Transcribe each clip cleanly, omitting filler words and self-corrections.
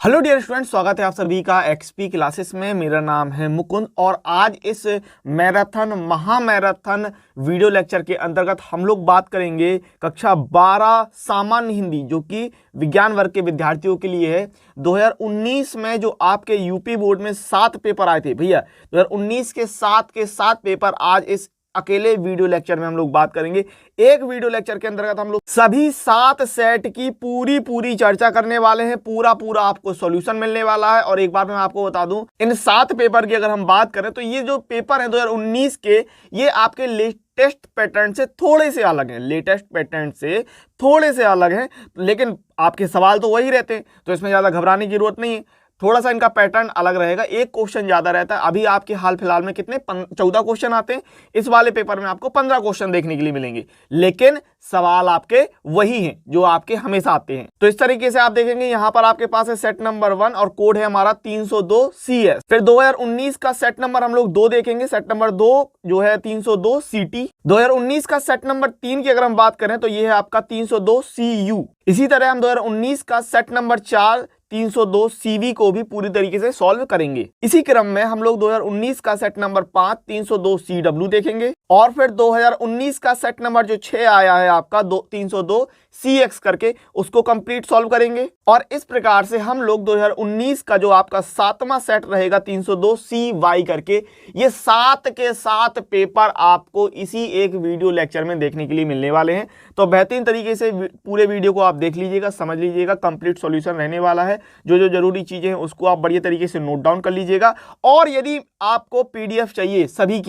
Hello dear student, स्वागत है आप सभी का एक्सपी क्लासेस में। मेरा नाम है मुकुंद और आज इस महामैराथन वीडियो लेक्चर के अंतर्गत हम लोग बात करेंगे कक्षा 12 सामान्य हिंदी, जो कि विज्ञान वर्ग के विद्यार्थियों के लिए है। 2019 में जो आपके यूपी बोर्ड में 7 पेपर आए थे भैया, 2019 के 7 पेपर आज इस अकेले वीडियो लेक्चर में हम लोग बात करेंगे। एक वीडियो लेक्चर के अंतर्गत हम लोग सभी 7 सेट की पूरी चर्चा करने वाले हैं। पूरा आपको सॉल्यूशन मिलने वाला है। और एक बार मैं आपको बता दूं, इन 7 पेपर की अगर हम बात करें तो ये जो पेपर है 2019 के, ये आपके लेटेस्ट पैटर्न से थोड़े से अलग हैं। लेटेस्ट पैटर्न से थोड़े से अलग हैं, लेकिन आपके सवाल तो वही रहते हैं, तो इसमें ज्यादा घबराने की जरूरत नहीं है। थोड़ा सा इनका पैटर्न अलग रहेगा, एक क्वेश्चन ज्यादा रहता है। अभी आपके हाल फिलहाल में कितने 14 क्वेश्चन आते हैं, इस वाले पेपर में आपको 15 क्वेश्चन देखने के लिए मिलेंगे, लेकिन सवाल आपके वही हैं जो आपके हमेशा आते हैं। तो इस तरीके से आप देखेंगे, यहां पर आपके पास है सेट नंबर 1 और कोड है हमारा 302 CS। फिर 2019 का सेट नंबर हम लोग 2 देखेंगे, सेट नंबर 2 जो है 302 CT। 2019 का सेट नंबर 3 की अगर हम बात करें तो ये है आपका 302 CU। इसी तरह हम 2019 का सेट नंबर 4 302 CV को भी पूरी तरीके से सॉल्व करेंगे। इसी क्रम में हम लोग 2019 का सेट नंबर 5 302 CW देखेंगे, और फिर 2019 का सेट नंबर जो 6 आया है आपका 302 CX करके, उसको कंप्लीट सॉल्व करेंगे। और इस प्रकार से हम लोग 2019 का जो आपका 7वां सेट रहेगा 302 CY करके, ये 7 के 7 पेपर आपको इसी एक वीडियो लेक्चर में देखने के लिए मिलने वाले हैं। तो बेहतरीन तरीके से पूरे वीडियो को आप देख लीजिएगा, समझ लीजिएगा, कंप्लीट सॉल्यूशन रहने वाला है। जो जरूरी चीजें हैं उसको आप बढ़िया तरीके से नोट डाउन कर लीजिएगा। और यदि आपको PDF चाहिए, सभी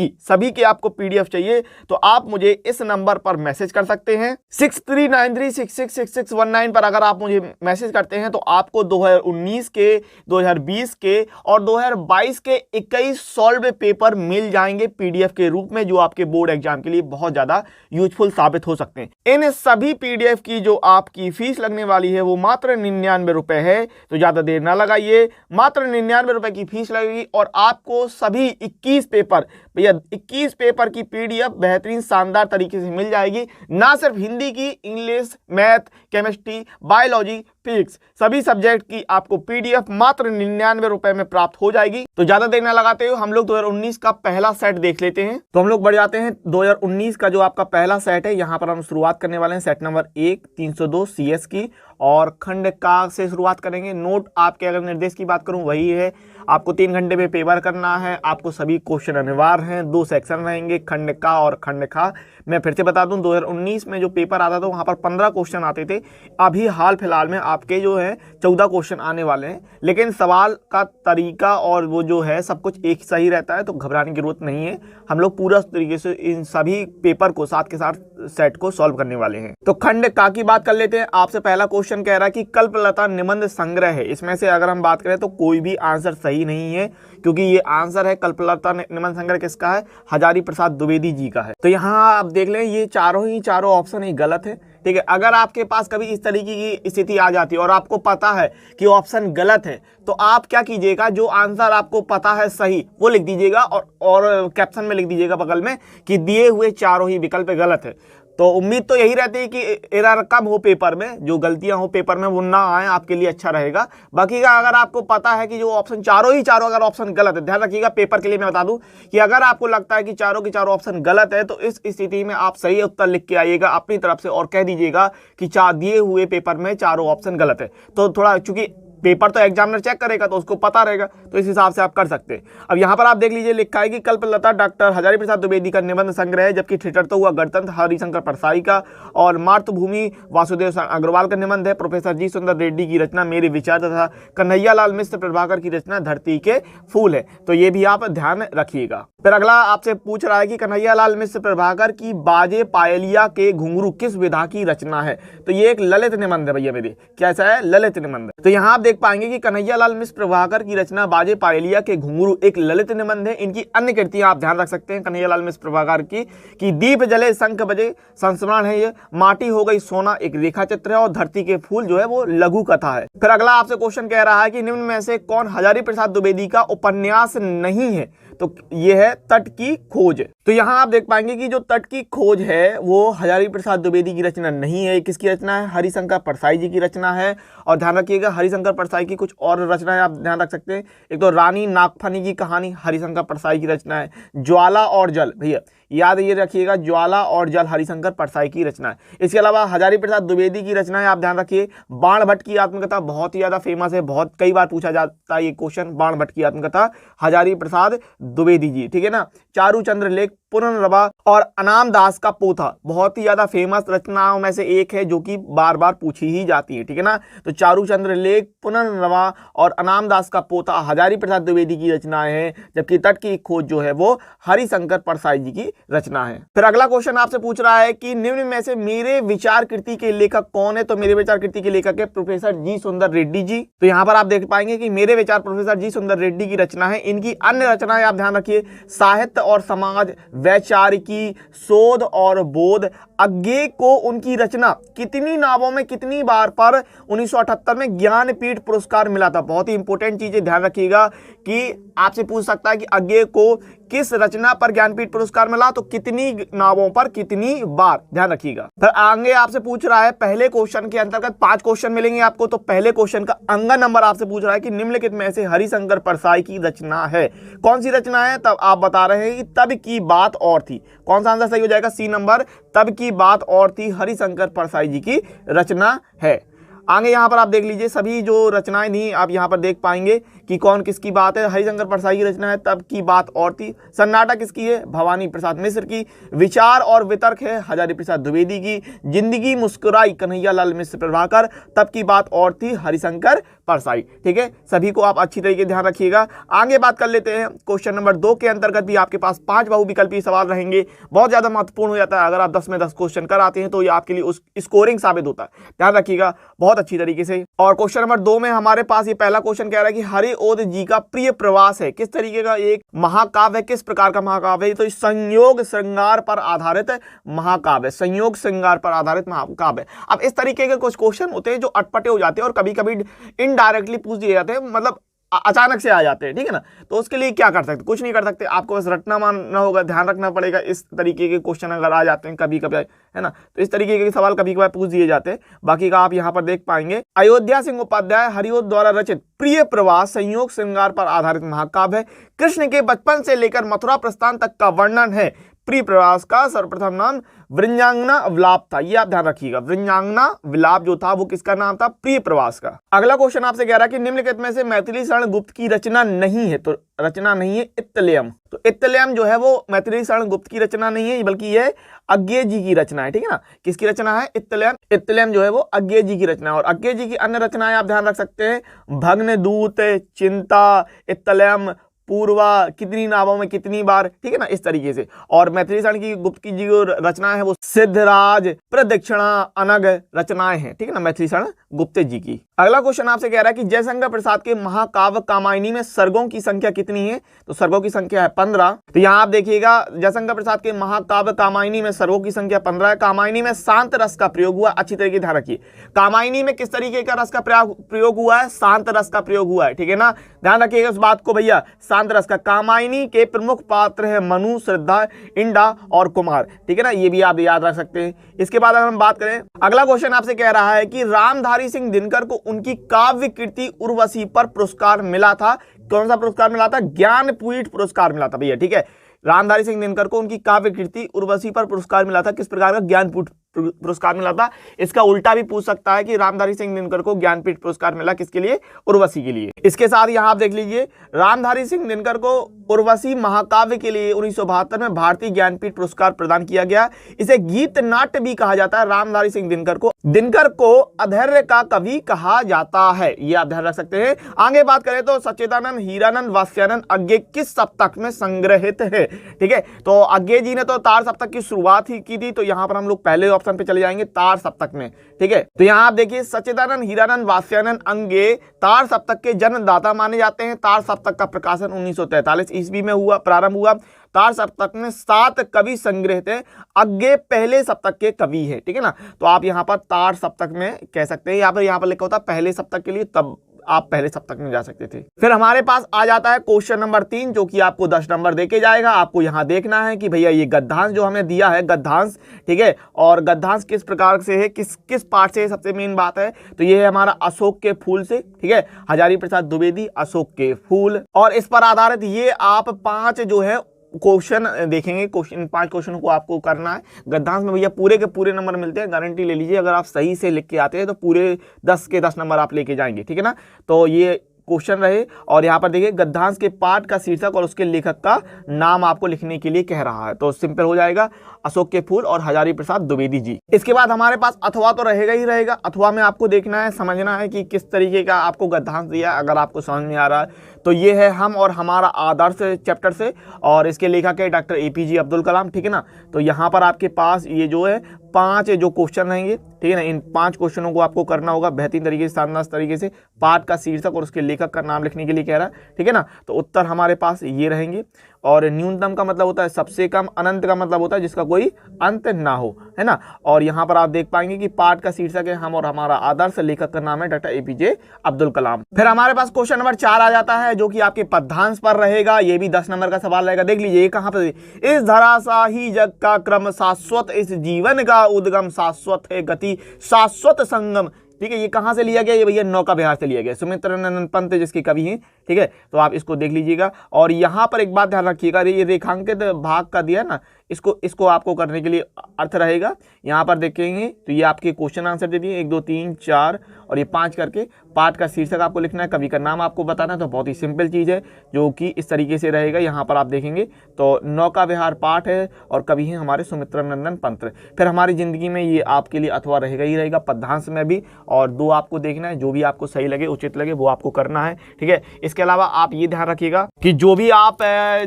की आपको PDF चाहिए, तो आप मुझे इस नंबर पर मैसेज कर सकते हैं 6393666619 पर। अगर आप मुझे मैसेज करते हैं तो आपको 2019 के, 2020 के और 2022 के 21 सॉल्व पेपर मिल जाएंगे PDF के रूप में, जो आपके बोर्ड एग्जाम के लिए बहुत ज्यादा यूजफुल साबित हो सकते हैं। इन सभी PDF की जो आपकी फीस लगने वाली है वो मात्र 99 रुपए है। तो ज्यादा देर ना लगाइए, मात्र 99 रुपए की फीस लगेगी और आपको सभी 21 पेपर, भैया 21 पेपर की PDF बेहतरीन शानदार तरीके से मिल जाएगी। ना सिर्फ हिंदी की, English, math, chemistry, biology, physics, सभी सब्जेक्ट की आपको PDF मात्र 99 रुपए में प्राप्त हो जाएगी। तो ज्यादा देर ना लगाते हुए हम लोग 2019 का पहला सेट देख लेते हैं। तो हम लोग बढ़ जाते हैं 2019 का जो आपका पहला सेट है, यहां पर हम शुरुआत करने वाले हैं सेट नंबर 1 302 CS की, और खंड का से शुरुआत करेंगे। नोट आपके अगर निर्देश की बात करूं वही है, आपको 3 घंटे में पेपर करना है। आपको सभी क्वेश्चन अनिवार्य हैं, 2 सेक्शन रहेंगे, खंड का और खंड खा। मैं फिर से बता दूं, 2019 में जो पेपर आता था वहां पर 15 क्वेश्चन आते थे। अभी हाल फिलहाल में आपके जो है 14 क्वेश्चन आने वाले हैं, लेकिन सवाल का तरीका और वो जो है सब कुछ एक सही रहता है, तो घबराने की जरूरत नहीं है। हम लोग पूरा तरीके से इन सभी पेपर को 7 के 7 सेट को सॉल्व करने वाले हैं। तो खंड का की बात कर लेते हैं। आपसे पहला क्वेश्चन कह रहा है कि कल्पलता निबंध संग्रह है। इसमें से अगर हम बात करें तो कोई भी आंसर सही नहीं है, क्योंकि ये आंसर है कल्पलता निबंध संग्रह किसका है, हजारी प्रसाद द्विवेदी जी का है। तो यहाँ आप देख लें, ये चारों ऑप्शन ही गलत है। ठीक है, अगर आपके पास कभी इस तरीके की स्थिति आ जाती है और आपको पता है कि ऑप्शन गलत है, तो आप क्या कीजिएगा, जो आंसर आपको पता है सही वो लिख दीजिएगा और कैप्शन में लिख दीजिएगा बगल में कि दिए हुए चारों ही विकल्प गलत है। तो उम्मीद तो यही रहती है कि एरर कम हो पेपर में, जो गलतियां हो पेपर में वो ना आए, आपके लिए अच्छा रहेगा। बाकी का अगर आपको पता है कि जो ऑप्शन चारों अगर ऑप्शन गलत है, ध्यान रखिएगा, पेपर के लिए मैं बता दूं कि अगर आपको लगता है कि चारों की चारों ऑप्शन गलत है, तो इस स्थिति में आप सही उत्तर लिख के आइएगा अपनी तरफ से और कह दीजिएगा कि दिए हुए पेपर में चारों ऑप्शन गलत है। तो थोड़ा, चूंकि पेपर तो एग्जामिनर चेक करेगा तो उसको पता रहेगा, तो इस हिसाब से आप कर सकते हैं। अब यहाँ पर आप देख लीजिए, लिखा है कि कल्पलता डॉक्टर हजारी प्रसाद द्विवेदी का निबंध संग्रह है, जबकि ठिठुरता हुआ गणतंत्र हरिशंकर परसाई का, और मातृभूमि वासुदेव अग्रवाल का निबंध है। प्रोफेसर जी सुंदर रेड्डी की रचना मेरे विचार तथा कन्हैया लाल मिश्र प्रभाकर की रचना धरती के फूल है। तो ये भी आप ध्यान रखिएगा। फिर अगला आपसे पूछ रहा है कि कन्हैया लाल मिश्र प्रभाकर की बाजे पायलिया के घुंघरू किस विधा की रचना है। तो ये एक ललित निबंध है भैया मेरे, कैसा है, ललित निबंध। तो यहाँ आप देख पाएंगे कि कन्हैया लाल मिश्र प्रभाकर की रचना बाजे पायलिया के घुंघरू एक ललित निबंध है। इनकी अन्य कृतियां आप ध्यान रख सकते हैं कन्हैया लाल मिश्र प्रभाकर की कि दीप जले शंख बजे संस्मरण है, ये माटी हो गई सोना एक रेखा चित्र है, और धरती के फूल जो है वो लघु कथा है। फिर अगला आपसे क्वेश्चन कह रहा है कि निम्न में से कौन हजारी प्रसाद द्विवेदी का उपन्यास नहीं है। तो ये है तट की खोज। तो यहाँ आप देख पाएंगे कि जो तट की खोज है वो हजारी प्रसाद द्विवेदी की रचना नहीं है। किसकी रचना है? हरिशंकर परसाई जी की रचना है। और ध्यान रखिएगा हरिशंकर परसाई की कुछ और रचनाएं आप ध्यान रख सकते हैं। एक तो रानी नागफनी की कहानी हरिशंकर परसाई की रचना है। ज्वाला और जल, भैया याद ये रखिएगा, ज्वाला और जल हरिशंकर परसाई की रचना है। इसके अलावा हजारी प्रसाद द्विवेदी की रचना है, आप ध्यान रखिए। बाण भट्ट की आत्मकथा बहुत ही ज्यादा फेमस है, बहुत कई बार पूछा जाता है ये क्वेश्चन। बाण भट्ट की आत्मकथा हजारी प्रसाद द्विवेदी जी, ठीक है ना। चारूचंद्र लेख, पुनर्नवा और अनाम दास का पोथा बहुत ही ज्यादा फेमस रचनाओं में से एक है जो कि बार बार पूछी ही जाती है, ठीक है ना। तो चारूचंद्र लेख, पुनर्नवा और अनाम दास का पोथा हजारी प्रसाद द्विवेदी की रचनाएं हैं, जबकि तट की खोज जो है वो हरिशंकर परसाई जी की रचना है। फिर अगला क्वेश्चन आपसे पूछ रहा है कि निम्न में से मेरे विचार कृति के लेखक कौन है? तो मेरे विचार कृति के लेखक है प्रोफेसर जी सुंदर रेड्डी जी। तो यहाँ पर आप देख पाएंगे कि मेरे विचार प्रोफेसर जी सुंदर रेड्डी की रचना है। इनकी अन्य रचनाएं आप ध्यान रखिए, साहित्य और समाज, वैचारिकी, शोध और बोध। अज्ञे को उनकी रचना कितनी नावों में कितनी बार पर 1978 में ज्ञानपीठ पुरस्कार मिला था? बहुत ही इंपॉर्टेंट चीजें ध्यान रखिएगा कि आपसे पूछ सकता है कि अज्ञे को किस रचना पर ज्ञानपीठ पुरस्कार मिला, तो कितनी नावों पर कितनी बार, ध्यान रखिएगा। फिर आगे आपसे पूछ रहा है, पहले क्वेश्चन के अंतर्गत 5 क्वेश्चन मिलेंगे आपको। तो पहले क्वेश्चन का अंगा नंबर आपसे पूछ रहा है कि निम्नलिखित में से हरिशंकर परसाई की रचना है, कौन सी रचना है? तब आप बता रहे हैं कि तब की बात और थी। कौन सा आंसर सही हो जाएगा? सी नंबर, तब की बात और थी हरिशंकर परसाई जी की रचना है। आगे यहाँ पर आप देख लीजिए, सभी जो रचनाएं थी आप यहाँ पर देख पाएंगे कि कौन किसकी बात है। हरिशंकर परसाई की रचना है तब की बात और थी। सन्नाटा किसकी है? भवानी प्रसाद मिश्र की। विचार और वितर्क है हजारी प्रसाद द्विवेदी की। जिंदगी मुस्कुराई कन्हैया लाल मिश्र प्रभाकर, तब की बात और थी हरिशंकर परसाई। ठीक है, सभी को आप अच्छी तरीके ध्यान रखिएगा। आगे बात कर लेते हैं क्वेश्चन नंबर 2 के अंतर्गत भी आपके पास 5 बहुविकल्पीय सवाल रहेंगे। बहुत ज्यादा महत्वपूर्ण हो जाता है, अगर आप 10 में 10 क्वेश्चन कर आते हैं तो ये आपके लिए उस स्कोरिंग साबित होता है। ध्यान रखिएगा बहुत अच्छी तरीके से। और क्वेश्चन नंबर 2 में हमारे पास ये पहला क्वेश्चन कह रहा है कि हरिओद जी का प्रिय प्रवास है किस तरीके का एक महाकाव्य है, किस प्रकार का महाकाव्य है? तो संयोग श्रृंगार पर आधारित महाकाव्य, संयोग श्रृंगार पर आधारित महाकाव्य। अब इस तरीके के कुछ क्वेश्चन होते हैं जो अटपटे हो जाते हैं और कभी कभी इनडायरेक्टली पूछ दिए जाते हैं, मतलब अचानक से आ जाते हैं, ठीक है ना। तो उसके लिए क्या कर सकते? कुछ नहीं कर सकते, आपको बस रटना मानना होगा, ध्यान रखना पड़ेगा। इस तरीके के क्वेश्चन अगर आ जाते हैं कभी कभी, है ना, तो इस तरीके के सवाल कभी कभी पूछ दिए जाते हैं। बाकी का आप यहाँ पर देख पाएंगे। अयोध्या सिंह उपाध्याय हरिओद द्वारा रचित प्रिय प्रवास संयोग श्रृंगार पर आधारित महाकाव्य है। कृष्ण के बचपन से लेकर मथुरा प्रस्थान तक का वर्णन है। प्रिय प्रवास का सर्वप्रथम नाम वृंजांगना विलाप था, ये आप ध्यान रखिएगा। वृंजांगना विलाप जो था वो किसका नाम था? प्रिय प्रवास का। अगला क्वेश्चन आपसे कह रहा है कि निम्नलिखित में से मैथिली शरण गुप्त की रचना नहीं है। तो रचना नहीं है इत्तलेयम। तो इत्तलेयम जो है वो मैथिली शरण गुप्त की रचना नहीं है, बल्कि यह अज्ञे जी की रचना है, ठीक है ना। किसकी रचना है? इत्तलेयम। इत्तलेयम जो है वो अज्ञे जी की रचना है। और अज्ञे जी की अन्य रचनाएं आप ध्यान रख सकते हैं, भग्नदूत, चिंता, इत्तलेयम, पूर्वा, कितनी नावों में कितनी बार, ठीक है ना, इस तरीके से। और मैथिली शरण की गुप्त की जो रचना है वो सिद्धराज, प्रदक्षिणा, अनग रचनाएं हैं, ठीक है ना, मैथिली शरण गुप्त जी की। अगला क्वेश्चन आपसे कह रहा है कि जयशंकर प्रसाद के महाकाव्य कामायनी में सर्गों की संख्या कितनी है? तो सर्गों की संख्या है 15। तो यहाँ आप देखिएगा जयशंकर प्रसाद के महाकाव्य कामायनी में सर्गों की संख्या 15 है। कामायनी में शांत रस का प्रयोग हुआ, अच्छी तरीके ध्यान रखिए। कामायनी में किस तरीके का रस का प्रयोग हुआ है? शांत रस का प्रयोग हुआ है, ठीक है ना, ध्यान रखिएगा उस बात को भैया। शांत रस का। कामायनी के प्रमुख पात्र है मनु, श्रद्धा, इंडा और कुमार, ठीक है ना, ये भी आप याद रख सकते हैं। इसके बाद अगर हम बात करें, अगला क्वेश्चन आपसे कह रहा है कि रामधारी सिंह दिनकर को उनकी काव्य कृति उर्वशी पर पुरस्कार मिला था। कौन सा पुरस्कार मिला था? ज्ञानपीठ पुरस्कार मिला था भैया, ठीक है। रामधारी सिंह दिनकर को उनकी काव्य कृति उर्वशी पर पुरस्कार मिला था। किस प्रकार का? ज्ञानपीठ पुरस्कार मिला था। इसका उल्टा भी पूछ सकता है कि रामधारी सिंह दिनकर को ज्ञानपीठ पुरस्कार मिला किसके लिए? उर्वशी के लिए। इसके साथ यहां आप देख लीजिए, रामधारी सिंह दिनकर को उर्वशी महाकाव्य के लिए 1972 में भारतीय ज्ञानपीठ पुरस्कार प्रदान किया गया। इसे गीत नाट्य भी कहा जाता है। रामधारी सिंह दिनकर को अधैर्य का कवि कहा जाता है, ये आप ध्यान रख सकते हैं। आगे बात करें तो सच्चिदानंद, हीरानंद, वात्स्यानंद अज्ञे किस सप्तक में संग्रहित है? ठीक है, तो अज्ञे जी ने तो तार सप्तक की शुरुआत ही की थी, तो यहां पर हम लोग पहले ऑप्शन पे चले जाएंगे, तार सप्तक में, ठीक है। तो यहां आप देखिए सच्चिदानंद, हीरानंद, वात्स्यानंद अज्ञे तार सप्तक के जन्मदाता माने जाते हैं। तार सप्तक का प्रकाशन 1943 ईस्वी में प्रारंभ हुआ। तार सप्तक में 7 कवि संग्रहित हैं। अज्ञे पहले सप्तक के कवि है, ठीक है ना। तो आप यहां पर तार सप्तक में कह सकते हैं, यहाँ पर लिखा होता है पहले सप्तक के लिए, तब आप पहले सप्तक में जा सकते थे। फिर हमारे पास आ जाता है क्वेश्चन नंबर 3, जो कि आपको 10 नंबर देके जाएगा। आपको यहाँ देखना है कि भैया ये गद्यांश जो हमें दिया है, गद्यांश, ठीक है, और गद्यांश किस प्रकार से है, किस पार्ट से है, सबसे मेन बात है। तो ये है हमारा अशोक के फूल से, ठीक है, हजारी प्रसाद द्विवेदी अशोक के फूल, और इस पर आधारित ये आप 5 जो है क्वेश्चन देखेंगे। 5 क्वेश्चन को आपको करना है। गद्यांश में भैया पूरे के पूरे नंबर मिलते हैं, गारंटी ले लीजिए। अगर आप सही से लिख के आते हैं तो पूरे 10 के 10 नंबर आप लेके जाएंगे, ठीक है ना। तो ये क्वेश्चन रहे, और यहाँ पर देखिए गद्यांश के पाठ का शीर्षक और उसके लेखक का नाम आपको लिखने के लिए कह रहा है। तो सिंपल हो जाएगा, अशोक के फूल और हजारी प्रसाद द्विवेदी जी। इसके बाद हमारे पास अथवा तो रहेगा ही रहेगा। अथवा में आपको देखना है, समझना है कि किस तरीके का आपको गद्यांश दिया। अगर आपको समझ में आ रहा है तो ये है हम और हमारा आदर्श चैप्टर से, और इसके लेखक है डॉक्टर APJ अब्दुल कलाम, ठीक है ना। तो यहाँ पर आपके पास ये जो है 5 जो क्वेश्चन रहेंगे, ठीक है ना। इन 5 क्वेश्चनों को आपको करना होगा बेहतरीन तरीके से, शानदार तरीके से। पाठ का शीर्षक और उसके लेखक का नाम लिखने के लिए कह रहा है, ठीक है ना। तो उत्तर हमारे पास ये रहेंगे। और न्यूनतम का मतलब होता है सबसे कम, अनंत का मतलब होता है जिसका कोई अंत ना हो, है ना। और यहाँ पर आप देख पाएंगे कि पाठ का शीर्षक है हम और हमारा आदर्श, लेखक का नाम है डॉक्टर APJ अब्दुल कलाम। फिर हमारे पास क्वेश्चन नंबर 4 आ जाता है, जो कि आपके पद्यांश पर रहेगा। ये भी 10 नंबर का सवाल रहेगा। देख लीजिए ये कहाँ पर, इस धराशाही जग का क्रम शाश्वत, इस जीवन का उद्गम शाश्वत है गति, शाश्वत संगम, ठीक है। ये कहाँ से लिया गया, ये भैया नौका विहार से लिया गया, सुमित्रानंद पंत जिसके कवि हैं, ठीक है। तो आप इसको देख लीजिएगा। और यहाँ पर एक बात ध्यान रखिएगा, ये रेखांकित भाग का दिया ना, इसको आपको करने के लिए अर्थ रहेगा। यहाँ पर देखेंगे तो ये आपके क्वेश्चन आंसर दे दिए, 1 2 3 4 और ये 5 करके। पाठ का शीर्षक आपको लिखना है, कवि का नाम आपको बताना है। तो बहुत ही सिंपल चीज़ है, जो कि इस तरीके से रहेगा। यहाँ पर आप देखेंगे तो नौका विहार पाठ है और कवि हैं हमारे सुमित्रानंदन पंत। फिर हमारी जिंदगी में ये आपके लिए अथवा रहेगा ही रहेगा, पद्यांश में भी। और 2 आपको देखना है, जो भी आपको सही लगे, उचित लगे, वो आपको करना है, ठीक है। इसके अलावा आप ये ध्यान रखिएगा कि जो भी आप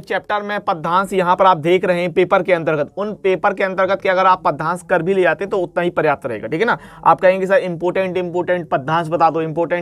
चैप्टर में पद्यांश यहाँ पर आप देख रहे हैं पेपर के अंतर्गत, उन पेपर के अंतर्गत के अगर आप पद्यांश कर भी ले जाते तो उतना ही पर्याप्त रहेगा, ठीक है ना। आप कहेंगे सर इंपोर्टेंट पद्यांश बता दो, इंपोर्टेंट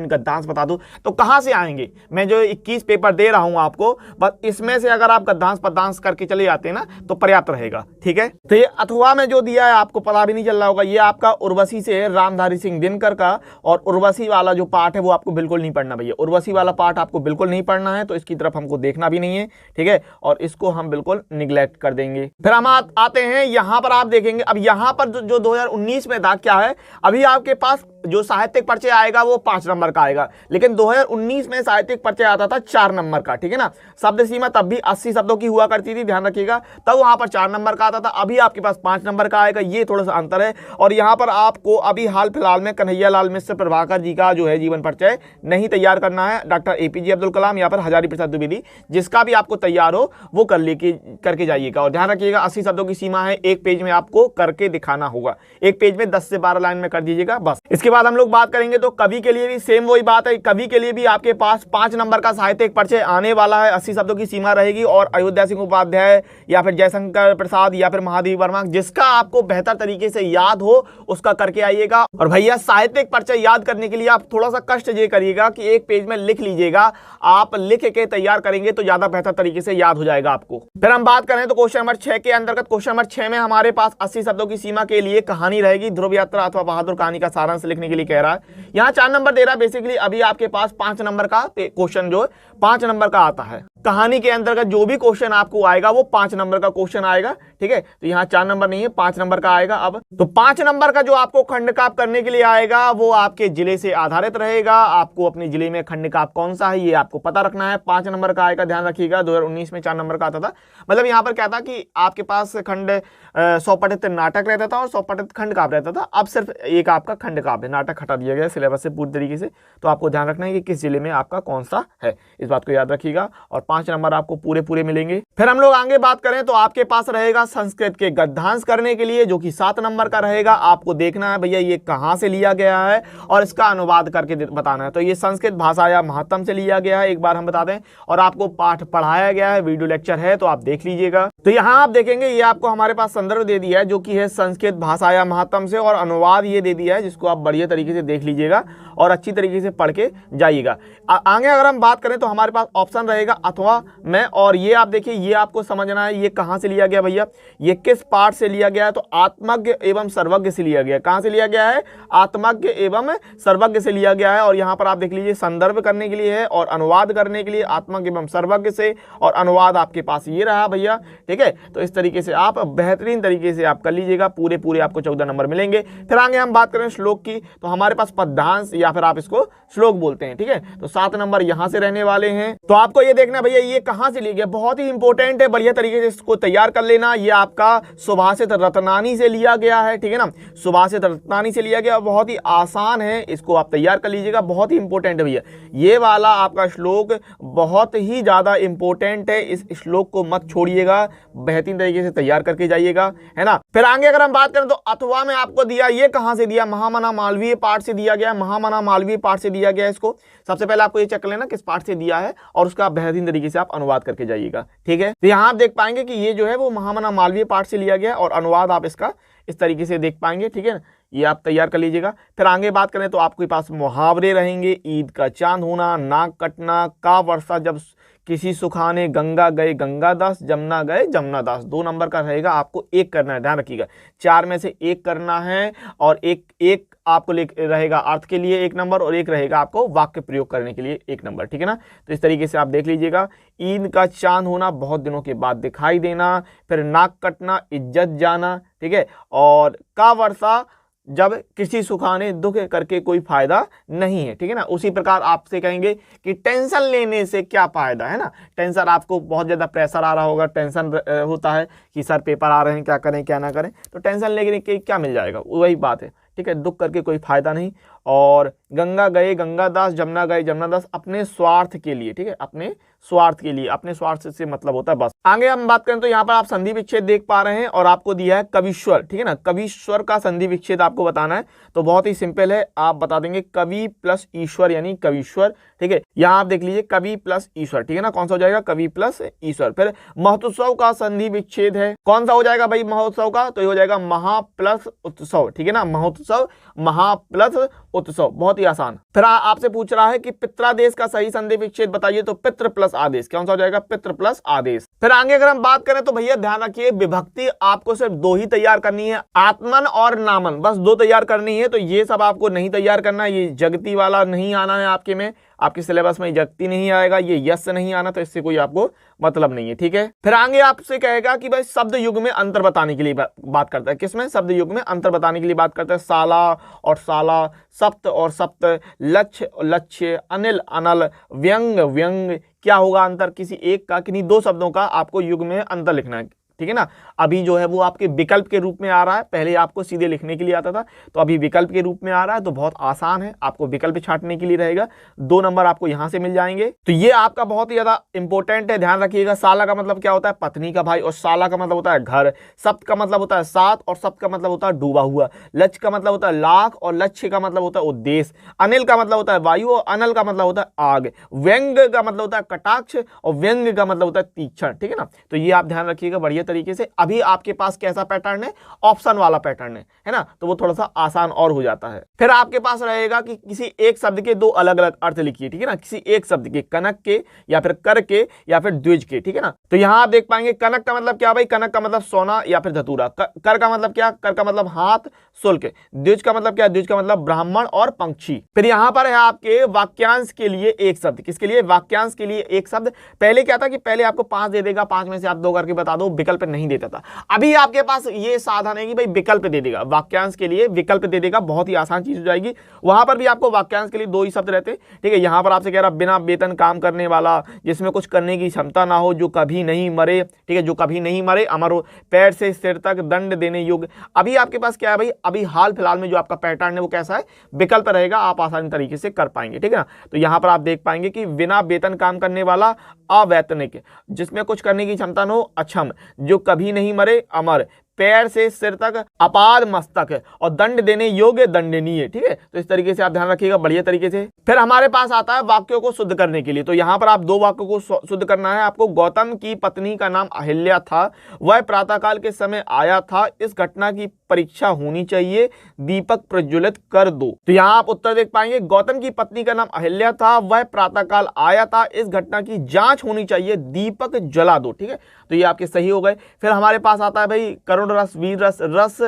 गद्यांश बता दो, तो कहाँ से आएंगे। मैं जो 21 पेपर दे रहा हूं आपको, बस इसमें से अगर आप गद्यांश पद्यांश करके चले जाते हैं ना तो पर्याप्त रहेगा, ठीक है। तो ये अथवा में जो दिया है आपको पता भी नहीं चल रहा होगा, ये आपका उर्वशी से है, रामधारी सिंह दिनकर का। और उर्वशी वाला जो पार्ट है वो आपको बिल्कुल नहीं पढ़ना भैया, उर्वशी वाला पार्ट आपको बिल्कुल नहीं पढ़ना है। तो इसकी तरफ हमको देखना भी नहीं है, ठीक है, और इसको हम बिल्कुल निगलेक्ट कर देंगे। फिर हम आते हैं यहाँ पर, आप देखेंगे अब यहाँ पर जो 2019 में था क्या है, अभी आपके पास जो साहित्यिक परिचय आएगा वो 5 नंबर का आएगा, लेकिन 2019 में साहित्यिक परिचय आता था 4 नंबर का, ठीक है ना। शब्द सीमा तब भी 80 शब्दों की हुआ करती थी, ध्यान रखिएगा, तब वहां पर 4 नंबर का आता था। अभी आपके पास 5 नंबर का आएगा, ये थोड़ा सा अंतर है। और यहाँ पर आपको अभी हाल फिलहाल में कन्हैया लाल मिश्र प्रभाकर जी का जो है जीवन परिचय नहीं तैयार करना है, डॉक्टर APJ अब्दुल कलाम या फिर हजारी प्रसाद द्विवेदी, जिसका भी आपको तैयार हो वो करके जाइएगा। और ध्यान रखिएगा 80 शब्दों की सीमा है, एक पेज में आपको करके दिखाना होगा, एक पेज में 10 से 12 लाइन में कर दीजिएगा बस। इसके बाद हम लोग बात करेंगे तो कवि के लिए भी सेम वही बात है, कवि के लिए भी आपके पास 5 नंबर का साहित्यिक परिचय आने वाला है, 80 शब्दों की सीमा रहेगी। और अयोध्या सिंह उपाध्याय या फिर जयशंकर प्रसाद या फिर महादेवी वर्मा, जिसका आपको बेहतर तरीके से याद हो उसका करके आइएगा। और भैया साहित्यिक परिचय याद करने के लिए आप थोड़ा सा कष्ट ये करिएगा कि एक पेज में लिख लीजिएगा, आप लिख के तैयार करेंगे तो ज्यादा बेहतर तरीके से याद हो जाएगा आपको। फिर हम बात करें तो क्वेश्चन नंबर 6 के अंतर्गत, क्वेश्चन नंबर 6 में हमारे पास 80 शब्दों की सीमा के लिए कहानी रहेगी, ध्रुव यात्रा अथवा बहादुर कहानी का सारांश लिखने के लिए कह रहा है। यहाँ 4 नंबर दे रहा है, बेसिकली अभी आपके पास 5 नंबर का क्वेश्चन जो 5 नंबर का आता है। कहानी के अंतर्गत जो भी क्वेश्चन आपको आएगा वो 5 नंबर का क्वेश्चन आएगा, ठीक है। तो यहाँ 4 नंबर नहीं है, 5 नंबर का आएगा। अब तो 5 नंबर का जो आपको खंडकाव्य करने के लिए आएगा वो आपके जिले से आधारित रहेगा। आपको अपने जिले में खंडकाव्य कौन सा है ये आपको पता रखना है, 5 नंबर का आएगा, ध्यान रखिएगा। 2019 में 4 नंबर का आता था, मतलब यहाँ पर क्या था कि आपके पास खंड 100 पठित नाटक रहता था और 100 पठित खंडकाव्य रहता था। अब सिर्फ एक आपका खंडकाव्य, नाटक हटा दिया गया सिलेबस से पूरी तरीके से। तो आपको ध्यान रखना है कि किस जिले में आपका कौन सा है, इस बात को याद रखिएगा। और 5 नंबर आपको पूरे मिलेंगे। फिर हम लोग आगे बात करें तो आपके पास रहेगा संस्कृत के गद्यांश करने के लिए, जो कि 7 नंबर का रहेगा। आपको देखना है भैया ये कहां से लिया गया है और इसका अनुवाद करके बताना है। तो ये संस्कृत भाषा या महत्तम से लिया गया है, एक बार हम बता दें। और आपको पाठ पढ़ाया गया है, वीडियो लेक्चर है, तो आप देख लीजिएगा। तो यहाँ आप देखेंगे ये आपको हमारे पास संदर्भ दे दिया है, जो कि है संस्कृत भाषा या महत्तम से, और अनुवाद ये दे दिया है, जिसको आप बढ़िया तरीके से देख लीजिएगा और अच्छी तरीके से पढ़ के जाइएगा। आगे अगर हम बात करें तो हमारे पास ऑप्शन रहेगा अथवा 8वां में। और ये आप देखिए, ये आपको समझना है ये कहां से लिया गया भैया, ये किस पार्ट से लिया गया है, तो आत्मज्ञ एवं सर्वज्ञ से लिया गया है। कहां से लिया गया है, आत्मज्ञ एवं सर्वज्ञ से लिया गया है। और यहां पर आप देख लीजिए संदर्भ करने के लिए है और अनुवाद करने के लिए आत्मज्ञ एवं सर्वज्ञ से, और अनुवाद आपके पास ये रहा भैया, ठीक है। तो इस तरीके से आप बेहतरीन तरीके से आप कर लीजिएगा, पूरे पूरे आपको 14 नंबर मिलेंगे। फिर आगे हम बात करें श्लोक की, तो हमारे पास पद्यांश या फिर आप इसको श्लोक बोलते हैं, ठीक है। तो 7 नंबर यहां से रहने वाले हैं। तो आपको ये देखना भैया ये कहां से लिया गया, बहुत ही इंपॉर्टेंट है, बढ़िया तरीके से इसको तैयार कर लेना। ये आपका सुभाषित रत्नानी से लिया गया है, ठीक है ना, सुभाषित रत्नानी से लिया गया, बहुत ही आसान है, इसको आप तैयार कर लीजिएगा, बहुत ही इंपॉर्टेंट है भैया। ये वाला आपका श्लोक बहुत ही ज्यादा इंपॉर्टेंट है, इस श्लोक को मत छोड़िएगा, बेहतरीन तरीके से तैयार करके जाइएगा, है ना। फिर आगे अगर हम बात करें तो अथवा में आपको दिया, ये कहां से दिया, महामना मालवीय पाठ से दिया गया, महामना मालवीय पाठ से दिया गया। इसको सबसे पहले आपको ये चेक कर लेना किस पाठ से दिया है और उसका बेहतरीन तरीके से आप अनुवाद करके जाइएगा, ठीक है। तो यहां आप देख पाएंगे कि ये जो है वो महामना मालवीय पाठ से लिया गया और अनुवाद आप इसका इस तरीके से देख पाएंगे, ठीक है ना, ये आप तैयार कर लीजिएगा। फिर आगे बात करें तो आपके पास मुहावरे रहेंगे, ईद का चांद होना, नाक कटना, का वर्षा जब किसी सुखाने, गंगा गए गंगादास, जमुना गए जमुनादास। 2 नंबर का रहेगा, आपको एक करना है, ध्यान रखिएगा, 4 में से एक करना है और एक आपको रहेगा अर्थ के लिए 1 नंबर और 1 रहेगा आपको वाक्य प्रयोग करने के लिए 1 नंबर, ठीक है ना। तो इस तरीके से आप देख लीजिएगा। ईद का चांद होना, बहुत दिनों के बाद दिखाई देना। फिर नाक कटना, इज्जत जाना, ठीक है। और का वर्षा जब किसी सुखाने, दुख करके कोई फायदा नहीं है, ठीक है ना। उसी प्रकार आपसे कहेंगे कि टेंशन लेने से क्या फायदा, है ना। टेंशन, आपको बहुत ज्यादा प्रेशर आ रहा होगा, टेंशन होता है कि सर पेपर आ रहे हैं, क्या करें क्या ना करें, तो टेंशन लेने के क्या मिल जाएगा, वही बात है, ठीक है, दुख करके कोई फायदा नहीं। और गंगा गए गंगादास, जमुना गए जमुनादास, अपने स्वार्थ के लिए, ठीक है, अपने स्वार्थ के लिए, अपने स्वार्थ से मतलब होता है बस। आगे हम बात करें तो यहाँ पर आप संधि विच्छेद देख पा रहे हैं और आपको दिया है कविश्वर, ठीक है ना। कविश्वर का संधि विच्छेद आपको बताना है, तो बहुत ही सिंपल है, आप बता देंगे कवि प्लस ईश्वर यानी कविश्वर, ठीक है। यहाँ आप देख लीजिए कवि प्लस ईश्वर, ठीक है ना, कौन सा हो जाएगा, कवि प्लस ईश्वर। फिर महोत्सव का संधि विच्छेद है, कौन सा हो जाएगा भाई महोत्सव का, तो ये हो जाएगा महा प्लस उत्सव, ठीक है ना, महोत्सव महा प्लस उत्सव, बहुत ही आसान। फिर आपसे पूछ रहा है कि पित्रादेश का सही संधि विच्छेद बताइए, तो पितृ प्लस आदेश, कौन सा हो जाएगा, पितृ प्लस आदेश। फिर आगे अगर हम बात करें तो भैया ध्यान रखिए, विभक्ति आपको सिर्फ 2 ही तैयार करनी है, आत्मन और नामन, बस 2 तैयार करनी है। तो ये सब आपको नहीं तैयार करना, ये जगती वाला नहीं आना है आपके में, आपके सिलेबस में जगती नहीं आएगा, ये यस नहीं आना, तो इससे कोई आपको मतलब नहीं है, ठीक है। फिर आगे आपसे कहेगा कि भाई शब्द युग में अंतर बताने के लिए बात करता है, किसमें, शब्द युग में अंतर बताने के लिए बात करता है। साला और साला, सप्त और सप्त, लक्ष्य लक्ष्य, अनिल अनल, व्यंग व्यंग, क्या होगा अंतर, किसी एक का, किन्हीं 2 शब्दों का आपको युग में अंतर लिखना है, ठीक है ना। अभी जो है वो आपके विकल्प के रूप में आ रहा है, पहले आपको सीधे लिखने के लिए आता था, तो अभी विकल्प के रूप में आ रहा है, तो बहुत आसान है, आपको विकल्प छांटने के लिए रहेगा, 2 नंबर आपको यहां से मिल जाएंगे। तो ये आपका बहुत ही ज्यादा इंपॉर्टेंट है, ध्यान रखिएगा। साला का मतलब क्या होता है, पत्नी का भाई, और साला का मतलब होता है घर। सप्त का मतलब होता है 7 और सप्त का मतलब होता है डूबा हुआ। लक्ष्य का मतलब होता है लाख और लक्ष्य का मतलब होता है उद्देश्य। अनिल का मतलब होता है वायु और अनल का मतलब होता है आग। व्यंग का मतलब होता है कटाक्ष और व्यंग का मतलब होता है तीक्ष्ण, ठीक है ना। तो ये आप ध्यान रखिएगा बढ़िया तरीके से। अभी आपके पास कैसा पैटर्न है, ऑप्शन वाला पैटर्न है ना, तो वो थोड़ा सा आसान और हो जाता है। फिर आपके पास रहेगा कि किसी एक शब्द के 2 अलग अलग अर्थ लिखिए, ठीक है ना, किसी एक शब्द के, कनक के या फिर कर के या फिर द्विज के, ठीक है ना। तो यहां आप देख पाएंगे कनक का मतलब क्या भाई, कनक का मतलब सोना या फिर धतूरा। कर का मतलब क्या, कर का मतलब हाथ शुल्क। द्विज का मतलब क्या, द्विज का मतलब ब्राह्मण और पंक्षी। फिर यहां पर है आपके वाक्यांश के लिए एक शब्द, किसके लिए, वाक्यांश के लिए एक शब्द। पहले क्या था कि पहले आपको 5 दे देगा, 5 में से आप 2 करके बता दो, विकल्प नहीं देता था। अभी आपके पास ये साधन है कि भाई विकल्प दे देगा, वाक्यांश के लिए विकल्प दे देगा, बहुत ही आसान चीज हो जाएगी। वहां पर भी आपको वाक्यांश के लिए 2 ही शब्द रहते, ठीक है। यहां पर आपसे कह रहा बिना वेतन काम करने वाला, जिसमें कुछ करने की क्षमता ना हो, जो कभी नहीं मरे, ठीक है, जो कभी नहीं मरे, अमर हो, पैर से सिर तक दंड देने योग्य। अभी आपके पास क्या है भाई, अभी हाल फिलहाल में जो आपका पैटर्न है वो कैसा है, विकल्प रहेगा, आप आसानी तरीके से कर पाएंगे, ठीक है ना। तो यहां पर आप देख पाएंगे कि बिना वेतन काम करने वाला, अवैतनिक, जिसमें कुछ करने की क्षमता न हो, अक्षम, जो कभी नहीं मरे, अमर, पैर से सिर तक अपाद मस्तक है और दंड देने योग्य दंडनीय। ठीक है, तो इस तरीके से आप ध्यान रखिएगा बढ़िया तरीके से। फिर हमारे पास आता है वाक्यों को शुद्ध करने के लिए। तो यहाँ पर आप दो वाक्यों को शुद्ध करना है आपको। गौतम की पत्नी का नाम अहिल्या था, वह प्रातःकाल के समय आया था, इस घटना की परीक्षा होनी चाहिए, दीपक प्रज्वलित कर दो। तो यहाँ आप उत्तर देख पाएंगे, गौतम की पत्नी का नाम अहिल्या था, वह प्रातःकाल आया था, इस घटना की जांच होनी चाहिए, दीपक जला दो। ठीक है, तो ये आपके सही हो गए। फिर हमारे पास आता है भाई करुण रस, वीर रस, रस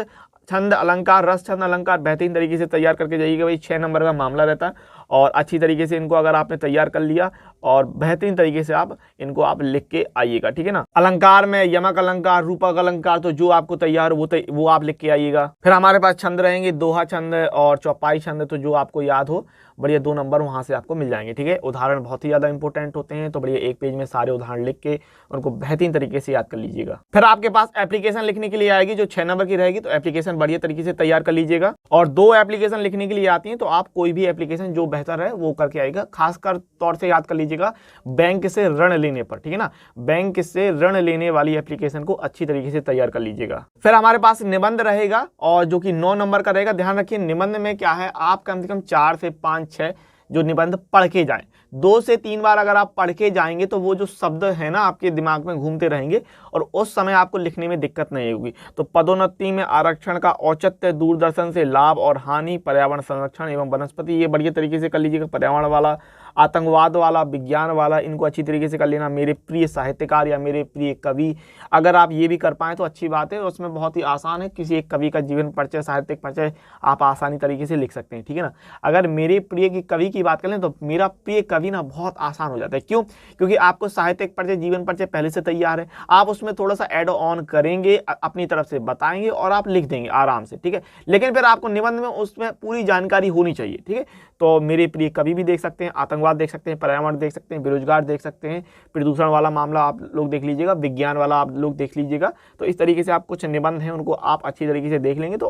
छंद अलंकार, रस छंद अलंकार बेहतरीन तरीके से तैयार करके जाइएगा भाई। 6 नंबर का मामला रहता है और अच्छी तरीके से इनको अगर आपने तैयार कर लिया और बेहतरीन तरीके से आप इनको आप लिख के आइएगा। ठीक है ना, अलंकार में यमक अलंकार, रूपक अलंकार, तो जो आपको तैयार वो आप लिख के आइएगा। फिर हमारे पास छंद रहेंगे, दोहा छंद और चौपाई छंद, तो जो आपको याद हो बढ़िया 2 नंबर वहां से आपको मिल जाएंगे। ठीक है, उदाहरण बहुत ही ज्यादा इंपॉर्टेंट होते हैं, तो बढ़िया एक पेज में सारे उदाहरण लिख के उनको बेहतरीन तरीके से याद कर लीजिएगा। फिर आपके पास एप्लीकेशन लिखने के लिए आएगी जो 6 नंबर की रहेगी, तो एप्लीकेशन बढ़िया तरीके से तैयार कर लीजिएगा। और 2 एप्लीकेशन लिखने के लिए आती है, तो आप कोई भी एप्लीकेशन जो बेहतर है वो करके आएगा। खासकर तौर से याद कर लीजिएगा बैंक से ऋण लेने पर। ठीक है ना, बैंक से ऋण लेने वाली एप्लीकेशन को अच्छी तरीके से तैयार कर लीजिएगा। फिर हमारे पास निबंध रहेगा और जो कि 9 नंबर का रहेगा। ध्यान रखिए निबंध में क्या है, आप कम से कम 4 से 5 6 जो निबंध पढ़ के जाएं। 2 से 3 बार अगर आप पढ़ के जाएंगे तो वो जो शब्द है ना आपके दिमाग में घूमते रहेंगे और उस समय आपको लिखने में दिक्कत नहीं होगी। तो पदोन्नति में आरक्षण का औचित्य, दूरदर्शन से लाभ और हानि, पर्यावरण संरक्षण एवं वनस्पति, ये बढ़िया तरीके से कर लीजिएगा। पर्यावरण वाला, आतंकवाद वाला, विज्ञान वाला, इनको अच्छी तरीके से कर लेना। मेरे प्रिय साहित्यकार या मेरे प्रिय कवि, अगर आप ये भी कर पाएँ तो अच्छी बात है। उसमें बहुत ही आसान है, किसी एक कवि का जीवन परिचय, साहित्यिक परिचय आप आसानी तरीके से लिख सकते हैं। ठीक है ना, अगर मेरे प्रिय की कवि की बात करें तो मेरा प्रिय कवि ना बहुत आसान हो जाता है। क्यों? क्योंकि आपको साहित्यिक परिचय, जीवन परिचय पहले से तैयार है, आप उसमें थोड़ा सा ऐड ऑन करेंगे, अपनी तरफ से बताएंगे और आप लिख देंगे आराम से। ठीक है, लेकिन फिर आपको निबंध में उसमें पूरी जानकारी होनी चाहिए। ठीक है, तो मेरे प्रिय कवि भी देख सकते हैं, आतंकवाद देख सकते हैं, पर्यावरण देख सकते हैं, बेरोजगार देख सकते हैं, प्रदूषण वाला मामला आप लोग देख लीजिएगा, विज्ञान वाला आप लोग देख लीजिएगा। तो इस तरीके से आप कुछ निबंध हैं उनको आप अच्छी तरीके से देख लेंगे तो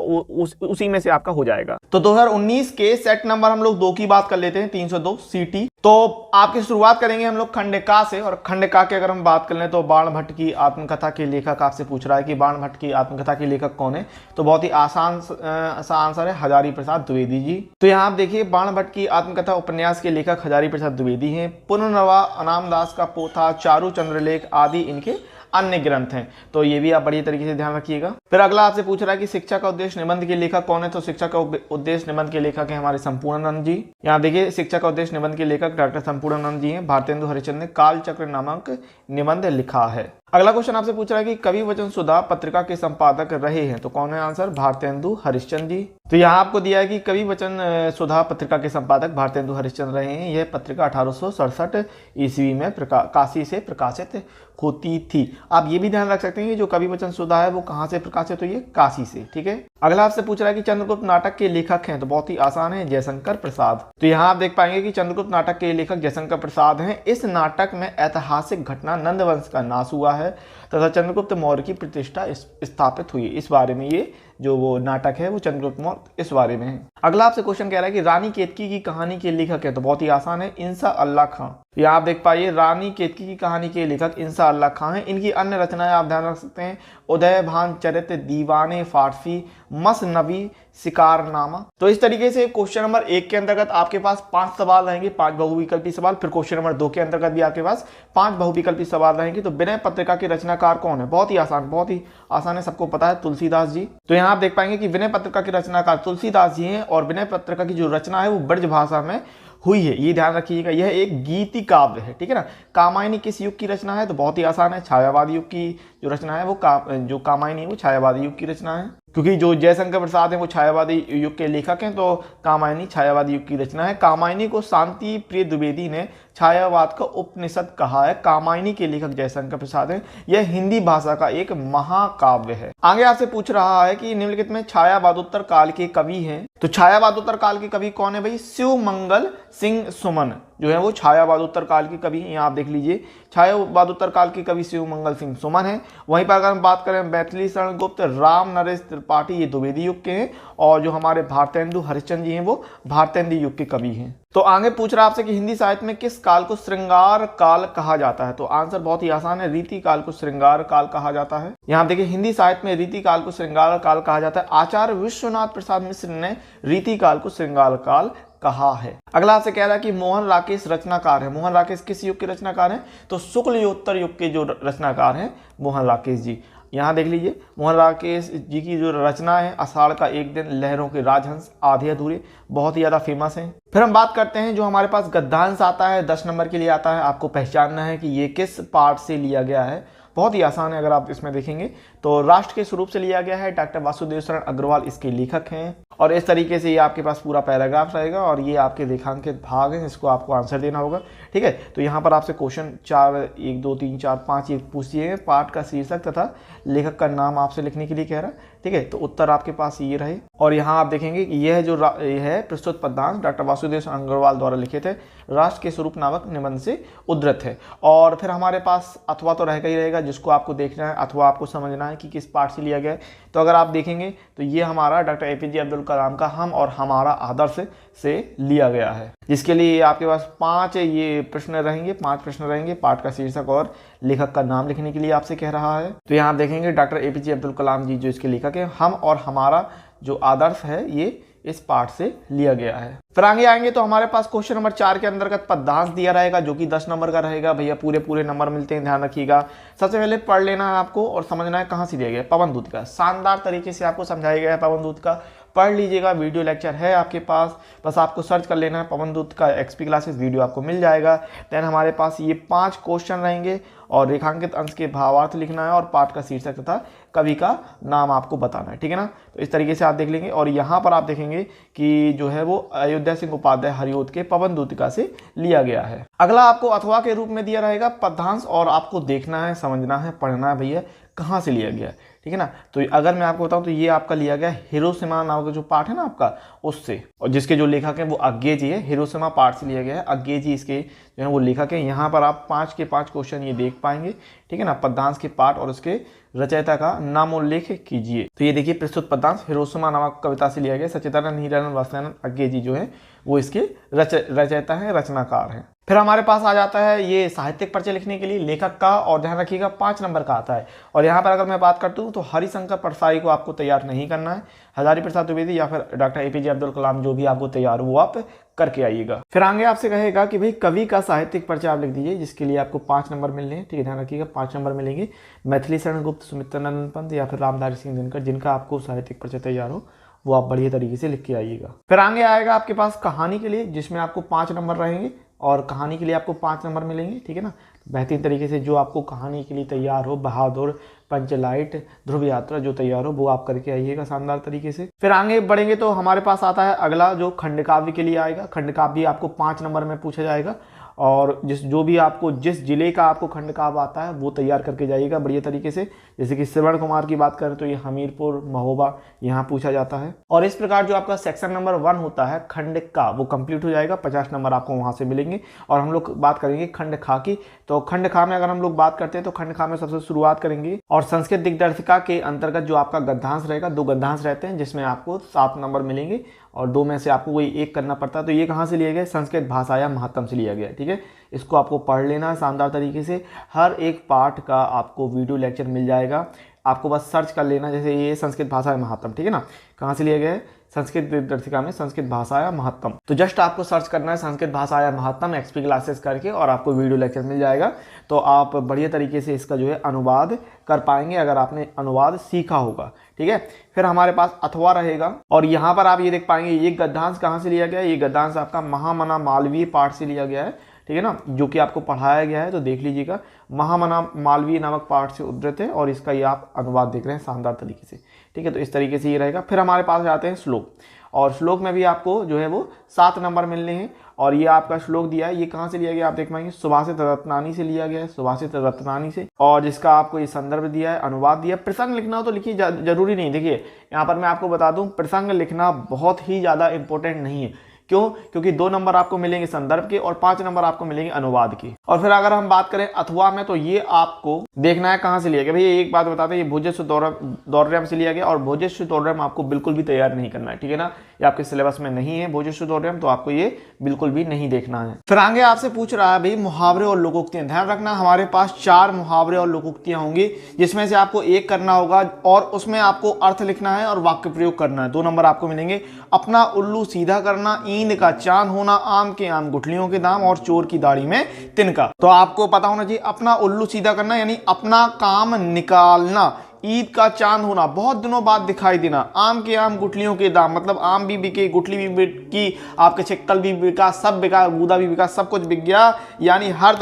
उसी में से आपका हो जाएगा। तो 2019 के सेट नंबर हम लोग 2 की बात कर लेते हैं, 302 सीटी। तो आपकी शुरुआत करेंगे हम लोग खंडका से। और खंडका की अगर हम बात कर लें तो बाण भट्ट की आत्मकथा के लेखक आपसे पूछ रहा है कि बाण भट्ट की आत्मकथा के लेखक कौन है, तो बहुत ही आसान सा आंसर है हजारी प्रसाद द्विवेदी जी। तो यहाँ आप देखिए बाण भट्ट की आत्मकथा उपन्यास के लेखक हजारी प्रसाद द्विवेदी हैं। पुनर्नवा, अनाम दास का पोथा, चारु चंद्रलेख आदि इनके अन्य ग्रंथ हैं। तो ये भी आप बढ़िया तरीके से ध्यान रखिएगा। फिर अगला आपसे पूछ रहा है कि शिक्षा का उद्देश्य निबंध के लेखक कौन है, तो शिक्षा का उद्देश्य निबंध के लेखक है हमारे संपूर्णानंद जी। यहाँ देखिए शिक्षा का उद्देश्य निबंध के लेखक डॉक्टर संपूर्णानंद जी हैं। भारतेंदु हरिश्चंद्र ने कालचक्र नामक निबंध लिखा है। अगला क्वेश्चन आपसे पूछ रहा है कि कवि वचन सुधा पत्रिका के संपादक रहे हैं, तो कौन है आंसर, भारतेंदु हरिश्चंद्र जी। तो यहाँ आपको दिया है कि कवि वचन सुधा पत्रिका के संपादक भारतेंदु हरिश्चंद्र रहे हैं। यह पत्रिका 1867 ईस्वी में काशी से प्रकाशित होती थी। आप ये भी ध्यान रख सकते हैं कि जो कवि वचन सुधा है वो कहाँ से प्रकाशित हुई है, काशी से। ठीक है, अगला आपसे पूछ रहा है कि चंद्रगुप्त नाटक के लेखक हैं, तो बहुत ही आसान है, जयशंकर प्रसाद। तो यहाँ आप देख पाएंगे कि चंद्रगुप्त नाटक के लेखक जयशंकर प्रसाद हैं। इस नाटक में ऐतिहासिक घटना नंद वंश का नाश हुआ है तथा चंद्रगुप्त मौर्य की प्रतिष्ठा स्थापित हुई। इस बारे में ये जो वो नाटक है वो चंद्रगुप्त मौर्य इस बारे में है। अगला आपसे क्वेश्चन कह रहा है कि रानी केतकी की कहानी के लेखक है, तो बहुत ही आसान है, इंसा अल्लाह खां। यहाँ आप देख पाइए रानी केतकी की कहानी के लेखक इंसा अल्लाह खां हैं। इनकी अन्य रचनाएं आप ध्यान रख सकते हैं, उदय भान चरित्र, दीवाने फारसी, मसनवी, शिकारनामा। तो इस तरीके से क्वेश्चन नंबर 1 के अंतर्गत आपके पास 5 सवाल रहेंगे, 5 बहुविकल्पी सवाल। फिर क्वेश्चन नंबर 2 के अंतर्गत भी आपके पास 5 बहुविकल्पी सवाल रहेंगे। तो विनय पत्रिका के रचनाकार कौन है, बहुत ही आसान है, सबको पता है, तुलसीदास जी। तो यहाँ आप देख पाएंगे कि विनय पत्रिका के रचनाकार तुलसीदास जी हैं और विनय पत्रिका की जो रचना है वो ब्रज भाषा में हुई है, ये ध्यान रखिएगा। यह एक गीति काव्य है। ठीक है ना, कामायनी किस युग की रचना है, तो बहुत ही आसान है, छायावादी युग की जो रचना है वो जो कामायनी है वो छायावादी युग की रचना है। क्योंकि जो जयशंकर प्रसाद है वो छायावादी युग के लेखक हैं, तो कामायनी छायावादी युग की रचना है। कामायनी को शांति प्रिय द्विवेदी ने छायावाद का उपनिषद कहा है। कामायनी के लेखक जयशंकर प्रसाद हैं। यह हिंदी भाषा का एक महाकाव्य है। आगे आपसे पूछ रहा है कि निम्नलिखित में छायावादोत्तर काल के कवि हैं, तो छायावादोत्तर काल के कवि कौन है भाई, शिवमंगल सिंह सुमन जो है वो छायावादोत्तर काल के कवि हैं। यहाँ आप देख लीजिए छायावादोत्तर काल के कवि शिवमंगल सिंह सुमन है। वहीं पर अगर हम बात करें मैथिली शरण गुप्त, राम नरेश त्रिपाठी, ये द्विवेदी युग के हैं। और जो हमारे भारतेंदु हरिश्चंद्र जी हैं वो भारतेंदु युग के कवि हैं। तो आगे पूछ रहा है आपसे कि हिंदी साहित्य में किस काल को श्रृंगार काल कहा जाता है? तो आंसर बहुत ही आसान है, रीति काल को श्रृंगार काल कहा जाता है। यहाँ देखिए हिंदी साहित्य में रीति काल को श्रृंगार काल कहा जाता है। आचार्य विश्वनाथ प्रसाद मिश्र ने रीति काल को श्रृंगार काल कहा है। अगला आपसे कह रहा है कि मोहन राकेश रचनाकार है। मोहन राकेश किस युग के रचनाकार हैं? तो शुक्ल योत्तर युग के जो रचनाकार हैं मोहन राकेश जी। यहाँ देख लीजिए मोहन राकेश जी की जो रचना है आषाढ़ का एक दिन, लहरों के राजहंस, आधे अधूरे, बहुत ही ज़्यादा फेमस हैं। फिर हम बात करते हैं जो हमारे पास गद्यांश आता है 10 नंबर के लिए आता है। आपको पहचानना है कि ये किस पार्ट से लिया गया है। बहुत ही आसान है, अगर आप इसमें देखेंगे तो राष्ट्र के स्वरूप से लिया गया है। डॉक्टर वासुदेव शरण अग्रवाल इसके लेखक हैं और इस तरीके से ये आपके पास पूरा पैराग्राफ रहेगा और ये आपके रेखांकित भाग हैं, इसको आपको आंसर देना होगा। ठीक है, तो यहाँ पर आपसे क्वेश्चन 4 1 2 3 4 5 ये पूछ दिए हैं। पाठ का शीर्षक तथा लेखक का नाम आपसे लिखने के लिए कह रहा है। ठीक है, तो उत्तर आपके पास ये रहे और यहाँ आप देखेंगे कि यह जो है प्रस्तुत पद्यांश डॉक्टर वासुदेव शरण अग्रवाल द्वारा लिखे थे, राष्ट्र के स्वरूप नामक निबंध से उद्धृत है। और फिर हमारे पास अथवा तो रहेगा ही रहेगा, जिसको आपको देखना है, अथवा आपको समझना है कि किस पार्ट से लिया गया है। तो अगर आप देखेंगे तो ये हमारा डॉक्टर एपीजे अब्दुल कलाम का हम और हमारा आदर्श से लिया गया है, जिसके लिए आपके पास 5 ये प्रश्न रहेंगे, 5 प्रश्न रहेंगे। पाठ का शीर्षक और लेखक का नाम लिखने के लिए आपसे कह रहा है। तो यहाँ आप देखेंगे डॉक्टर एपीजे अब्दुल कलाम जी जो इसके लेखक है, हम और हमारा जो आदर्श है ये इस पार्ट से लिया गया है। फिर आगे आएंगे तो हमारे पास क्वेश्चन नंबर 4 के अंतर्गत पद्यांश दिया रहेगा जो कि 10 नंबर का रहेगा। भैया पूरे नंबर मिलते हैं, ध्यान रखिएगा। सबसे पहले पढ़ लेना है आपको और समझना है कहाँ से दिया गया है। पवन दूत का शानदार तरीके से आपको समझाया गया है। पवन दूत का पढ़ लीजिएगा, वीडियो लेक्चर है आपके पास, बस आपको सर्च कर लेना है पवन दूत का एक्सपी क्लासेस, वीडियो आपको मिल जाएगा। देन हमारे पास ये 5 क्वेश्चन रहेंगे और रेखांकित अंश के भावार्थ लिखना है और पाठ का शीर्षक तथा कवि का नाम आपको बताना है। ठीक है ना, तो इस तरीके से आप देख लेंगे। और यहाँ पर आप देखेंगे कि जो है वो अयोध्या सिंह उपाध्याय हरिओद के पवन दूतिका से लिया गया है। अगला आपको अथवा के रूप में दिया रहेगा पद्यांश और आपको देखना है, समझना है, पढ़ना है भैया कहाँ से लिया गया है। ठीक है ना, तो अगर मैं आपको बताऊं तो ये आपका लिया गया हिरोशिमा नाम का जो पाठ है ना आपका, उससे, और जिसके जो लेखक है वो अज्ञे जी है। हिरोशिमा पाठ से लिया गया है, अज्ञे जी इसके जो है वो लेखक है। यहाँ पर आप 5 के 5 क्वेश्चन ये देख पाएंगे। ठीक है ना, पद्यांश के पाठ और उसके रचयिता का नामोल्लेख कीजिए। तो ये देखिए प्रस्तुत पद्यांश हिरोशिमा नामक कविता से लिया गया। सच्चिदानंद हीरानंद वात्स्यानंद अज्ञे जी जो है वो इसके रचयिता है, रचनाकार हैं। फिर हमारे पास आ जाता है ये साहित्यिक परिचय लिखने के लिए लेखक का, और ध्यान रखिएगा 5 नंबर का आता है। और यहाँ पर अगर मैं बात करता हूँ तो हरिशंकर परसाई को आपको तैयार नहीं करना है, हजारी प्रसाद द्विवेदी या फिर डॉक्टर एपीजे अब्दुल कलाम, जो भी आपको तैयार हो वो आप करके आइएगा। फिर आगे आपसे कहेगा कि भाई कवि का साहित्यिक परिचय आप लिख दीजिए, जिसके लिए आपको 5 नंबर मिलने हैं। ठीक है, ध्यान रखिएगा 5 नंबर मिलेंगे। मैथिली शरण गुप्त, सुमित्रानंद पंत या फिर रामधारी सिंह दिनकर, जिनका आपको साहित्यिक परिचय तैयार हो वो आप बढ़िया तरीके से लिख के आइएगा। फिर आगे आएगा आपके पास कहानी के लिए, जिसमें आपको 5 नंबर रहेंगे और कहानी के लिए आपको 5 नंबर मिलेंगे। ठीक है ना, बेहतरीन तरीके से जो आपको कहानी के लिए तैयार हो, बहादुर, पंचलाइट, ध्रुव यात्रा जो तैयार हो वो आप करके आइएगा शानदार तरीके से। फिर आगे बढ़ेंगे तो हमारे पास आता है अगला जो खंडकाव्य के लिए आएगा। खंडकाव्य आपको 5 नंबर में पूछा जाएगा और जो भी आपको जिस जिले का आपको खंडकाव्य आता है वो तैयार करके जाइएगा बढ़िया तरीके से। जैसे कि श्रवण कुमार की बात करें तो ये हमीरपुर, महोबा यहाँ पूछा जाता है। और इस प्रकार जो आपका सेक्शन नंबर 1 होता है खंड का, वो कंप्लीट हो जाएगा। 50 नंबर आपको वहाँ से मिलेंगे। और हम लोग बात करेंगे खंड खा की। तो खंड खा में अगर हम लोग बात करते हैं तो खंड खा में सबसे शुरुआत करेंगे और संस्कृत दिग्दर्शिका के अंतर्गत जो आपका गद्यांश रहेगा, 2 गद्यांश रहते हैं जिसमें आपको 7 नंबर मिलेंगे और 2 में से आपको कोई एक करना पड़ता है। तो ये कहाँ से लिया गया? संस्कृत भाषाया महत्तम से लिया गया। ठीक है, इसको आपको पढ़ लेना है शानदार तरीके से। हर एक पार्ट का आपको वीडियो लेक्चर मिल जाएगा, आपको बस सर्च कर लेना। जैसे ये संस्कृत भाषा महत्तम, ठीक है ना, कहाँ से लिया गया है? संस्कृत दिग्दर्शिका में संस्कृत भाषाया महत्तम। तो जस्ट आपको सर्च करना है संस्कृत भाषाया महत्तम एक्सपी क्लासेस करके और आपको वीडियो लेक्चर मिल जाएगा। तो आप बढ़िया तरीके से इसका जो है अनुवाद कर पाएंगे अगर आपने अनुवाद सीखा होगा। ठीक है, फिर हमारे पास अथवा रहेगा और यहाँ पर आप ये देख पाएंगे ये गद्यांश कहाँ से लिया गया है? ये गद्यांश आपका महामना मालवीय पाठ से लिया गया है। ठीक है ना, जो कि आपको पढ़ाया गया है, तो देख लीजिएगा। महामना मालवीय नामक पाठ से उद्धृत है और इसका ये आप अनुवाद देख रहे हैं शानदार तरीके से। ठीक है, तो इस तरीके से ये रहेगा। फिर हमारे पास जाते हैं श्लोक, और श्लोक में भी आपको जो है वो 7 नंबर मिलने हैं। और ये आपका श्लोक दिया है, ये कहाँ से लिया गया आप देख पाएंगे? सुभाषित रत्नानी से लिया गया है, सुभाषित रत्नानी से। और जिसका आपको ये संदर्भ दिया है, अनुवाद दिया है। प्रसंग लिखना हो तो लिखिए, जरूरी नहीं। देखिए यहाँ पर मैं आपको बता दूं, प्रसंग लिखना बहुत ही ज़्यादा इंपॉर्टेंट नहीं है, क्यों? क्योंकि 2 नंबर आपको मिलेंगे संदर्भ के और 5 नंबर आपको मिलेंगे अनुवाद के। और फिर अगर हम बात करें अथवा में, तो ये आपको देखना है कहां से लिया गया। भैया एक बात बताते हैं, ये भोजस्व दौर्यम से लिया गया और भोजस्व दौर्यम आपको बिल्कुल भी तैयार नहीं करना है, ठीक है ना। ये आपके सिलेबस में नहीं है भोजस्व दौर्यम, तो आपको ये बिल्कुल भी नहीं देखना है। फिर आगे आपसे पूछ रहा है भाई मुहावरे और लोकोक्तियां। ध्यान रखना हमारे पास 4 मुहावरे और लोकोक्तियां होंगी, जिसमें से आपको एक करना होगा और उसमें आपको अर्थ लिखना है और वाक्य प्रयोग करना है। 2 नंबर आपको मिलेंगे। अपना उल्लू सीधा करना, ईंद का चांद होना, आम के आम गुठलियों के दाम और चोर की दाढ़ी में तिनका। तो आपको पता होना चाहिए अपना उल्लू सीधा करना यानी अपना काम निकालना, ईद का चांद होना, बहुत दिनों बाद दिखाई देना, आम के आम गुठलियों के दाम मतलब आम भी बिके, गुठली भी बिकी, आपके छिक्कल भी बिका, सब बिका, गूदा भी बिका, सब कुछ बिक गया, यानी हर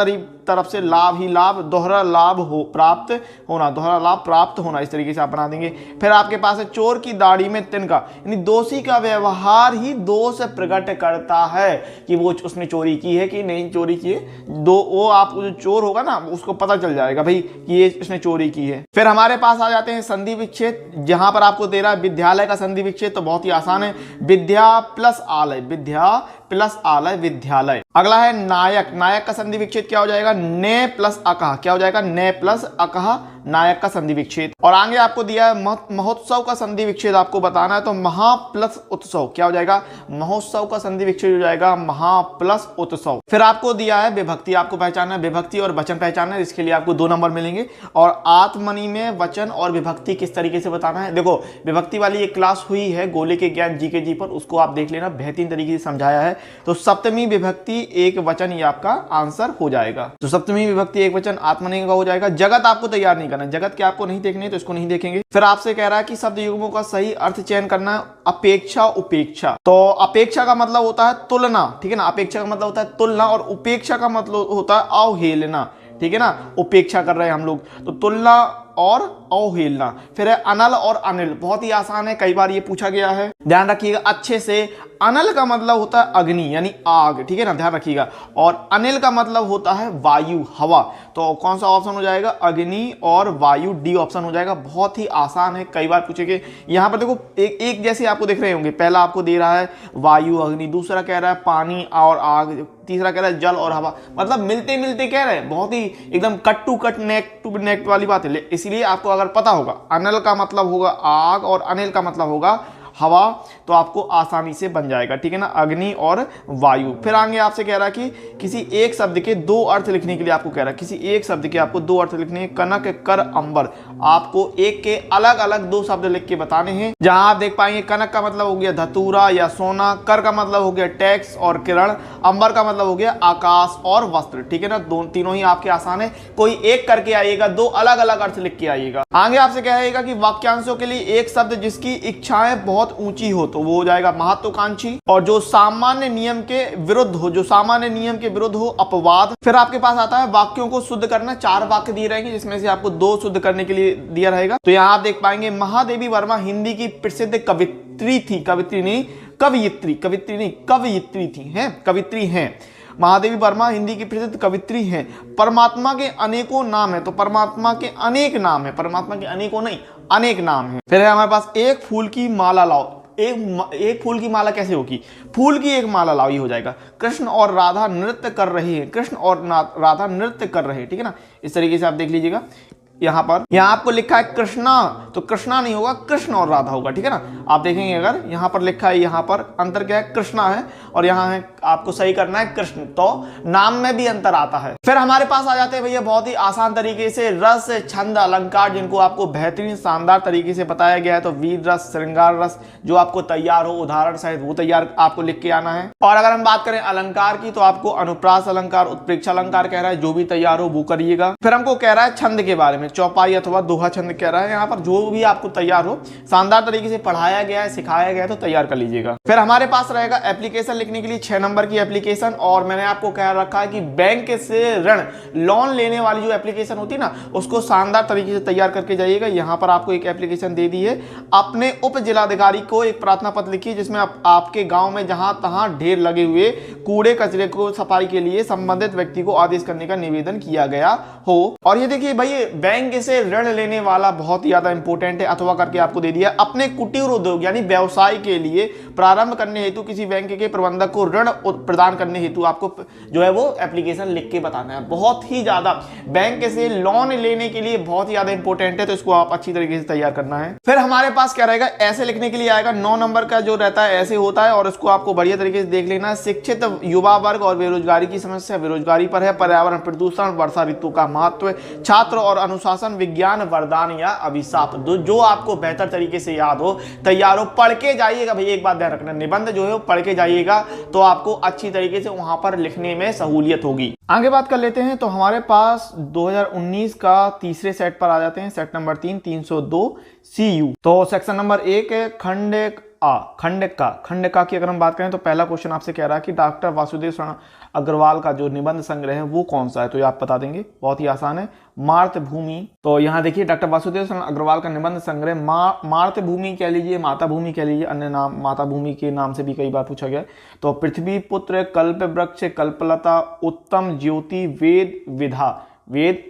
तरफ से लाभ ही लाभ, दोहरा लाभ हो प्राप्त होना, दोहरा लाभ प्राप्त होना, इस तरीके से आप बना देंगे। फिर आपके पास है चोर की दाढ़ी में तिनका, यानी दोषी का व्यवहार ही दोष प्रकट करता है कि वो उसने चोरी की है कि नहीं चोरी की है। वो आप जो चोर होगा ना उसको पता चल जाएगा भाई कि ये इसने चोरी की है। फिर हमारे पास आ जाते हैं संधि विच्छेद, जहां पर आपको दे रहा है विद्यालय का संधि विच्छेद, तो बहुत ही आसान है, विद्या प्लस आलय, विद्या प्लस आलय विद्यालय। अगला है नायक, नायक का संधि विच्छेद क्या हो जाएगा? ने प्लस अकह, क्या हो जाएगा? ने प्लस अकह, नायक का संधि विच्छेद। और आगे आपको दिया है महोत्सव का संधि विच्छेद आपको बताना है, तो महा प्लस उत्सव क्या हो जाएगा? महोत्सव का संधि विच्छेद हो जाएगा महा प्लस उत्सव। फिर आपको दिया है विभक्ति, आपको पहचानना है विभक्ति और वचन पहचानना है, इसके लिए आपको 2 नंबर मिलेंगे। और आत्मनि में वचन और विभक्ति किस तरीके से बताना है, देखो विभक्ति वाली एक क्लास हुई है गोले के ज्ञान जीके जी पर, उसको आप देख लेना, बेहतरीन तरीके से समझाया है। तो सप्तमी विभक्ति एक वचन ये आपका आंसर हो जाएगा। तो सप्तमी विभक्ति एक वचन आत्मनि का हो जाएगा। जगत आपको तैयार नहीं करना, जगत के आपको नहीं देखने तो इसको नहीं देखेंगे। फिर आपसे कह रहा है कि शब्द युग्मों का सही अर्थ चयन करना है, अपेक्षा उपेक्षा। तो अपेक्षा का मतलब होता है तुलना, ठीक है ना, अपेक्षा का मतलब होता है तुलना और उपेक्षा का मतलब होता है अवहेलना, ठीक है ना, उपेक्षा कर रहे हैं हम लोग, तो तुलना और अवहेलना। फिर है अनल और अनिल, बहुत ही आसान है, कई बार ये पूछा गया है, ध्यान रखिएगा अच्छे से। अनल का मतलब होता है अग्नि यानी आग, ठीक है ना, ध्यान रखिएगा। और अनिल का मतलब होता है वायु हवा, तो कौन सा ऑप्शन हो जाएगा? अग्नि और वायु, डी ऑप्शन हो जाएगा। बहुत ही आसान है, कई बार पूछेंगे। यहाँ पर देखो एक जैसे आपको देख रहे होंगे, पहला आपको दे रहा है वायु अग्नि, दूसरा कह रहा है पानी और आग, तीसरा कह रहा है जल और हवा, मतलब मिलते मिलते कह रहे हैं, बहुत ही एकदम cut to cut neck to neck वाली बात है। इसलिए आपको अगर पता होगा अनल का मतलब होगा आग और अनिल का मतलब होगा हवा, तो आपको आसानी से बन जाएगा, ठीक है ना, अग्नि और वायु। फिर आगे आपसे कह रहा है कि किसी एक शब्द के 2 अर्थ लिखने के लिए आपको कह रहा है, किसी एक शब्द के आपको 2 अर्थ लिखने हैं, कनक कर अंबर, आपको एक के अलग अलग 2 शब्द लिख के बताने हैं। जहां आप देख पाएंगे कनक का मतलब हो गया धतूरा या सोना, कर का मतलब हो गया टैक्स और किरण, अंबर का मतलब हो गया आकाश और वस्त्र, ठीक है ना, तीनों ही आपके आसान है, कोई एक करके आइएगा, 2 अलग अलग अर्थ लिख के आइएगा। आगे आपसे कहेगा कि वाक्यांशों के लिए एक शब्द जिसकी इच्छाएं बहुत ऊंची हो, तो वो हो जाएगा महत्वाकांक्षी, और जो सामान्य नियम के विरुद्ध हो, जो सामान्य नियम के विरुद्ध हो अपवाद। फिर आपके पास आता है वाक्यों को शुद्ध करना, 4 वाक्य दिए रहेंगे जिसमें से आपको 2 शुद्ध करने के लिए दिया रहेगा। तो यहाँ आप देख पाएंगे महादेवी वर्मा हिंदी की प्रसिद्ध कवित्री थी, कवित्री नहीं कवियत्री थी, हैं कवित्री हैं। महादेवी वर्मा हिंदी की प्रसिद्ध कवित्री हैं। परमात्मा के अनेकों नाम है, तो परमात्मा के अनेक नाम है, परमात्मा के अनेकों नहीं अनेक नाम है। फिर है हमारे पास एक फूल की माला लाओ, एक फूल की माला कैसे होगी? फूल की एक माला लाओ, ये हो जाएगा। कृष्ण और राधा नृत्य कर रहे हैं, कृष्ण और राधा नृत्य कर रहे हैं, ठीक है ना, इस तरीके से आप देख लीजिएगा। यहाँ आपको लिखा है कृष्णा, तो कृष्णा नहीं होगा, कृष्ण और राधा होगा, ठीक है ना। आप देखेंगे अगर यहाँ पर लिखा है, यहाँ पर अंतर क्या है? कृष्णा है, और यहाँ है आपको सही करना है कृष्ण, तो नाम में भी अंतर आता है। फिर हमारे पास आ जाते हैं भैया बहुत ही आसान तरीके से रस छंद अलंकार, जिनको आपको बेहतरीन शानदार तरीके से बताया गया है। तो वीर रस, श्रृंगार रस, जो आपको तैयार हो उदाहरण सहित वो तैयार आपको लिख के आना है। और अगर हम बात करें अलंकार की, तो आपको अनुप्रास अलंकार, उत्प्रेक्षा अलंकार कह रहा है, जो भी तैयार हो वो करिएगा। फिर हमको कह रहा है छंद के बारे में, चौपाई अथवा दोहा छंद कह रहा है। यहाँ पर जो भी आपको तैयार हो, शानदार तरीके से पढ़ाया गया है, सिखाया गया है, तो तैयार कर लीजिएगा। फिर हमारे पास रहेगा एप्लीकेशन लिखने के लिए 6 नंबर नंबर की एप्लीकेशन, और मैंने आपको कह रखा है कि बैंक से ऋण लोन लेने वाली जो एप्लीकेशन होती है ना, उसको शानदार तरीके से तैयार करके जाइएगा। यहाँ पर आपको एक एप्लीकेशन दे दी है, अपने उप जिलाधिकारी को एक प्रार्थना पत्र लिखिए जिसमें आपके गांव में जहां तहां ढेर लगे हुए कूड़े कचरे को सफाई के लिए संबंधित व्यक्ति को आदेश करने का निवेदन किया गया हो। और ये देखिए भाई, बैंक से ऋण लेने वाला बहुत ही ज्यादा इंपॉर्टेंट है, अथवा करके आपको दे दिया। अपने कुटीर उद्योग यानी व्यवसाय के लिए प्रारंभ करने हेतु किसी बैंक के प्रबंधक को ऋण प्रदान करने हेतु आपको जो है वो एप्लीकेशन लिख के बताना है। बहुत ही ज्यादा बैंक से लोन लेने के लिए बहुत ही ज्यादा इंपॉर्टेंट है, तो इसको आप अच्छी तरीके से तैयार करना है। फिर हमारे पास क्या रहेगा, ऐसे लिखने के लिए आएगा 9 नंबर का जो रहता है ऐसे होता है, और इसको आपको बढ़िया तरीके से देख लेना है। शिक्षित युवा वर्ग और बेरोजगारी की समस्या, बेरोजगारी पर है। पर्यावरण प्रदूषण, वर्षा ऋतु का महत्व, छात्र और अनुशासन, विज्ञान, वरदान या अभिशाप, जो आपको बेहतर तरीके से याद हो, तैयार हो, पढ़ के जाइएगा भाई। एक बात ध्यान रखना, निबंध जो है वो पढ़ के जाइएगा तो आपको अच्छी तरीके से वहां पर लिखने में सहूलियत होगी। आगे बात कर लेते हैं, तो हमारे पास 2019 का तीसरे सेट पर आ जाते हैं, सेट नंबर 3 302 CU। तो सेक्शन नंबर 1 है खंडका की अगर हम बात करें तो पहला क्वेश्चन आपसे कह रहा है कि डॉक्टर वासुदेव शरण अग्रवाल का जो निबंध संग्रह है वो कौन सा है, तो ये आप बता देंगे, बहुत ही आसान है, मातृभूमि। तो यहाँ देखिए डॉक्टर वासुदेव शरण अग्रवाल का निबंध संग्रह मातृभूमि कह लीजिए, माता भूमि कह लीजिए, अन्य नाम माता भूमि के नाम से भी कई बार पूछा गया। तो पृथ्वी पुत्र, कल्प वृक्ष, कल्पलता, उत्तम ज्योति, वेद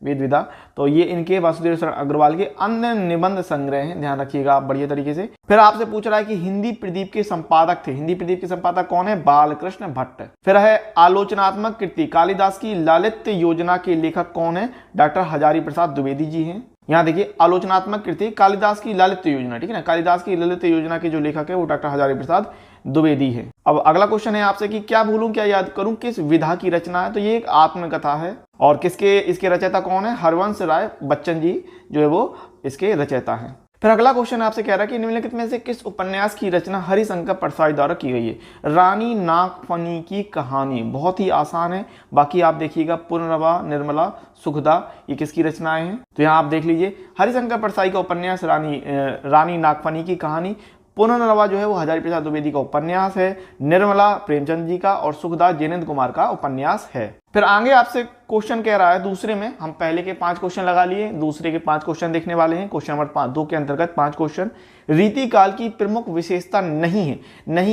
विद्या, तो ये इनके वासुदेव शरण अग्रवाल के अन्य निबंध संग्रह हैं, ध्यान रखिएगा आप बढ़िया तरीके से। फिर आपसे पूछ रहा है कि हिंदी प्रदीप के संपादक थे, हिंदी प्रदीप के संपादक कौन है, बालकृष्ण भट्ट। फिर है आलोचनात्मक कृति, कालिदास की लालित्य योजना के लेखक कौन है, डॉक्टर हजारी प्रसाद द्विवेदी जी हैं। यहाँ देखिए आलोचनात्मक कृति कालिदास की लालित्य योजना, ठीक है ना, कालिदास की लालित्य योजना के जो लेखक है वो डॉक्टर हजारी प्रसाद द्विवेदी है। अब अगला क्वेश्चन है आपसे कि क्या भूलूं क्या याद करूं, किस विधा की रचना है, तो ये एक आत्मकथा है, और इसके रचयिता कौन है, हरवंश राय बच्चन जी जो है वो इसके रचयिता हैं। फिर अगला क्वेश्चन आपसे कह रहा है कि निम्नलिखित में से किस उपन्यास की रचना हरिशंकर परसाई द्वारा की गई है, रानी नागफनी की कहानी, बहुत ही आसान है, बाकी आप देखिएगा पुनर्वा, निर्मला, सुखदा, ये किसकी रचनाएं हैं, तो यहाँ आप देख लीजिए हरिशंकर परसाई का उपन्यास रानी नागफनी की कहानी, पुनर्नवा जो है वो हजारी प्रसाद द्विवेदी का उपन्यास है, निर्मला प्रेमचंद जी का, और सुखदा जिनेंद्र कुमार का उपन्यास है। फिर आगे आपसे क्वेश्चन कह रहा है दूसरे में, हम पहले के 5 क्वेश्चन लगा लिए, दूसरे के 5 क्वेश्चन देखने वाले हैं। क्वेश्चन नंबर 2 के अंतर्गत 5 क्वेश्चन, रीतिकाल की प्रमुख विशेषता नहीं है,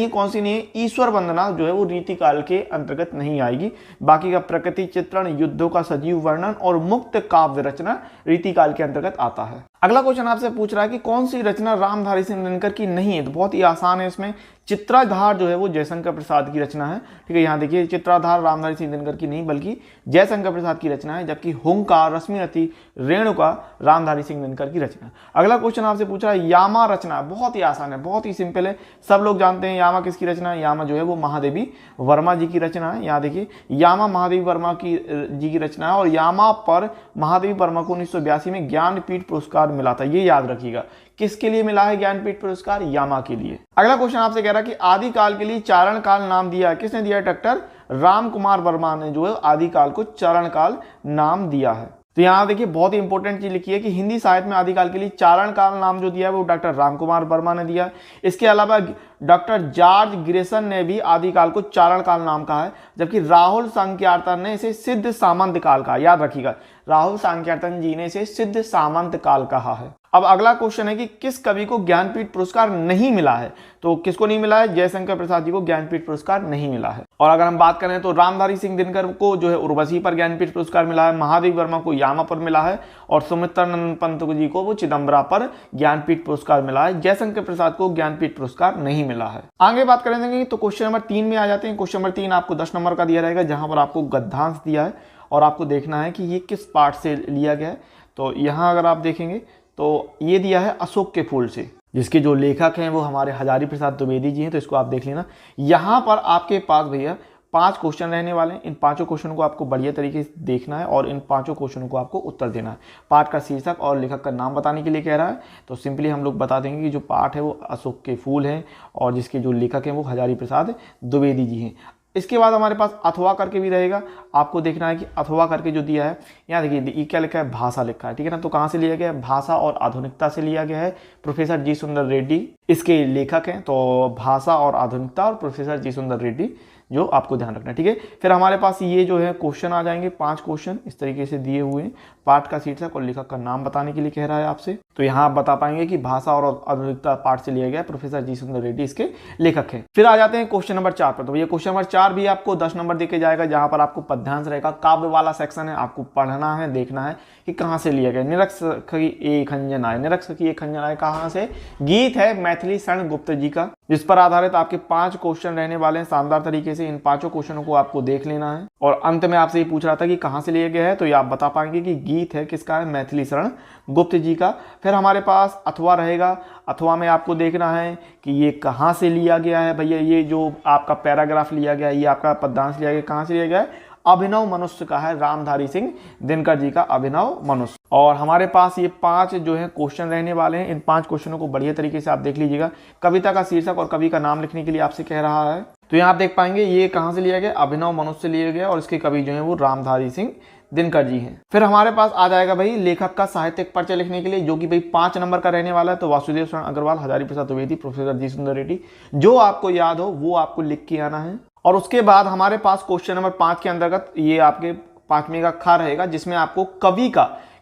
कौन सी नहीं है, ईश्वर वंदना जो है वो रीतिकाल के अंतर्गत नहीं आएगी। बाकी का प्रकृति चित्रण, युद्धों का सजीव वर्णन और मुक्त काव्य रचना रीतिकाल के अंतर्गत आता है। अगला क्वेश्चन आपसे पूछ रहा है कि कौन सी रचना रामधारी सिंह दिनकर की नहीं है, तो बहुत ही आसान है, इसमें चित्राधार जो है वो जयशंकर प्रसाद की रचना है, ठीक है। यहाँ देखिए चित्राधार रामधारी सिंह दिनकर की नहीं बल्कि जयशंकर प्रसाद की रचना है, जबकि हुंकार, रश्मिरथी, रेणुका रामधारी सिंह दिनकर की रचना। अगला क्वेश्चन आपसे पूछ रहा है यामा रचना, बहुत ही आसान है, बहुत ही सिंपल है, सब लोग जानते हैं यामा किसकी रचना है, यामा जो है वो महादेवी वर्मा जी की रचना है। यहाँ देखिए यामा महादेवी वर्मा जी की रचना है, और यामा पर महादेवी वर्मा को 1982 में ज्ञानपीठ पुरस्कार मिला था, ये याद रखिएगा। किसके लिए मिला है ज्ञानपीठ पुरस्कार, यामा के लिए। अगला क्वेश्चन आपसे कह रहा है कि आदिकाल के लिए चारण काल नाम दिया है, किसने दिया है, डॉक्टर राम कुमार वर्मा ने जो है आदिकाल को चारण काल नाम दिया है। तो यहाँ देखिए बहुत ही इंपॉर्टेंट चीज लिखी है कि हिंदी साहित्य में आदिकाल के लिए चारण काल नाम जो दिया है वो डॉक्टर राम कुमार वर्मा ने दिया है। इसके अलावा डॉक्टर जॉर्ज ग्रेसन ने भी आदिकाल को चारण काल नाम कहा है, जबकि राहुल सांक्यार्तन ने इसे सिद्ध सामंत काल कहा, याद रखिएगा राहुल सांक्यार्तन जी ने इसे सिद्ध सामंत काल कहा है। अब अगला क्वेश्चन है कि किस कवि को ज्ञानपीठ पुरस्कार नहीं मिला है, तो किसको नहीं मिला है, जयशंकर प्रसाद जी को ज्ञानपीठ पुरस्कार नहीं मिला है। और अगर हम बात करें तो रामधारी सिंह दिनकर को जो है उर्वशी पर ज्ञानपीठ पुरस्कार मिला है, महादेवी वर्मा को यामा पर मिला है, और सुमित्रानंद पंत जी को वो चिदम्बरा पर ज्ञानपीठ पुरस्कार मिला है। जयशंकर प्रसाद को ज्ञानपीठ पुरस्कार नहीं मिला है। आगे बात करेंगे तो क्वेश्चन नंबर 3 में आ जाते हैं। क्वेश्चन नंबर 3 आपको 10 नंबर का दिया रहेगा, जहां पर आपको गद्यांश दिया है और आपको देखना है कि ये किस पार्ट से लिया गया है। तो यहाँ अगर आप देखेंगे तो ये दिया है अशोक के फूल से, जिसके जो लेखक हैं वो हमारे हजारी प्रसाद द्विवेदी जी हैं, तो इसको आप देख लेना। यहाँ पर आपके पास भैया 5 क्वेश्चन रहने वाले हैं, इन 5 क्वेश्चन को आपको बढ़िया तरीके से देखना है और इन 5 क्वेश्चनों को आपको उत्तर देना है। पाठ का शीर्षक और लेखक का नाम बताने के लिए कह रहा है, तो सिंपली हम लोग बता देंगे कि जो पाठ है वो अशोक के फूल है और जिसके जो लेखक हैं वो हजारी प्रसाद द्विवेदी जी हैं। इसके बाद हमारे पास अथवा करके भी रहेगा। आपको देखना है कि अथवा करके जो दिया है, यहाँ देखिए ये क्या लिखा है, भाषा लिखा है, ठीक है ना। तो कहाँ से लिया गया है, भाषा और आधुनिकता से लिया गया है। प्रोफेसर जी सुंदर रेड्डी इसके लेखक हैं। तो भाषा और आधुनिकता और प्रोफेसर जी सुंदर रेड्डी, जो आपको ध्यान रखना है, ठीक है। फिर हमारे पास ये जो है क्वेश्चन आ जाएंगे, 5 क्वेश्चन इस तरीके से दिए हुए हैं। पाठ का शीर्षक और लेखक का नाम बताने के लिए कह रहा है आपसे। तो यहाँ आप बता पाएंगे कि भाषा और आधुनिकता पाठ से लिया गया, प्रोफेसर जी सुंदर रेड्डी इसके लेखक हैं। फिर आ जाते हैं क्वेश्चन नंबर 4 पर। तो ये क्वेश्चन नंबर 4 भी आपको 10 नंबर देके जाएगा, जहां पर आपको पद्यांश रहेगा। काव्य वाला सेक्शन है, आपको पढ़ना है, देखना है कि कहाँ से लिया गया। निरक्षर की एक खंजन आए, निरक्षर की एक खंजन आए कहाँ से, गीत है मैथिली शरण गुप्त जी का, जिस पर आधारित आपके 5 क्वेश्चन रहने वाले हैं शानदार तरीके से। इन 5 क्वेश्चनों को आपको देख लेना है। और अंत में आपसे ये पूछ रहा था कि कहाँ से लिया गया है, तो ये आप बता पाएंगे कि गीत है किसका है, मैथिली शरण गुप्त जी का। फिर हमारे पास अथवा रहेगा। अथवा में आपको देखना है कि ये कहाँ से लिया गया है भैया। ये जो आपका पैराग्राफ लिया गया है, ये आपका पद्यांश लिया गया, कहाँ से लिया गया है, अभिनव मनुष्य का है, रामधारी सिंह दिनकर जी का अभिनव मनुष्य। और हमारे पास ये 5 जो है क्वेश्चन रहने वाले हैं। इन 5 क्वेश्चनों को बढ़िया तरीके से आप देख लीजिएगा। कविता का शीर्षक और कवि का नाम लिखने के लिए आपसे कह रहा है। तो यहाँ आप देख पाएंगे ये कहाँ से लिया गया, अभिनव मनुष्य से लिया गया, और इसके कवि जो है वो रामधारी सिंह दिनकर जी हैं। फिर हमारे पास आ जाएगा भाई लेखक का साहित्यिक परिचय लिखने के लिए, जो कि भाई 5 नंबर का रहने वाला है। तो वासुदेव शरण अग्रवाल, हजारी प्रसाद द्विवेदी, प्रोफेसर जी सुंदर रेड्डी, जो आपको याद हो वो आपको लिख के आना है। और उसके बाद हमारे पास क्वेश्चन नंबर 5 के अंतर्गत ये आपके 5वें का खा रहेगा, जिसमें आपको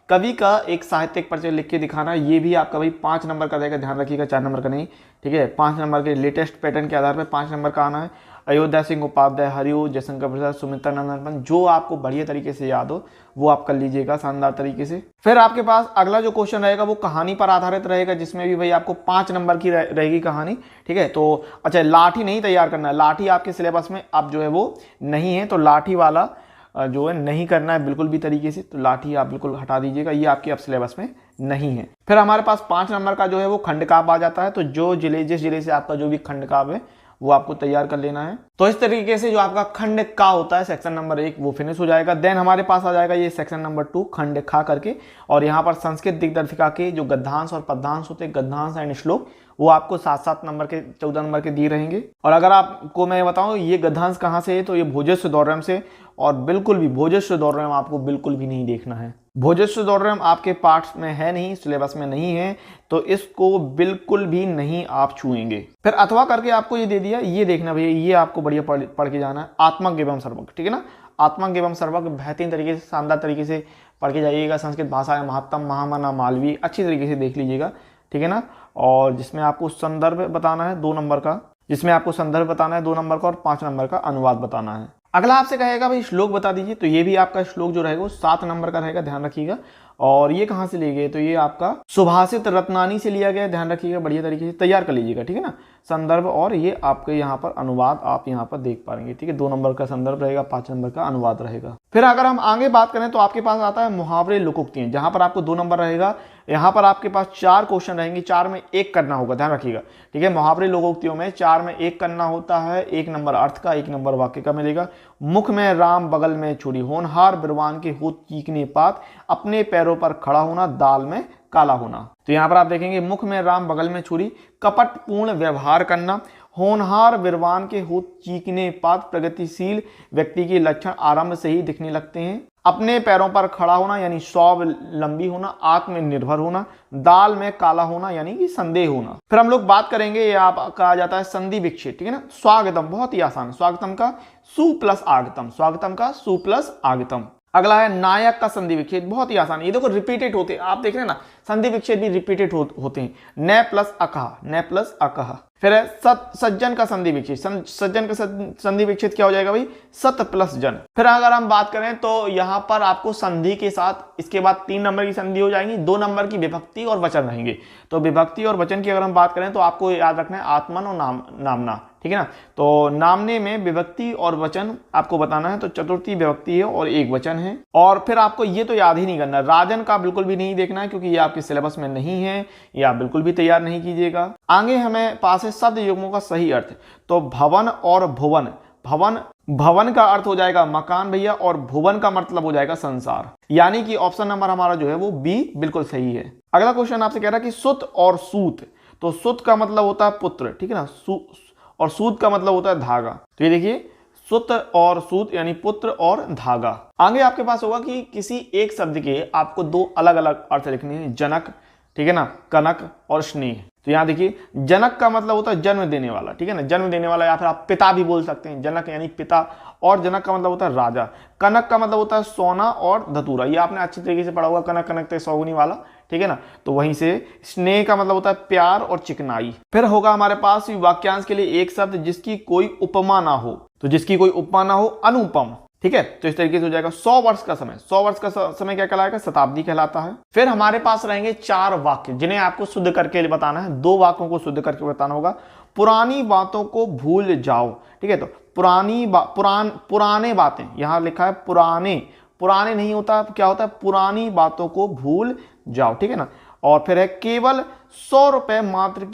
कवि का एक साहित्यिक परिचय लिख के दिखाना है। ये भी आपका भाई 5 नंबर का रहेगा, ध्यान रखिएगा, 4 नंबर का नहीं, ठीक है। 5 नंबर के लेटेस्ट पैटर्न के आधार पर 5 नंबर का आना है। अयोध्या सिंह उपाध्याय, हरिओ, जयशंकर प्रसाद, सुमित्रा नंदन, जो आपको बढ़िया तरीके से याद हो वो आप कर लीजिएगा शानदार तरीके से। फिर आपके पास अगला जो क्वेश्चन रहेगा वो कहानी पर आधारित रहेगा, जिसमें भी भाई आपको 5 नंबर की रहेगी कहानी, ठीक है। तो अच्छा, लाठी नहीं तैयार करना है, लाठी आपके सिलेबस में अब जो है वो नहीं है, तो लाठी वाला जो है नहीं करना है बिल्कुल भी तरीके से। तो लाठी आप बिल्कुल हटा दीजिएगा, ये आपके अब सिलेबस में नहीं है। फिर हमारे पास 5 नंबर का जो है वो खंड काव्य आ जाता है। तो जिस जिले से आपका जो भी खंड काव्य है वो आपको तैयार कर लेना है। तो इस तरीके से जो आपका खंड का होता है सेक्शन नंबर 1 वो फिनिश हो जाएगा। देन हमारे पास आ जाएगा ये सेक्शन नंबर 2 खंड खा करके, और यहाँ पर संस्कृत दिग्दर्शिका के जो गद्यांश और पद्यांश होते हैं, गद्यांश एंड श्लोक, वो आपको 7-7 नंबर के 14 नंबर के दिए रहेंगे। और अगर आपको मैं बताऊं ये गद्यांश कहाँ से है, तो ये भोजस्व दौर्यम से, और बिल्कुल भी भोजस्व दौर्यम आपको बिल्कुल भी नहीं देखना है। भोजस्व दौर्यम आपके पार्ट्स में है नहीं, सिलेबस में नहीं है, तो इसको बिल्कुल भी नहीं आप छुएंगे। फिर अथवा करके आपको ये दे दिया, ये देखना भैया, ये आपको बढ़िया पढ़ के जाना है, आत्मज्ञ एवं सर्वज्ञ, ठीक है ना। आत्मज्ञ एवं सर्वज्ञ बेहतरीन तरीके से, शानदार तरीके से पढ़ के जाइएगा। संस्कृत भाषा है महत्तम, महामना, मालवी, अच्छी तरीके से देख लीजिएगा, ठीक है ना। और जिसमें आपको संदर्भ बताना है 2 नंबर का, जिसमें आपको संदर्भ बताना है 2 नंबर का, और 5 नंबर का अनुवाद बताना है। अगला आपसे कहेगा भाई श्लोक बता दीजिए, तो ये भी आपका श्लोक जो रहेगा वो 7 नंबर का रहेगा, ध्यान रखिएगा। और ये कहाँ से लिए गए, तो ये आपका सुभाषित रत्नानी से लिया गया, ध्यान रखिएगा, बढ़िया तरीके से तैयार कर लीजिएगा, ठीक है ना। संदर्भ और ये आपके यहाँ पर अनुवाद आप यहाँ पर देख पाएंगे, ठीक है। 2 नंबर का संदर्भ रहेगा, 5 नंबर का अनुवाद रहेगा। फिर अगर हम आगे बात करें तो आपके पास आता है मुहावरे लोकोक्तियां, जहां पर आपको 2 नंबर रहेगा। यहाँ पर आपके पास 4 क्वेश्चन रहेंगे, 4 में 1 करना होगा, ध्यान रखिएगा, ठीक है। मुहावरे लोकोक्तियों में 4 में 1 करना होता है। 1 नंबर अर्थ का, 1 नंबर वाक्य का मिलेगा। मुख में राम बगल में छुरी, होनहार बिरवान के होत चीकने पात, अपने पैरों पर खड़ा होना, दाल में काला होना। तो यहाँ पर आप देखेंगे मुख में राम बगल में छुरी, कपटपूर्ण व्यवहार करना, होनहार बिरवान के होत चीकने पात, प्रगतिशील व्यक्ति के लक्षण आरंभ से ही दिखने लगते हैं। अपने पैरों पर खड़ा होना यानी स्वावलंबी होना, आत्मनिर्भर होना, दाल में काला होना यानी कि संदेह होना। फिर हम लोग बात करेंगे, ये आपका आ जाता है संधि विच्छेद, ठीक है ना। स्वागतम बहुत ही आसान, स्वागतम का सु प्लस आगतम, स्वागतम का सु प्लस आगतम। अगला है नायक का संधि विच्छेद, बहुत ही आसान, ये देखो रिपीटेड होते हैं, आप देख रहे हैं ना, संधि विच्छेद भी रिपीटेड होते हैं। न प्लस अकह, न प्लस अकह। फिर है सज्जन का संधि विच्छेद, सज्जन का संधि विच्छेद क्या हो जाएगा भाई, सत प्लस जन। फिर अगर हम बात करें तो यहाँ पर आपको संधि के साथ इसके बाद 3 नंबर की संधि हो जाएंगी, 2 नंबर की विभक्ति और वचन रहेंगे। तो विभक्ति और वचन की अगर हम बात करें तो आपको याद रखना है आत्मन और नामना, ठीक है ना। तो नामने में विभक्ति और वचन आपको बताना है, तो चतुर्थी विभक्ति है और 1 वचन है। और फिर आपको ये तो याद ही नहीं करना, राजन का बिल्कुल भी नहीं देखना है, क्योंकि ये आपके सिलेबस में नहीं है, ये आप बिल्कुल भी तैयार नहीं कीजिएगा। आगे हमें पास है शब्द युग्मों का सही अर्थ, तो भवन और भुवन, भवन का अर्थ हो जाएगा मकान भैया, और भुवन का मतलब हो जाएगा संसार, यानी कि ऑप्शन नंबर हमारा जो है वो बी बिल्कुल सही है। अगला क्वेश्चन आपसे कह रहा है कि सुत और सूत, तो सुत का मतलब होता है पुत्र, ठीक है ना, और सूत का मतलब होता है धागा। तो ये देखिए सूत्र और सूत यानी पुत्र और धागा। आगे आपके पास होगा कि किसी एक शब्द के आपको दो अलग अलग अर्थ लिखने हैं, जनक, ठीक है ना, कनक और स्नेह। तो यहाँ देखिए जनक का मतलब होता है जन्म देने वाला, ठीक है ना, जन्म देने वाला, या फिर आप पिता भी बोल सकते हैं, जनक यानी पिता। और जनक का मतलब होता है राजा। कनक का मतलब होता है सोना और धतूरा, ये आपने अच्छी तरीके से पढ़ा होगा, कनक कनक ते सौगुनी वाला, ठीक है ना। तो वहीं से स्नेह का मतलब होता है प्यार और चिकनाई। फिर होगा हमारे पास वाक्यांश के लिए एक शब्द जिसकी कोई उपमा ना हो, तो जिसकी कोई उपमा ना हो, अनुपम, ठीक है। तो इस तरीके से हो जाएगा 100 वर्ष का समय। 100 वर्ष का समय क्या कहलाएगा? शताब्दी कहलाता है। फिर हमारे पास रहेंगे 4 वाक्य जिन्हें आपको शुद्ध करके बताना है। 2 वाक्यों को शुद्ध करके बताना होगा। पुरानी बातों को भूल जाओ, ठीक है। तो पुराने बातें, यहां लिखा है पुराने, पुराने नहीं होता, क्या होता है? पुरानी बातों को भूल जाओ, ठीक है ना। और फिर है केवल 100 रुपए मात्र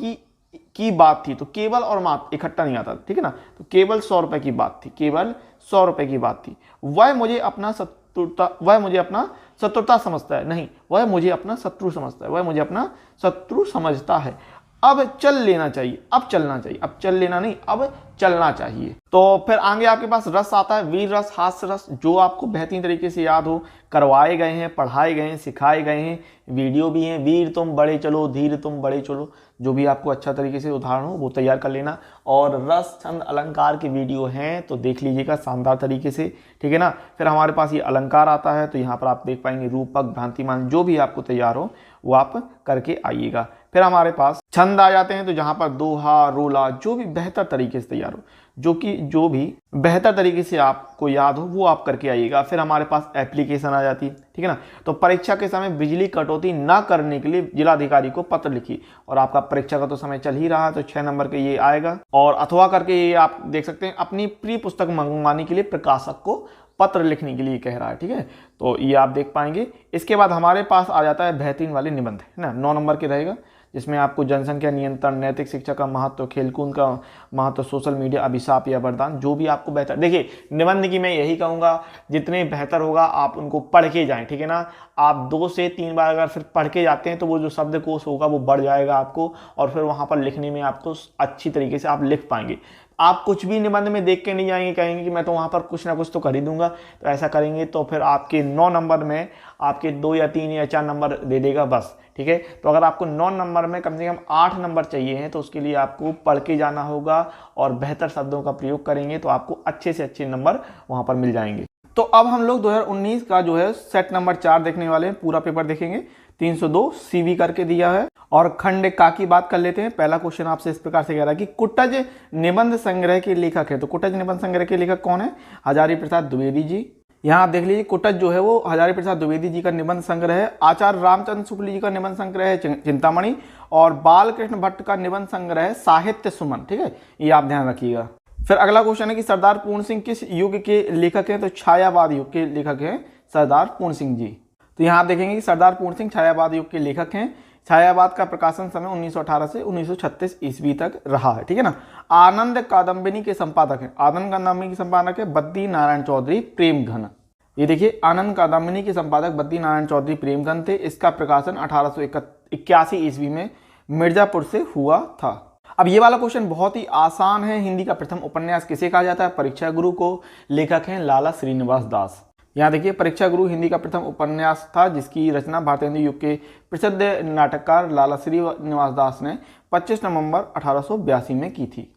की बात थी। तो केवल और मात्र इकट्ठा नहीं आता, ठीक है ना। तो केवल 100 रुपए की बात थी, केवल 100 रुपए की बात थी। वह मुझे अपना शत्रुता समझता है, नहीं, वह मुझे अपना शत्रु समझता है, वह मुझे अपना शत्रु समझता है। अब चल लेना चाहिए, अब चलना चाहिए, अब चल लेना नहीं, अब चलना चाहिए। तो फिर आगे आपके पास रस आता है, वीर रस, हास्य रस, जो आपको बेहतरीन तरीके से याद हो, करवाए गए हैं, पढ़ाए गए हैं, सिखाए गए हैं, वीडियो भी हैं। वीर तुम बड़े चलो, धीर तुम बड़े चलो, जो भी आपको अच्छा तरीके से उदाहरण हो वो तैयार कर लेना। और रस, छंद, अलंकार के वीडियो हैं तो देख लीजिएगा शानदार तरीके से, ठीक है ना। फिर हमारे पास ये अलंकार आता है, तो यहाँ पर आप देख पाएंगे रूपक, भ्रांतिमान, जो भी आपको तैयार हो वो आप करके आइएगा। फिर हमारे पास छंद आ जाते हैं, तो जहाँ पर दोहा, रोला, जो भी बेहतर तरीके से तैयार हो, जो भी बेहतर तरीके से आपको याद हो वो आप करके आइएगा। फिर हमारे पास एप्लीकेशन आ जाती है, ठीक है ना। तो परीक्षा के समय बिजली कटौती ना करने के लिए जिलाधिकारी को पत्र लिखिए। और आपका परीक्षा का तो समय चल ही रहा है, तो 6 नंबर के ये आएगा। और अथवा करके ये आप देख सकते हैं, अपनी प्रिय पुस्तक मंगवाने के लिए प्रकाशक को पत्र लिखने के लिए कह रहा है, ठीक है। तो ये आप देख पाएंगे। इसके बाद हमारे पास आ जाता है बेहतरीन वाले निबंध, है ना, 9 नंबर के रहेगा, जिसमें आपको जनसंख्या नियंत्रण, नैतिक शिक्षा का महत्व, खेलकूद का महत्व, सोशल मीडिया, अभिशाप या वरदान, जो भी आपको बेहतर। देखिए निबंध की मैं यही कहूँगा, जितने बेहतर होगा आप उनको पढ़ के जाएं, ठीक है ना। आप 2 से 3 बार अगर फिर पढ़ के जाते हैं तो वो जो शब्दकोश होगा वो बढ़ जाएगा आपको, और फिर वहाँ पर लिखने में आपको अच्छी तरीके से आप लिख पाएंगे। आप कुछ भी निबंध में देख के नहीं जाएंगे, कहेंगे कि मैं तो वहाँ पर कुछ ना कुछ तो कर ही दूंगा, तो ऐसा करेंगे तो फिर आपके 9 नंबर में आपके 2 या 3 या 4 नंबर दे देगा बस, ठीक है। तो अगर आपको 9 नंबर में कम से कम 8 नंबर चाहिए हैं तो उसके लिए आपको पढ़ के जाना होगा और बेहतर शब्दों का प्रयोग करेंगे तो आपको अच्छे से अच्छे नंबर वहाँ पर मिल जाएंगे। तो अब हम लोग 2019 का जो है सेट नंबर 4 देखने वाले हैं, पूरा पेपर देखेंगे। 302 सीवी करके दिया है। और खंड का की बात कर लेते हैं। पहला क्वेश्चन आपसे इस प्रकार से कह रहा है कि कुटज निबंध संग्रह के लेखक है। तो कुटज निबंध संग्रह के लेखक कौन है? हजारी प्रसाद द्विवेदी जी। यहाँ आप देख लीजिए, कुटज जो है वो हजारी प्रसाद द्विवेदी जी का निबंध संग्रह है। आचार्य रामचंद्र शुक्ल जी का निबंध संग्रह है चिंतामणि, और बालकृष्ण भट्ट का निबंध संग्रह है साहित्य सुमन, ठीक है, ये आप ध्यान रखिएगा। फिर अगला क्वेश्चन है कि सरदार पूर्ण सिंह किस युग के लेखक हैं? तो छायावाद युग के लेखक हैं सरदार पूर्ण सिंह जी। तो यहाँ आप देखेंगे कि सरदार पूर्ण सिंह छायावाद युग के लेखक हैं। छायावाद का प्रकाशन समय 1918 से 1936 ईस्वी तक रहा है, ठीक है ना। आनंद कादम्बिनी के संपादक हैं, आनंद कादम्बिनी के संपादक है बद्दी नारायण चौधरी प्रेमघन। ये देखिए, आनंद कादम्बिनी के संपादक बद्दी नारायण चौधरी प्रेमघन थे। इसका प्रकाशन 1881 ईस्वी में मिर्जापुर से हुआ था। अब ये वाला क्वेश्चन बहुत ही आसान है। हिंदी का प्रथम उपन्यास किसे कहा जाता है? परीक्षा गुरु को। लेखक हैं लाला श्रीनिवास दास। यहाँ देखिए, परीक्षा गुरु हिंदी का प्रथम उपन्यास था जिसकी रचना भारतीय हिंदी युग के प्रसिद्ध नाटककार लाला श्रीनिवास दास ने 25 नवंबर 1882 में की थी।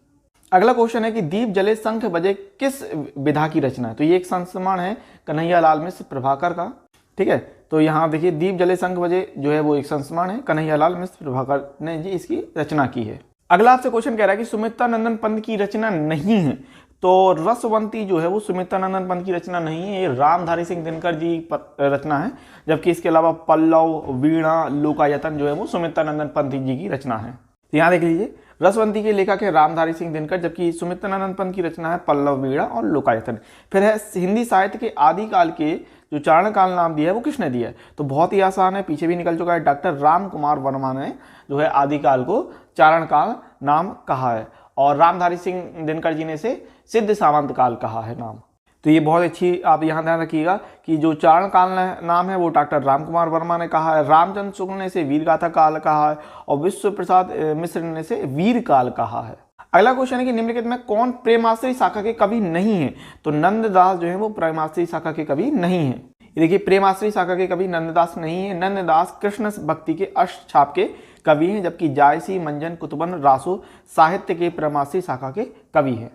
अगला क्वेश्चन है कि दीप जले शंख बजे किस विधा की रचना है? तो ये एक संस्मरण है कन्हैया लाल मिश्र प्रभाकर का, ठीक है। तो यहाँ देखिए, दीप जले शंख बजे जो है वो एक संस्मरण है, कन्हैया लाल मिश्र प्रभाकर ने जी इसकी रचना की है। अगला आपसे क्वेश्चन कह रहा है कि सुमित्रा नंदन पंत की रचना नहीं है। तो रसवंती जो है वो सुमित्रा नंदन पंत की रचना नहीं है, ये रामधारी सिंह दिनकर जी रचना है। जबकि इसके अलावा पल्लव, वीणा, लोकायतन जो है वो सुमित्रा नंदन पंत जी की रचना है। तो यहाँ देख लीजिए, रसवंती के लेखक है रामधारी सिंह दिनकर, जबकि सुमित्रा नंदन पंत की रचना है पल्लव, वीणा और लोकायतन। फिर है हिंदी साहित्य के आदिकाल के जो चारण काल नाम दिया है वो किसने दिया है? तो बहुत ही आसान है, पीछे भी निकल चुका है। डॉक्टर राम कुमार वर्मा ने जो है आदिकाल को चारण काल नाम कहा है, और रामधारी सिंह दिनकर जी ने से सिद्ध सामंत काल कहा है नाम। तो ये बहुत अच्छी, आप यहाँ ध्यान रखिएगा कि जो चारण काल नाम है वो डॉक्टर राम कुमार वर्मा ने कहा है, रामचंद्र शुक्ल ने से वीर गाथा काल कहा है, और विश्व प्रसाद मिश्र ने से वीर काल कहा है। अगला क्वेश्चन है कि निम्नलिखित में कौन प्रेमाश्रय शाखा के कवि नहीं है? तो नंददास जो है वो प्रेमाश्रय शाखा के कवि नहीं है। देखिए प्रेमाश्रय शाखा के कवि नंददास नहीं है। नंददास कृष्ण भक्ति के अष्टछाप के कवि हैं, जबकि जायसी, मंजन, कुतुबन, रासो साहित्य के प्रेमाश्रय शाखा के कवि हैं।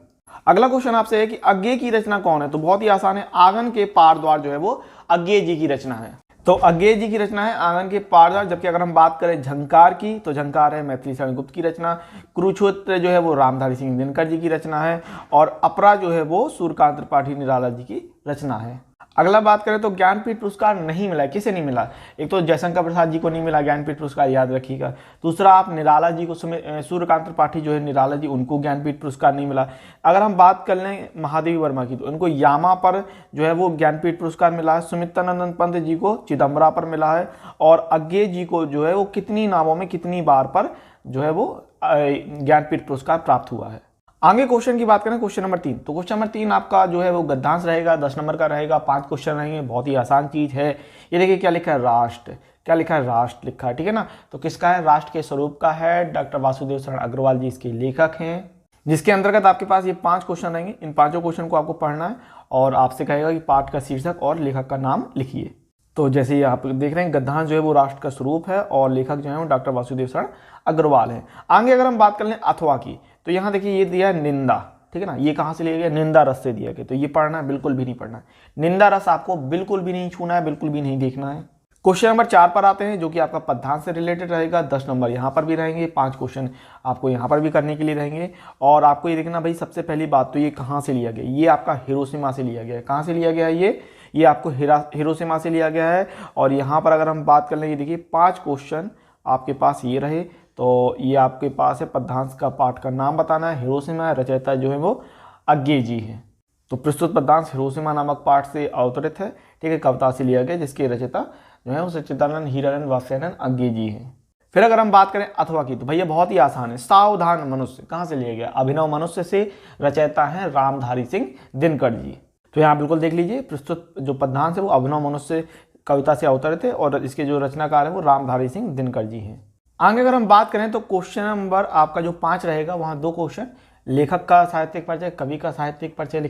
अगला क्वेश्चन आपसे है कि अज्ञे की रचना कौन है? तो बहुत ही आसान है, आंगन के पार द्वार जो है वो अज्ञे जी की रचना है। तो अज्ञे जी की रचना है आंगन के पार द्वार। जबकि अगर हम बात करें झंकार की, तो झंकार है मैथिली शरण गुप्त की रचना। कुरुक्षेत्र जो है वो रामधारी सिंह दिनकर जी की रचना है। और अपरा जो है वो सूर्यकांत त्रिपाठी निराला जी की रचना है। अगला बात करें तो ज्ञानपीठ पुरस्कार नहीं मिला, किसे नहीं मिला? एक तो जयशंकर प्रसाद जी को नहीं मिला ज्ञानपीठ पुरस्कार, याद रखिएगा। दूसरा आप निराला जी को, सूर्यकांत त्रिपाठी जो है निराला जी, उनको ज्ञानपीठ पुरस्कार नहीं मिला। अगर हम बात कर लें महादेवी वर्मा की, तो उनको यामा पर जो है वो ज्ञानपीठ पुरस्कार मिला है। सुमित्रानंद पंत जी को चिदम्बरा पर मिला है। और अज्ञे जी को जो है वो कितनी नामों में कितनी बार पर जो है वो ज्ञानपीठ पुरस्कार प्राप्त हुआ है। आगे क्वेश्चन की बात करें, क्वेश्चन नंबर 3। तो क्वेश्चन नंबर 3 आपका जो है वो गद्यांश रहेगा, 10 नंबर का रहेगा, 5 क्वेश्चन रहेंगे, बहुत ही आसान चीज है। ये देखिए क्या लिखा है, राष्ट्र। क्या लिखा है? राष्ट्र लिखा है, ठीक है ना। तो किसका है? राष्ट्र के स्वरूप का है। डॉक्टर वासुदेव शरण अग्रवाल जी इसके लेखक हैं, जिसके अंतर्गत आपके पास ये 5 क्वेश्चन रहेंगे। इन 5 क्वेश्चन को आपको पढ़ना है और आपसे कहेगा कि पाठ का शीर्षक और लेखक का नाम लिखिए। तो जैसे ही आप देख रहे हैं, गद्यांश जो है वो राष्ट्र का स्वरूप है और लेखक जो है वो डॉक्टर वासुदेव शरण अग्रवाल है। आगे अगर हम बात कर लें अथवा की, तो यहाँ देखिए ये दिया है निंदा, ठीक है ना। ये कहाँ से लिया गया? निंदा रस से दिया गया। तो ये पढ़ना है, बिल्कुल भी नहीं पढ़ना है। निंदा रस आपको बिल्कुल भी नहीं छूना है, बिल्कुल भी नहीं देखना है। क्वेश्चन नंबर 4 पर आते हैं, जो कि आपका पद्यांश से रिलेटेड रहेगा। 10 नंबर यहाँ पर भी रहेंगे, 5 क्वेश्चन आपको यहाँ पर भी करने के लिए रहेंगे। और आपको ये देखना भाई, सबसे पहली बात तो ये कहाँ से लिया गया? ये आपका हिरोशिमा से लिया गया है। कहाँ से लिया गया है? ये आपको हिरोशिमा से लिया गया है। और यहाँ पर अगर हम बात कर लें, ये देखिए 5 क्वेश्चन आपके पास ये रहे। तो ये आपके पास है, पद्यांश का पाठ का नाम बताना है, हिरोशिमा, रचयिता जो है वो अज्ञे जी हैं। तो प्रस्तुत पद्यांश हिरोशिमा नामक पाठ से अवतरित है, ठीक है, कविता से लिया गया, जिसके रचयिता जो है वो सच्चिदानंद हीरानंद वात्स्यानंद अज्ञे जी हैं। फिर अगर हम बात करें अथवा की, तो भैया बहुत ही आसान है, सावधान मनुष्य कहाँ से लिया गया? अभिनव मनुष्य से। रचयिता है रामधारी सिंह दिनकर जी। तो यहाँ बिल्कुल देख लीजिए, प्रस्तुत जो पद्यांश है वो अभिनव मनुष्य कविता से अवतरित है और इसके जो रचनाकार है वो रामधारी सिंह दिनकर जी हैं। आगे अगर हम बात करें तो क्वेश्चन नंबर आपका जो 5 रहेगा, वहाँ 2 क्वेश्चन लेखक का साहित्यिक परिचय, कवि का साहित्यिक परिचय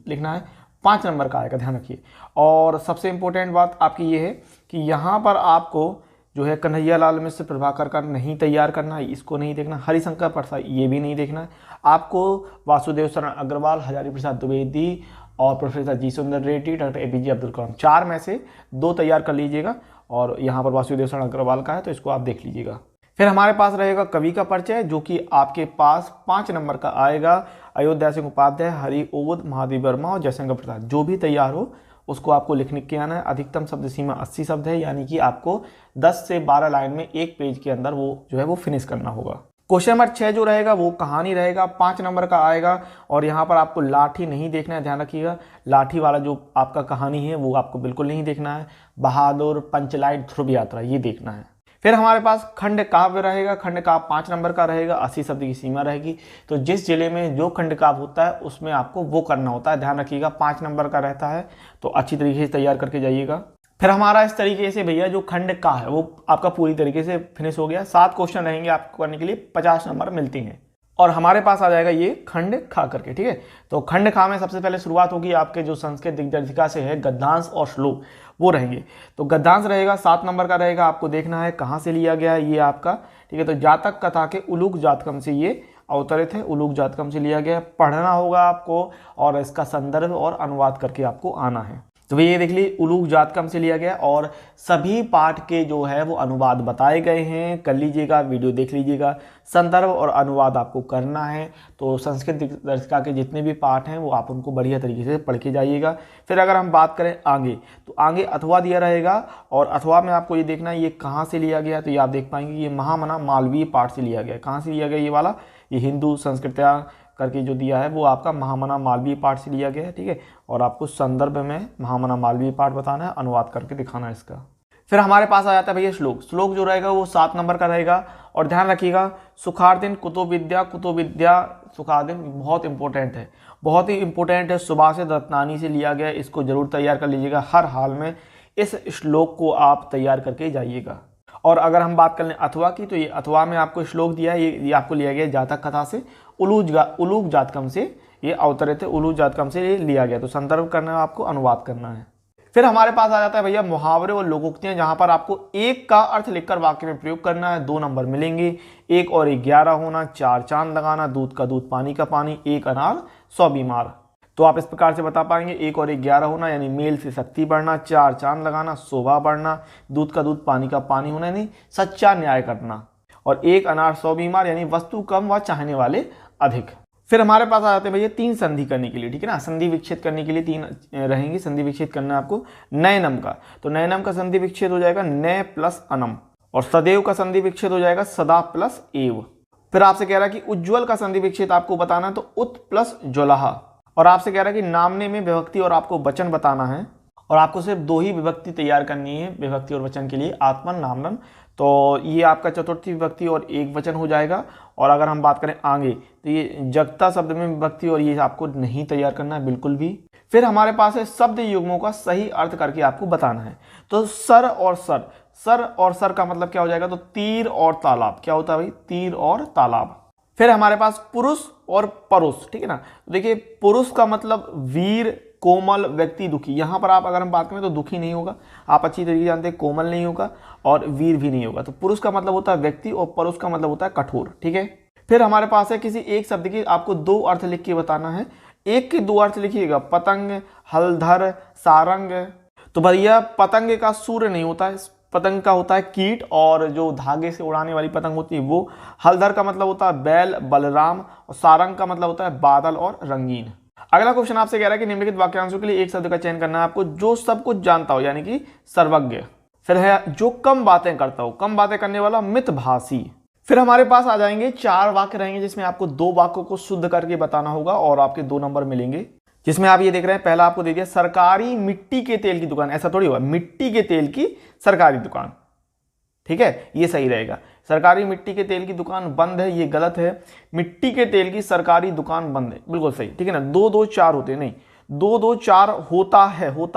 लिखना है। 5 नंबर का आएगा, ध्यान रखिए। और सबसे इंपॉर्टेंट बात आपकी ये है कि यहाँ पर आपको जो है कन्हैया लाल मिश्र, प्रभाकर का नहीं तैयार करना है, इसको नहीं देखना। हरिशंकर प्रसाद ये भी नहीं देखना है आपको। वासुदेव शरण अग्रवाल, हजारी प्रसाद द्विवेदी और प्रोफेसर जी सुंदर रेड्डी, डॉक्टर APJ अब्दुल कलाम, 4 में से 2 तैयार कर लीजिएगा। और यहाँ पर वासुदेव शरण अग्रवाल का है, तो इसको आप देख लीजिएगा। फिर हमारे पास रहेगा कवि का परिचय, जो कि आपके पास 5 नंबर का आएगा। अयोध्या सिंह उपाध्याय, हरि ओद, महादेवी वर्मा और जयशंकर प्रसाद, जो भी तैयार हो उसको आपको लिखने के आना है। अधिकतम शब्द सीमा 80 शब्द है, यानी कि आपको 10 से 12 लाइन में एक पेज के अंदर वो जो है वो फिनिश करना होगा। क्वेश्चन नंबर 6 जो रहेगा वो कहानी रहेगा, 5 नंबर का आएगा। और यहाँ पर आपको लाठी नहीं देखना है, ध्यान रखिएगा। लाठी वाला जो आपका कहानी है वो आपको बिल्कुल नहीं देखना है। बहादुर, पंचलाइट, ध्रुव यात्रा, ये देखना है। फिर हमारे पास खंड काव्य रहेगा। खंड काव्य 5 नंबर का रहेगा, 80 शब्द की सीमा रहेगी। तो जिस जिले में जो खंड काव्य होता है उसमें आपको वो करना होता है, ध्यान रखिएगा। 5 नंबर का रहता है, तो अच्छी तरीके से तैयार करके जाइएगा। फिर हमारा इस तरीके से भैया जो खंड का है वो आपका पूरी तरीके से फिनिश हो गया। 7 क्वेश्चन रहेंगे आपको करने के लिए, 50 नंबर मिलते हैं। और हमारे पास आ जाएगा ये खंड खा करके, ठीक है। तो खंड खा में सबसे पहले शुरुआत होगी आपके जो संस्कृत दिग्दर्शिका से है, गद्यांश और श्लोक वो रहेंगे। तो गद्यांश रहेगा, 7 नंबर का रहेगा। आपको देखना है कहाँ से लिया गया है ये आपका, ठीक है। तो जातक कथा के उलूक जातकम से ये अवतरित है, उलूक जातकम से लिया गया है। पढ़ना होगा आपको और इसका संदर्भ और अनुवाद करके आपको आना है। तो ये देख लीजिए, उलूक जातकम से लिया गया और सभी पाठ के जो है वो अनुवाद बताए गए हैं, कर लीजिएगा, वीडियो देख लीजिएगा। संदर्भ और अनुवाद आपको करना है। तो संस्कृत दिग्दर्शिका के जितने भी पाठ हैं वो आप उनको बढ़िया तरीके से पढ़ के जाइएगा। फिर अगर हम बात करें आगे, तो आगे अथवा दिया रहेगा और अथवा में आपको ये देखना है ये कहाँ से लिया गया। तो ये आप देख पाएंगे ये महामना मालवीय पाठ से लिया गया। कहाँ से लिया गया? ये वाला, ये हिंदू संस्कृत्या करके जो दिया है वो आपका महामना मालवीय पाठ से लिया गया है, ठीक है। और आपको संदर्भ में महामना मालवीय पाठ बताना है, अनुवाद करके दिखाना है इसका। फिर हमारे पास आ जाता है भैया श्लोक। श्लोक जो रहेगा वो 7 नंबर का रहेगा। और ध्यान रखिएगा, सुखार्दिन कुतुविद्या सुखार्दिन बहुत इंपॉर्टेंट है, बहुत ही इंपॉर्टेंट है। सुभाषित रत्नानी से लिया गया, इसको जरूर तैयार कर लीजिएगा। हर हाल में इस श्लोक को आप तैयार करके जाइएगा। और अगर हम बात कर लें अथवा की, तो ये अथवा में आपको श्लोक दिया है, ये आपको लिया गया जातक कथा से उलूग जातकम से ये अवतरित है, उलूग जातकम से ये लिया गया। तो संदर्भ करना है, आपको अनुवाद करना है। फिर हमारे पास आ जाता है भैया मुहावरे और लोकोक्तियां, जहां पर आपको एक का अर्थ लिखकर वाक्य में प्रयोग करना है। 2 नंबर मिलेंगे, 1 और 11 होना, 4 चांद लगाना, दूध का दूध पानी का पानी, 1 अनार 100 बीमार। तो आप इस प्रकार से बता पाएंगे, 1 और 11 होना यानी मेल से शक्ति बढ़ना, 4 चांद लगाना शोभा बढ़ना, दूध का दूध पानी का पानी होना यानी सच्चा न्याय करना, और 1 अनार 100 बीमार यानी वस्तु कम व चाहने वाले अधिक। फिर हमारे पास आ जाते हैं भैया 3 संधि करने के लिए, ठीक है ना। संधि विच्छेद करने के लिए 3 रहेंगे। संधि विच्छेद करना है आपको नयनम का, तो नयनम का संधि विच्छेद हो जाएगा नय प्लस अनम, और सदैव का संधि विच्छेद हो जाएगा सदा प्लस एव। फिर आपसे कह रहा है कि उज्ज्वल का संधि विच्छेद आपको बताना है, तो उत प्लस ज्वलहा। और आपसे कह रहा है कि नामने में विभक्ति और आपको वचन बताना है, और आपको सिर्फ 2 ही विभक्ति तैयार करनी है विभक्ति और वचन के लिए, आत्मन नामनम। तो ये आपका चतुर्थी विभक्ति और एक वचन हो जाएगा। और अगर हम बात करें आगे, तो ये जगता शब्द में विभक्ति, और ये आपको नहीं तैयार करना है बिल्कुल भी। फिर हमारे पास है शब्द युग्मों का सही अर्थ करके आपको बताना है। तो सर और सर, सर और सर का मतलब क्या हो जाएगा, तो तीर और तालाब। क्या होता है भाई, तीर और तालाब। फिर हमारे पास पुरुष और परुष, ठीक है ना। तो देखिए पुरुष का मतलब वीर, कोमल, व्यक्ति, दुखी। यहाँ पर आप अगर हम बात करें तो दुखी नहीं होगा, आप अच्छी तरीके से जानते हैं, कोमल नहीं होगा और वीर भी नहीं होगा। तो पुरुष का मतलब होता है व्यक्ति और परुष का मतलब होता है कठोर, ठीक है। फिर हमारे पास है किसी एक शब्द की आपको 2 अर्थ लिख के बताना है। एक के 2 अर्थ लिखिएगा, पतंग, हलधर, सारंग। तो भैया पतंग का सूर्य नहीं होता है, पतंग का होता है कीट, और जो धागे से उड़ाने वाली पतंग होती है वो। हलधर का मतलब होता है बैल, बलराम, और सारंग का मतलब होता है बादल और रंगीन। अगला क्वेश्चन आपसे कह रहा है कि निम्नलिखित वाक्यांशों के लिए एक शब्द का चयन करना है आपको जो सब कुछ जानता हो, यानी कि सर्वज्ञ। फिर है जो कम बातें करता हो, कम बातें करने वाला मितभाषी। फिर हमारे पास आ जाएंगे 4 वाक्य रहेंगे, जिसमें आपको 2 वाक्यों को शुद्ध करके बताना होगा, और आपके 2 नंबर मिलेंगे। जिसमें आप ये देख रहे हैं, पहला आपको दे दिया सरकारी मिट्टी के तेल की दुकान। ऐसा थोड़ी होगा, मिट्टी के तेल की सरकारी दुकान, ठीक है, ये सही रहेगा। सरकारी मिट्टी के तेल की दुकान बंद है, ये गलत है। मिट्टी के तेल की सरकारी दुकान बंद है, बिल्कुल सही, ठीक है ना। 2 2 4 होते हैं, नहीं 2 2 4 होता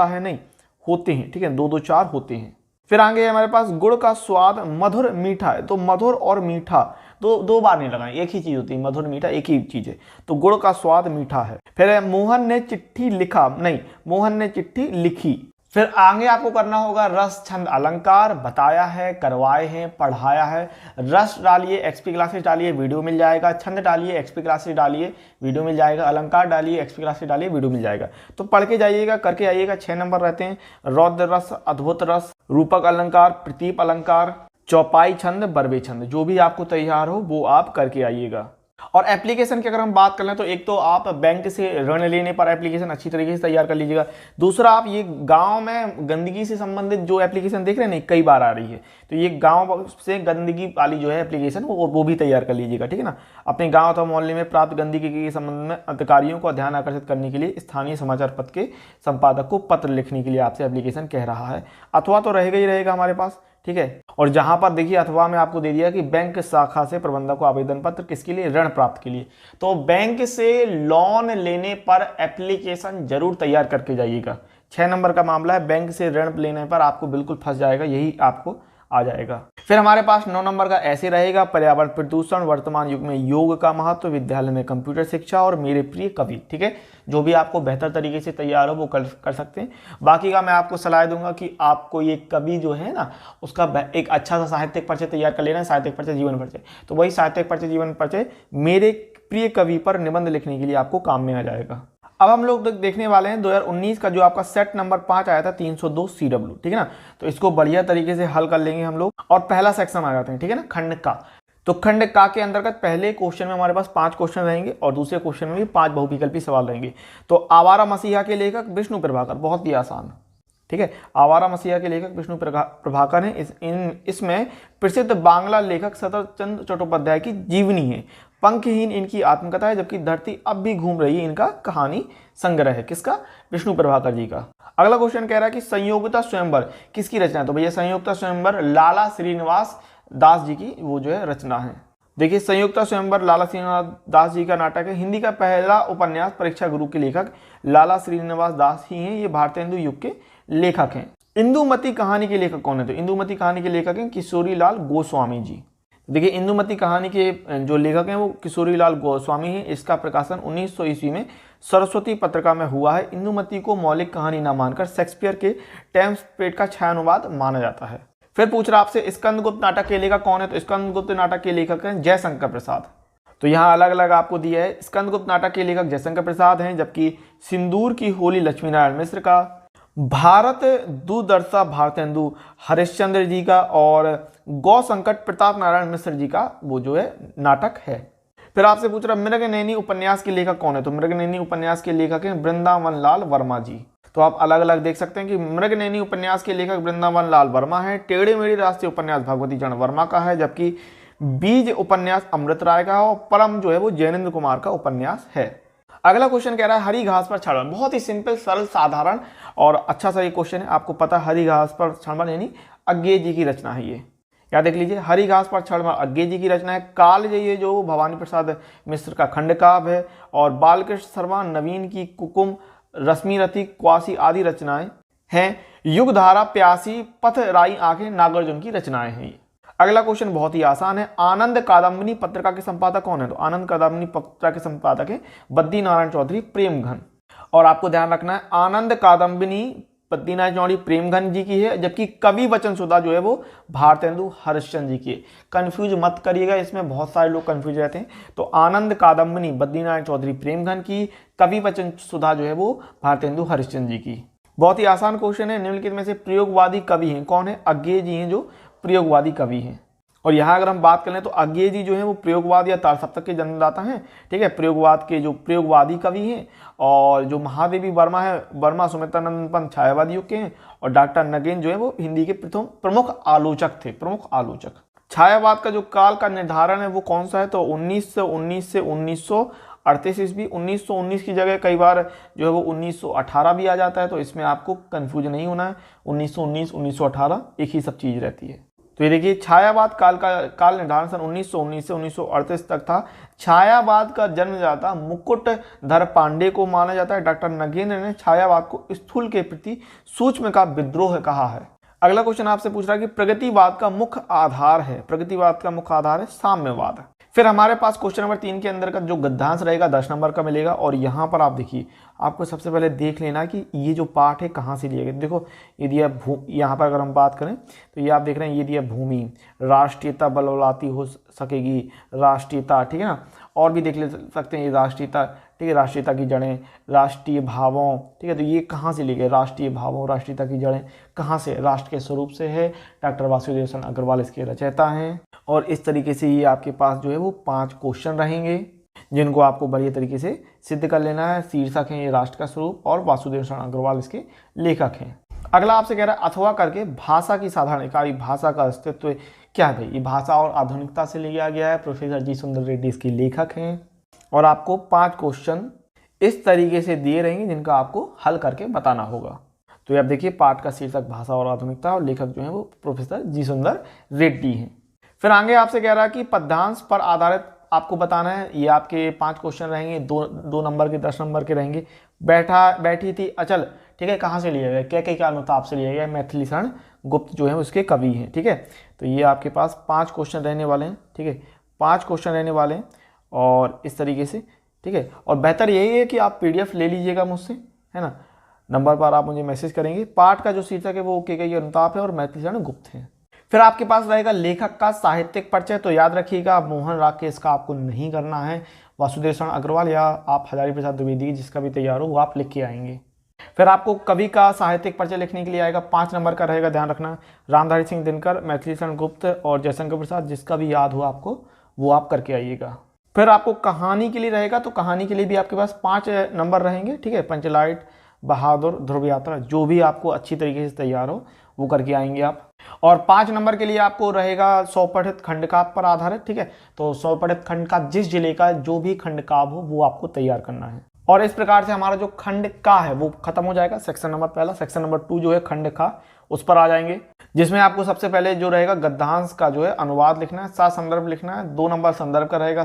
है नहीं, होते हैं, ठीक है, 2 2 4 होते हैं। फिर आगे हमारे पास गुड़ का स्वाद मधुर मीठा है। तो मधुर और मीठा दो बार नहीं लगाएं, एक ही चीज होती है, मधुर मीठा एक ही चीज है। तो गुड़ का स्वाद मीठा है। फिर मोहन ने चिट्ठी लिखा, नहीं मोहन ने चिट्ठी लिखी। फिर आगे आपको करना होगा रस छंद अलंकार, बताया है, करवाए हैं, पढ़ाया है। रस डालिए, एक्सपी क्लासेस डालिए, वीडियो मिल जाएगा। छंद डालिए, एक्सपी क्लासेस डालिए, वीडियो मिल जाएगा। अलंकार डालिए, एक्सपी क्लासेस डालिए, वीडियो मिल जाएगा। तो पढ़ के जाइएगा, करके आइएगा। 6 नंबर रहते हैं, रौद्र रस, अद्भुत रस, रूपक अलंकार, प्रतीप अलंकार, चौपाई छंद, बरबे छंद। जो भी आपको तैयार हो वो आप करके आइएगा। और एप्लीकेशन की अगर हम बात कर लें तो एक तो आप बैंक से ऋण लेने पर एप्लीकेशन अच्छी तरीके से तैयार कर लीजिएगा। दूसरा, आप ये गांव में गंदगी से संबंधित जो एप्लीकेशन देख रहे हैं, कई बार आ रही है, तो ये गांव से गंदगी वाली जो है एप्लीकेशन वो भी तैयार कर लीजिएगा, ठीक है ना। अपने गांव अथवा मोहल्ले में प्राप्त गंदगी के संबंध में अधिकारियों को ध्यान आकर्षित करने के लिए स्थानीय समाचार पत्र के संपादक को पत्र लिखने के लिए आपसे एप्लीकेशन कह रहा है। अथवा तो रहेगा ही रहेगा हमारे पास, ठीक है। और जहां पर देखिए अथवा में आपको दे दिया कि बैंक शाखा से प्रबंधक को आवेदन पत्र किसके लिए, ऋण प्राप्त के लिए। तो बैंक से लोन लेने पर एप्लीकेशन जरूर तैयार करके जाइएगा। 6 नंबर का मामला है, बैंक से ऋण लेने पर आपको बिल्कुल फंस जाएगा, यही आपको आ जाएगा। फिर हमारे पास 9 नंबर का ऐसे रहेगा, पर्यावरण प्रदूषण, वर्तमान युग में योग का महत्व, विद्यालय में कंप्यूटर शिक्षा, और मेरे प्रिय कवि, ठीक है। जो भी आपको बेहतर तरीके से तैयार हो वो कर सकते हैं। बाकी का मैं आपको सलाह दूंगा कि आपको ये कवि जो है ना, उसका एक अच्छा सा साहित्यिक परिचय तैयार कर लेना है, साहित्यिक परिचय, जीवन परिचय। तो वही साहित्यिक परिचय, जीवन परिचय मेरे प्रिय कवि पर निबंध लिखने के लिए आपको काम में आ जाएगा। अब हम लोग देखने वाले हैं 2019 का जो आपका सेट नंबर 5 आया था 302 CW, ठीक है ना। तो इसको बढ़िया तरीके से हल कर लेंगे हम लोग। और पहला सेक्शन आ जाते हैं, ठीक है ना, खंड का। तो खंड का के अंतर्गत पहले क्वेश्चन में हमारे पास 5 क्वेश्चन रहेंगे, और दूसरे क्वेश्चन में भी 5 बहुविकल्पी सवाल रहेंगे। तो आवारा मसीहा के लेखक विष्णु प्रभाकर, बहुत ही आसान, ठीक है। आवारा मसीहा के लेखक विष्णु प्रभाकर है। इसमें प्रसिद्ध बांग्ला लेखक शरतचंद्र चट्टोपाध्याय की जीवनी है। पंखहीन इनकी आत्मकथा है, जबकि धरती अब भी घूम रही है इनका कहानी संग्रह है। किसका, विष्णु प्रभाकर जी का। अगला क्वेश्चन कह रहा है कि संयोगिता स्वयंवर किसकी रचना है। तो भैया संयोगिता स्वयंवर लाला श्रीनिवास दास जी की वो जो है रचना है। देखिए संयोगिता स्वयंवर लाला श्रीनिवास दास जी का नाटक है। हिंदी का पहला उपन्यास परीक्षा गुरु के लेखक लाला श्रीनिवास दास ही हैं। ये भारतीय हिंदू युग के लेखक हैं। इंदुमती कहानी के लेखक कौन है। तो इंदुमती कहानी के लेखक हैं किशोरी लाल गोस्वामी जी। देखिए इंदुमती कहानी के जो लेखक हैं वो किशोरीलाल गोस्वामी हैं। इसका प्रकाशन 1900 ईस्वी में सरस्वती पत्रिका में हुआ है। इंदुमती को मौलिक कहानी न मानकर शेक्सपियर के टेम्पटेट का छायानुवाद माना जाता है। फिर पूछ रहा आपसे स्कंदगुप्त नाटक के लेखक कौन है, तो स्कंदगुप्त नाटक के लेखक हैं जयशंकर प्रसाद। तो यहाँ अलग अलग आपको दिया है। स्कंदगुप्त नाटक के लेखक जयशंकर प्रसाद हैं, जबकि सिंदूर की होली लक्ष्मी नारायण मिश्र का, भारत दुर्दशा भारतेंदु हरिश्चंद्र जी का, और गौ संकट प्रताप नारायण मिश्र जी का वो जो है नाटक है। फिर आपसे पूछ रहा मृगनयनी उपन्यास के लेखक कौन है, तो मृगनयनी उपन्यास के लेखक हैं वृंदावन लाल वर्मा जी। तो आप अलग अलग देख सकते हैं कि मृगनयनी उपन्यास के लेखक वृंदावन लाल वर्मा है। टेढ़े मेढ़े राष्ट्रीय उपन्यास भगवती चरण वर्मा का है, जबकि बीज उपन्यास अमृत राय का है, और परम जो है वो जैनेन्द्र कुमार का उपन्यास है। अगला क्वेश्चन कह रहा है हरी घास पर क्षणभर। बहुत ही सिंपल, सरल, साधारण और अच्छा सा ये क्वेश्चन है। आपको पता हरी घास पर क्षणभर यानी अज्ञेय जी की रचना है। ये क्या देख लीजिए, हरी घास पर क्षणभर अज्ञेय जी की रचना है। कालजयी जो भवानी प्रसाद मिश्र का खंड काव्य है, और बालकृष्ण शर्मा नवीन की कुकुम, रश्मिरथी, क्वासी आदि रचनाएं हैं। युगधारा, प्यासी, पथ राई आंखें नागार्जुन की रचनाएं हैं। अगला क्वेश्चन बहुत ही आसान है। आनंद कादम्बिनी पत्रिका के संपादक कौन है, तो आनंद कादम्बिनी पत्रिका के संपादक है बद्दी नारायण चौधरी प्रेमघन। और आपको ध्यान रखना है आनंद कादम्बिनी बद्दी नारायण चौधरी प्रेमघन जी की है, जबकि कवि वचन सुधा जो है वो भारतेंदु हरिश्चंद्र जी की है। कंफ्यूज मत करिएगा, इसमें बहुत सारे लोग कंफ्यूज रहते हैं। तो आनंद कादम्बिनी बद्दी नारायण चौधरी प्रेमघन की, कवि वचन सुधा जो है वो भारतेंदु हरिश्चंद्र जी की। बहुत ही आसान क्वेश्चन है। निम्नलिखित में से प्रयोगवादी कवि हैं कौन है, अज्ञेय जी हैं जो प्रयोगवादी कवि हैं। और यहाँ अगर हम बात करें तो अज्ञेय जी जो है वो प्रयोगवाद या तालसप्तक के जन्मदाता हैं। ठीक है, प्रयोगवाद के जो प्रयोगवादी कवि हैं। और जो महादेवी वर्मा है, वर्मा सुमित्रानंद पंत छायावादी युग के हैं। और डॉक्टर नगेन जो है वो हिंदी के प्रथम प्रमुख आलोचक थे, प्रमुख आलोचक। छायावाद का जो काल का निर्धारण है वो कौन सा है, तो 1919 से 1938 ईस्वी। 1919 की जगह कई बार जो है वो 1918 भी आ जाता है, तो इसमें आपको कंफ्यूज नहीं होना है। 1919, 1918 एक ही सब चीज रहती है। तो ये देखिए छायावाद काल निर्धारण सन 1919 से 1938 तक था। छायावाद का जन्मदाता मुकुटधर पांडे को माना जाता है। डॉक्टर नगेंद्र ने छायावाद को स्थूल के प्रति सूक्ष्म का विद्रोह कहा है। अगला क्वेश्चन आपसे पूछ रहा है कि प्रगतिवाद का मुख्य आधार है, प्रगतिवाद का मुख्य आधार है साम्यवाद। फिर हमारे पास क्वेश्चन नंबर 3 के अंदर का जो गद्यांश रहेगा 10 नंबर का मिलेगा। और यहाँ पर आप देखिए, आपको सबसे पहले देख लेना कि ये जो पाठ है कहाँ से लिया गया। देखो ये दिया यहाँ पर अगर हम बात करें तो ये आप देख रहे हैं, ये दिया भूमि, राष्ट्रीयता बलवलाती हो सकेगी, राष्ट्रीयता, ठीक है ना। और भी देख ले सकते हैं ये राष्ट्रीयता, ठीक है, राष्ट्रीयता की जड़ें, राष्ट्रीय भावों, ठीक है। तो ये कहाँ से लिए गए, राष्ट्रीय भावों, राष्ट्रीयता की जड़ें कहाँ से, राष्ट्र के स्वरूप से है। डॉक्टर वासुदेव शरण अग्रवाल इसके रचयिता हैं। और इस तरीके से ये आपके पास जो है वो 5 क्वेश्चन रहेंगे, जिनको आपको बढ़िया तरीके से सिद्ध कर लेना है। शीर्षक है ये राष्ट्र का स्वरूप, और वासुदेव शरण अग्रवाल इसके लेखक हैं। अगला आपसे कह रहा है अथवा करके भाषा की साधारण इकाई, भाषा का अस्तित्व क्या है भाई। ये भाषा और आधुनिकता से लिया गया है। प्रोफेसर जी सुंदर रेड्डी इसके लेखक हैं। और आपको 5 क्वेश्चन इस तरीके से दिए रहेंगे जिनका आपको हल करके बताना होगा। तो ये आप देखिए, पाठ का शीर्षक भाषा और आधुनिकता, और लेखक जो है वो प्रोफेसर जी सुंदर रेड्डी हैं। फिर आगे आपसे कह रहा है कि पद्यांश पर आधारित आपको बताना है। ये आपके 5 क्वेश्चन रहेंगे, 2 नंबर के, 10 नंबर के रहेंगे। बैठी थी अचल, ठीक है, कहाँ से लिया गया, क्या का अनुताप से लिया गया। मैथिली शरण गुप्त जो है उसके कवि हैं, ठीक है। तो ये आपके पास 5 क्वेश्चन रहने वाले हैं, ठीक है, 5 क्वेश्चन रहने वाले हैं। और इस तरीके से, ठीक है। और बेहतर यही है कि आप PDF ले लीजिएगा मुझसे, है ना। नंबर पर आप मुझे मैसेज करेंगे। पाठ का जो शीर्षक है वो के अनुताप है और मैथिली शरण गुप्त है। फिर आपके पास रहेगा लेखक का साहित्यिक परिचय। तो याद रखिएगा, मोहन राकेश का आपको नहीं करना है, वासुदेव शरण अग्रवाल या आप हजारी प्रसाद द्विवेदी जिसका भी तैयार हो वो आप लिख के आएंगे। फिर आपको कवि का साहित्यिक परिचय लिखने के लिए आएगा, 5 नंबर का रहेगा, ध्यान रखना। रामधारी सिंह दिनकर, मैथिली शरण गुप्त और जयशंकर प्रसाद, जिसका भी याद हो आपको वो आप करके आइएगा। फिर आपको कहानी के लिए रहेगा, तो कहानी के लिए भी आपके पास 5 नंबर रहेंगे, ठीक है। पंचलाइट, बहादुर, ध्रुव यात्रा, जो भी आपको अच्छी तरीके से तैयार हो वो करके आएंगे आप। और 5 नंबर के लिए आपको रहेगा स्वपठित खंडकाव्य पर आधारित, ठीक है। तो स्वपठित खंडकाव्य जिस जिले का जो भी खंडकाव्य हो वो आपको तैयार करना है। और इस प्रकार से हमारा जो खंड का है वो खत्म हो जाएगा। सेक्शन नंबर पहला, सेक्शन नंबर 2 जो है खंड का, उस पर आ जाएंगे, जिसमें आपको सबसे पहले जो रहेगा गद्यांश का जो है अनुवाद लिखना है, 7 संदर्भ लिखना है। 2 नंबर संदर्भ का रहेगा,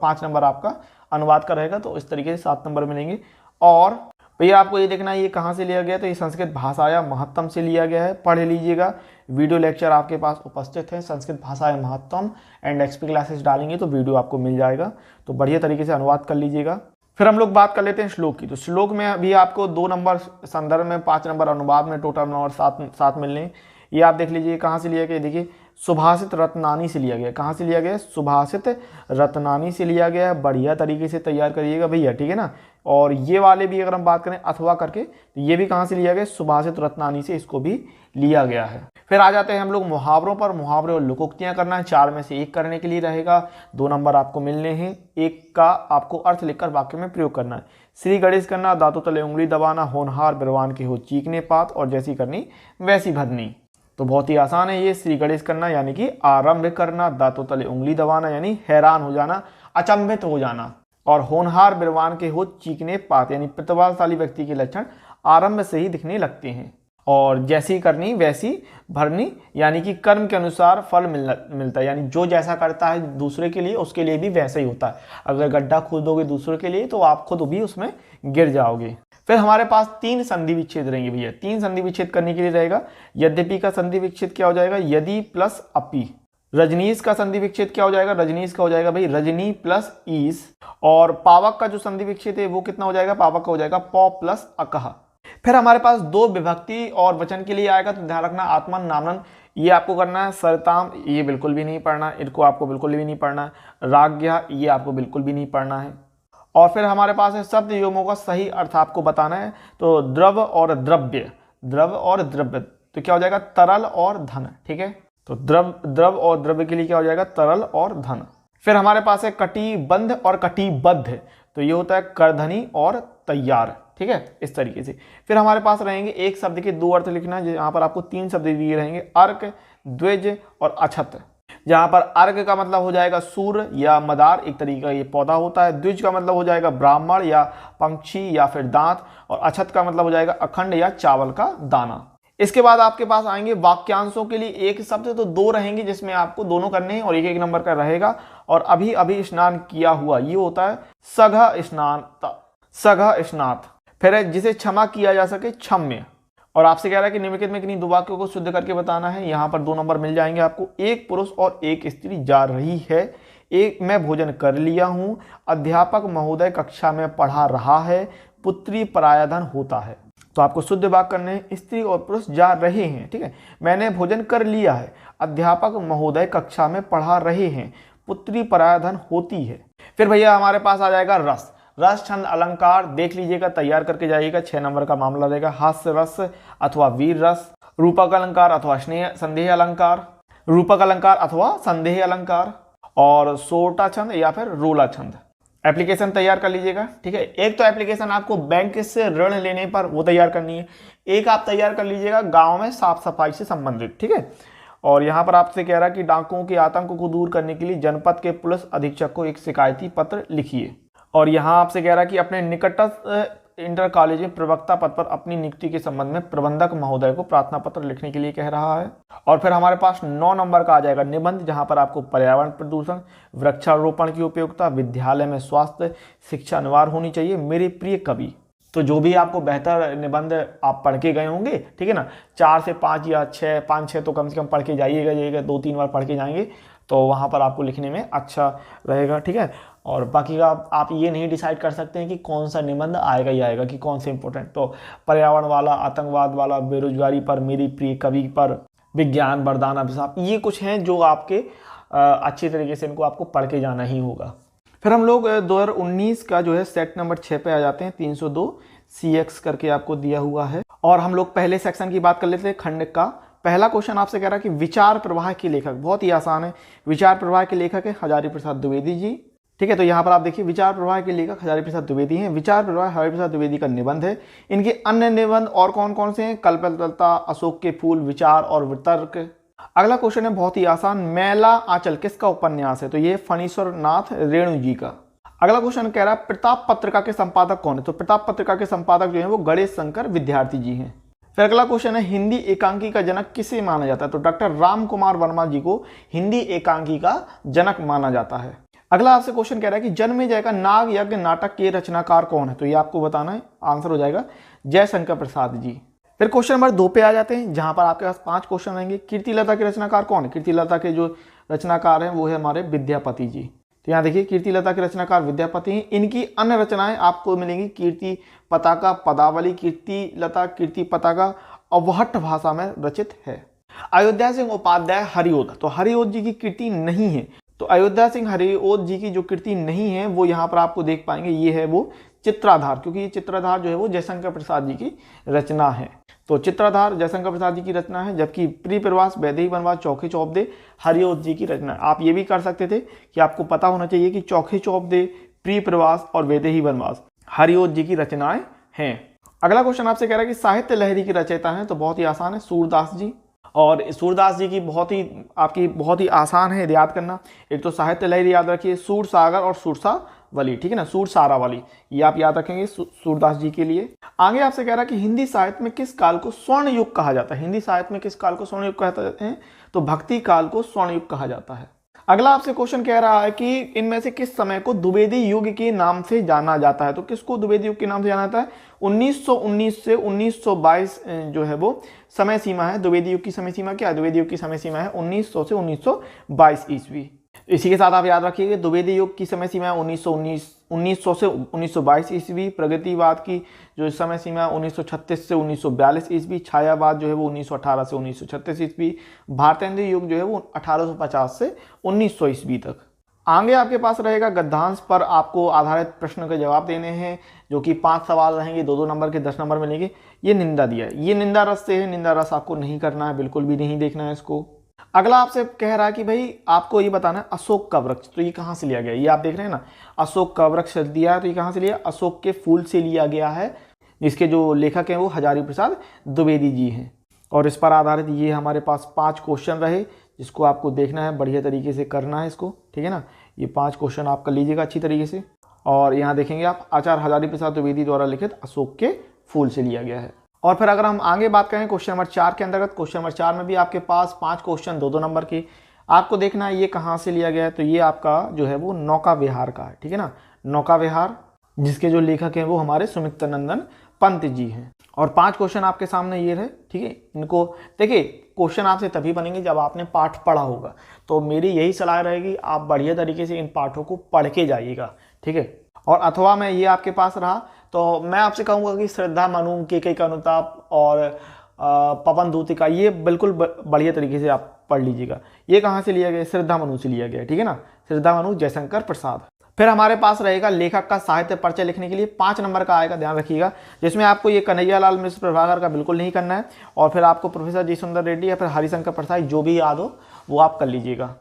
5 नंबर आपका अनुवाद का रहेगा। तो इस तरीके से 7 नंबर मिलेंगे। और भैया आपको ये देखना है ये कहाँ से लिया गया, तो ये संस्कृत भाषाया महत्तम से लिया गया है, पढ़ लीजिएगा। वीडियो लेक्चर आपके पास उपस्थित है, संस्कृत भाषाया महत्तम एंड एक्सपी क्लासेस डालेंगे तो वीडियो आपको मिल जाएगा, तो बढ़िया तरीके से अनुवाद कर लीजिएगा। फिर हम लोग बात कर लेते हैं श्लोक की। तो श्लोक में अभी आपको 2 नंबर संदर्भ में, 5 नंबर अनुवाद में, टोटल नंबर 7 मिलने हैं। ये आप देख लीजिए कहाँ से लिया गया, देखिए सुभाषित रत्नानी से लिया गया। कहाँ से लिया गया? सुभाषित रत्नानी से लिया गया है। बढ़िया तरीके से तैयार करिएगा भैया, ठीक है ना। और ये वाले भी अगर हम बात करें अथवा करके, तो ये भी कहाँ से लिया गया? सुभाषित रत्नानी से इसको भी लिया गया है। फिर आ जाते हैं हम लोग मुहावरों पर। मुहावरे और लोकोक्तियां करना है, 4 में से 1 करने के लिए रहेगा। 2 नंबर आपको मिलने हैं। 1 का आपको अर्थ लिखकर वाक्य में प्रयोग करना है। श्री गणेश करना, दांतों तले उंगली दबाना, होनहार बिरवान के हो चीखने पात, और जैसी करनी वैसी भरनी। तो बहुत ही आसान है ये। श्री गणेश करना यानी कि आरंभ करना, दांतों तले उंगली दबाना यानी हैरान हो जाना, अचंभित हो जाना, और होनहार बिरवान के हो चीखने पात यानी प्रतिभाशाली व्यक्ति के लक्षण आरंभ से ही दिखने लगते हैं। और जैसी करनी वैसी भरनी यानी कि कर्म के अनुसार फल मिलता है, यानी जो जैसा करता है दूसरे के लिए उसके लिए भी वैसा ही होता है। अगर गड्ढा खोदोगे दूसरे के लिए तो आप खुद भी उसमें गिर जाओगे। फिर हमारे पास 3 संधि विच्छेद रहेंगे भैया। 3 संधि विच्छेद करने के लिए रहेगा। यद्यपि का संधि विच्छेद क्या हो जाएगा? यदि प्लस अपि। रजनीश का संधि विच्छेद क्या हो जाएगा? रजनीश का हो जाएगा भाई रजनी प्लस ईस। और पावक का जो संधि विच्छेद है वो कितना हो जाएगा? पावक का हो जाएगा पौ प्लस अकह। फिर हमारे पास 2 विभक्ति और वचन के लिए आएगा, तो ध्यान रखना आत्मन नामन ये आपको करना है। सरताम ये बिल्कुल भी नहीं पढ़ना, इनको आपको बिल्कुल भी नहीं पढ़ना है। राग्या ये आपको बिल्कुल भी नहीं पढ़ना है। और फिर हमारे पास है शब्द योगों का सही अर्थ आपको बताना है। तो द्रव और द्रव्य, द्रव और द्रव्य, तो क्या हो जाएगा? तरल और धन, ठीक है। तो द्रव और द्रव्य के लिए क्या हो जाएगा? तरल और धन। फिर हमारे पास है कटिबंध और कटिबद्ध, तो ये होता है करधनी और तैयार, ठीक है, इस तरीके से। फिर हमारे पास रहेंगे एक शब्द के 2 अर्थ लिखना, यहाँ पर आपको 3 शब्द दिए रहेंगे, अर्क, द्विज और अछत। जहाँ पर अर्क का मतलब हो जाएगा सूर्य या मदार, एक तरीके का ये पौधा होता है। द्विज का मतलब हो जाएगा ब्राह्मण या पंक्षी या फिर दांत, और अछत का मतलब हो जाएगा अखंड या चावल का दाना। इसके बाद आपके पास आएंगे वाक्यांशों के लिए एक शब्द, तो 2 रहेंगे जिसमें आपको दोनों करने हैं और 1-1 नंबर का रहेगा। और अभी अभी स्नान किया हुआ ये होता है सघ स्नान, सघ स्नात। फिर जिसे क्षमा किया जा सके क्षम्य। और आपसे कह रहा है कि निम्नलिखित में किन्हीं 2 वाक्यों को शुद्ध करके बताना है। यहाँ पर 2 नंबर मिल जाएंगे आपको। एक पुरुष और एक स्त्री जा रही है। एक मैं भोजन कर लिया हूँ। अध्यापक महोदय कक्षा में पढ़ा रहा है। पुत्री परायाधन होता है। तो आपको शुद्ध वाक्य करने हैं। स्त्री और पुरुष जा रहे हैं, ठीक है। मैंने भोजन कर लिया है। अध्यापक महोदय कक्षा में पढ़ा रहे हैं। पुत्री परायाधन होती है। फिर भैया हमारे पास आ जाएगा रस। रस छंद अलंकार देख लीजिएगा, तैयार करके जाइएगा। 6 नंबर का मामला रहेगा। हास्य रस अथवा वीर रस, रूपक अलंकार अथवा संदेह अलंकार, रूपक अलंकार अथवा संदेह अलंकार, और सोटा छंद या फिर रोला छंद। एप्लीकेशन तैयार कर लीजिएगा, ठीक है। एक तो एप्लीकेशन आपको बैंक से ऋण लेने पर वो तैयार करनी है। एक आप तैयार कर लीजिएगा गाँव में साफ सफाई से संबंधित, ठीक है। और यहाँ पर आपसे कह रहा है कि डाकुओं के आतंक को दूर करने के लिए जनपद के पुलिस अधीक्षक को एक शिकायती पत्र लिखिए। और यहाँ आपसे कह रहा है कि अपने निकटस्थ इंटर कॉलेज में प्रवक्ता पद पर अपनी नियुक्ति के संबंध में प्रबंधक महोदय को प्रार्थना पत्र लिखने के लिए कह रहा है। और फिर हमारे पास 9 नंबर का आ जाएगा निबंध, जहाँ पर आपको पर्यावरण प्रदूषण, वृक्षारोपण की उपयोगिता, विद्यालय में स्वास्थ्य शिक्षा अनिवार्य होनी चाहिए, मेरे प्रिय कवि। तो जो भी आपको बेहतर निबंध आप पढ़ के गए होंगे, ठीक है ना, 4 से 5 या 5-6 तो कम से कम पढ़ के जाइएगा, 2-3 बार पढ़ के जाएंगे तो वहाँ पर आपको लिखने में अच्छा रहेगा, ठीक है। और बाकी का आप ये नहीं डिसाइड कर सकते हैं कि कौन सा निबंध आएगा ही आएगा, कि कौन से इंपॉर्टेंट। तो पर्यावरण वाला, आतंकवाद वाला, बेरोजगारी पर, मेरी प्रिय कवि पर, विज्ञान वरदान अभिशाप, ये कुछ हैं जो आपके अच्छी तरीके से इनको आपको पढ़ के जाना ही होगा। फिर हम लोग 2019 का जो है सेट नंबर 6 पे आ जाते हैं। 302 CX करके आपको दिया हुआ है। और हम लोग पहले सेक्शन की बात कर लेते हैं, खंड का। पहला क्वेश्चन आपसे कह रहा है कि विचार प्रवाह के लेखक, बहुत ही आसान है। विचार प्रवाह के लेखक है हजारी प्रसाद द्विवेदी जी, ठीक है। तो यहाँ पर आप देखिए विचार प्रवाह के लेखक हजारी प्रसाद द्विवेदी हैं। विचार प्रवाह हजारी प्रसाद द्विवेदी का निबंध है। इनके अन्य निबंध और कौन कौन से हैं? कल्पलता, अशोक के फूल, विचार और वितर्क। अगला क्वेश्चन है बहुत ही आसान, मैला आंचल किसका उपन्यास है? तो ये फणीश्वर नाथ रेणु जी का। अगला क्वेश्चन कह रहा है प्रताप पत्रिका के संपादक कौन है? तो प्रताप पत्रिका के संपादक जो है वो गणेश शंकर विद्यार्थी जी हैं। फिर अगला क्वेश्चन है हिंदी एकांकी का जनक किसे माना जाता है? तो डॉक्टर राम कुमार वर्मा जी को हिंदी एकांकी का जनक माना जाता है। अगला आपसे क्वेश्चन कह रहा है कि जन्मेजय का नाग यज्ञ नाटक के रचनाकार कौन है, तो ये आपको बताना है, आंसर हो जाएगा जयशंकर प्रसाद जी। फिर क्वेश्चन नंबर 2 पे आ जाते हैं, जहां पर आपके पास 5 क्वेश्चन रहेंगे। कीर्तिलता के रचनाकार कौन है? कीर्तिलता के जो रचनाकार हैं वो है हमारे विद्यापति जी। तो यहाँ देखिए कीर्तिलता के रचनाकार विद्यापति हैं। इनकी अन्य रचनाएं आपको मिलेंगी कीर्ति पताका, पदावली, कीर्तिलता, कीर्ति पताका अवहट्ट भाषा में रचित है। अयोध्या सिंह उपाध्याय हरिओद, तो हरिओद जी की कृति नहीं है। तो अयोध्या सिंह हरिओद जी की जो कृति नहीं है वो यहाँ पर आपको देख पाएंगे, ये है वो चित्राधार, क्योंकि ये चित्राधार जो है वो जयशंकर प्रसाद जी की रचना है। तो चित्राधार जयशंकर प्रसाद जी की रचना है, जबकि प्रिय प्रवास, वैदेही वनवास, चौखे चौपदे हरिओद जी की रचना है। आप ये भी कर सकते थे कि आपको पता होना चाहिए कि चौखे चौपदे, प्रिय प्रवास और वैदेही वनवास हरिओद जी की रचनाएं हैं। अगला क्वेश्चन आपसे कह रहा है कि साहित्य लहरी की रचयिता हैं, तो बहुत ही आसान है, सूरदास जी। और सूरदास जी की बहुत ही आसान है याद करना। एक तो साहित्य लहरी याद रखिए, सूर सागर और सुरसावली, ठीक है ना, सूर सारावली, ये आप याद रखेंगे सूरदास जी के लिए। आगे आपसे कह रहा है कि हिंदी साहित्य में किस काल को स्वर्ण युग कहा जाता है? हिंदी साहित्य में किस काल को स्वर्ण युग कहते हैं? तो भक्ति काल को स्वर्ण युग कहा जाता है। अगला आपसे क्वेश्चन कह रहा है कि इनमें से किस समय को द्विवेदी युग के नाम से जाना जाता है? तो किसको द्विवेदी युग के नाम से जाना जाता है? 1919 से 1922 जो है वो समय सीमा है। द्विवेदी युग की समय सीमा क्या है? द्विवेदी युग की समय सीमा है 1900 से 1922 ईस्वी। इसी के साथ आप याद रखिएगा द्विवेदी युग की समय सीमा है 1900 से 1922 ईस्वी। प्रगतिवाद की जो समय सीमा है 1936 से 1942 ईस्वी। छायावाद जो है वो 1918 से 1936 ईस्वी। भारतेंद्र युग जो है वो 1850 से 1900 ईस्वी तक। आगे आपके पास रहेगा गद्यांश पर आपको आधारित प्रश्न के जवाब देने हैं, जो कि 5 सवाल रहेंगे, 2-2 नंबर के 10 नंबर मिलेंगे। ये निंदा दिया है, ये निंदा रस से है, निंदा रस आपको नहीं करना है, बिल्कुल भी नहीं देखना है इसको। अगला आपसे कह रहा है कि भाई आपको ये बताना है अशोक का वृक्ष, तो ये कहाँ से लिया गया? ये आप देख रहे हैं ना, अशोक का वृक्ष दिया है, तो ये कहाँ से लिया? अशोक के फूल से लिया गया है, जिसके जो लेखक हैं वो हजारी प्रसाद द्विवेदी जी हैं। और इस पर आधारित ये हमारे पास 5 क्वेश्चन रहे, जिसको आपको देखना है, बढ़िया तरीके से करना है इसको, ठीक है ना। ये 5 क्वेश्चन आप कर लीजिएगा अच्छी तरीके से। और यहाँ देखेंगे आप आचार्य हजारी प्रसाद द्विवेदी द्वारा लिखित अशोक के फूल से लिया गया है। और फिर अगर हम आगे बात करें क्वेश्चन नंबर 4 के अंतर्गत, क्वेश्चन नंबर 4 में भी आपके पास 5 क्वेश्चन 2-2 नंबर के आपको देखना है, ये कहाँ से लिया गया है? तो ये आपका जो है वो नौका विहार का है, ठीक है ना, नौका विहार, जिसके जो लेखक हैं वो हमारे सुमित्र नंदन पंत जी हैं। और 5 क्वेश्चन आपके सामने ये रहे, ठीक है। इनको देखिए, क्वेश्चन आपसे तभी बनेंगे जब आपने पाठ पढ़ा होगा, तो मेरी यही सलाह रहेगी आप बढ़िया तरीके से इन पाठों को पढ़ के जाइएगा, ठीक है। और अथवा में ये आपके पास रहा तो मैं आपसे कहूँगा कि श्रद्धा मनु, केकई का अनुताप और पवन दूती का ये बिल्कुल बढ़िया तरीके से आप पढ़ लीजिएगा। ये कहाँ से लिया गया? श्रद्धा मनु से लिया गया, ठीक है ना, श्रद्धा मनु जयशंकर प्रसाद। फिर हमारे पास रहेगा लेखक का साहित्य परिचय लिखने के लिए 5 नंबर का आएगा, ध्यान रखिएगा, जिसमें आपको ये कन्हैयालाल मिश्र प्रभाकर का बिल्कुल नहीं करना है, और फिर आपको प्रोफेसर जी सुंदर रेड्डी या फिर हरिशंकर प्रसाद, जो भी याद हो वो आप कर लीजिएगा।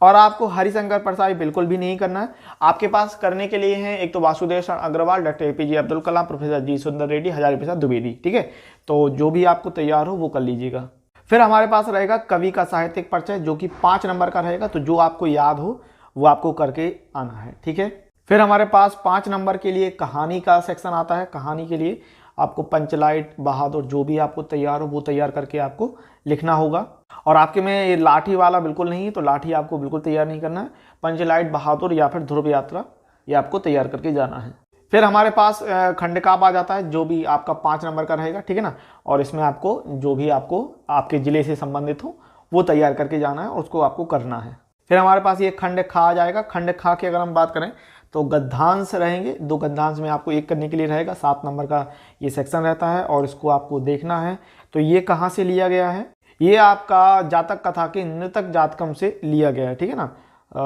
और आपको हरिशंकर प्रसाद बिल्कुल भी नहीं करना है। आपके पास करने के लिए हैं एक तो वासुदेव शरण Agarwal, doctor APJ Abdul Kalam, professor जी सुंदर रेड्डी, हजारी प्रसाद द्विवेदी, ठीक है। तो जो भी आपको तैयार हो वो कर लीजिएगा। फिर हमारे पास रहेगा कवि का साहित्यिक परिचय, जो कि 5 नंबर का रहेगा, तो जो आपको याद हो वो आपको करके आना है, ठीक है। फिर हमारे पास 5 नंबर के लिए कहानी का सेक्शन आता है। कहानी के लिए आपको पंचलाइट, बहादुर, जो भी आपको तैयार हो वो तैयार करके आपको लिखना होगा। और आपके में ये लाठी वाला बिल्कुल नहीं है, तो लाठी आपको बिल्कुल तैयार नहीं करना है। पंचलाइट, बहादुर या फिर ध्रुव यात्रा, ये आपको तैयार करके जाना है। फिर हमारे पास खंडकाव्य आ जाता है, जो भी आपका 5 नंबर का रहेगा, ठीक है ना। और इसमें आपको जो भी आपको आपके जिले से संबंधित हो वो तैयार करके जाना है और उसको आपको करना है। फिर हमारे पास ये खंड खा आ जाएगा। खंड खा की अगर हम बात करें तो गद्यांश रहेंगे, 2 गद्यांश में आपको 1 करने के लिए रहेगा। 7 नंबर का ये सेक्शन रहता है और इसको आपको देखना है। तो ये कहाँ से लिया गया है? ये आपका जातक कथा के नृतक जातकम से लिया गया है, ठीक है ना।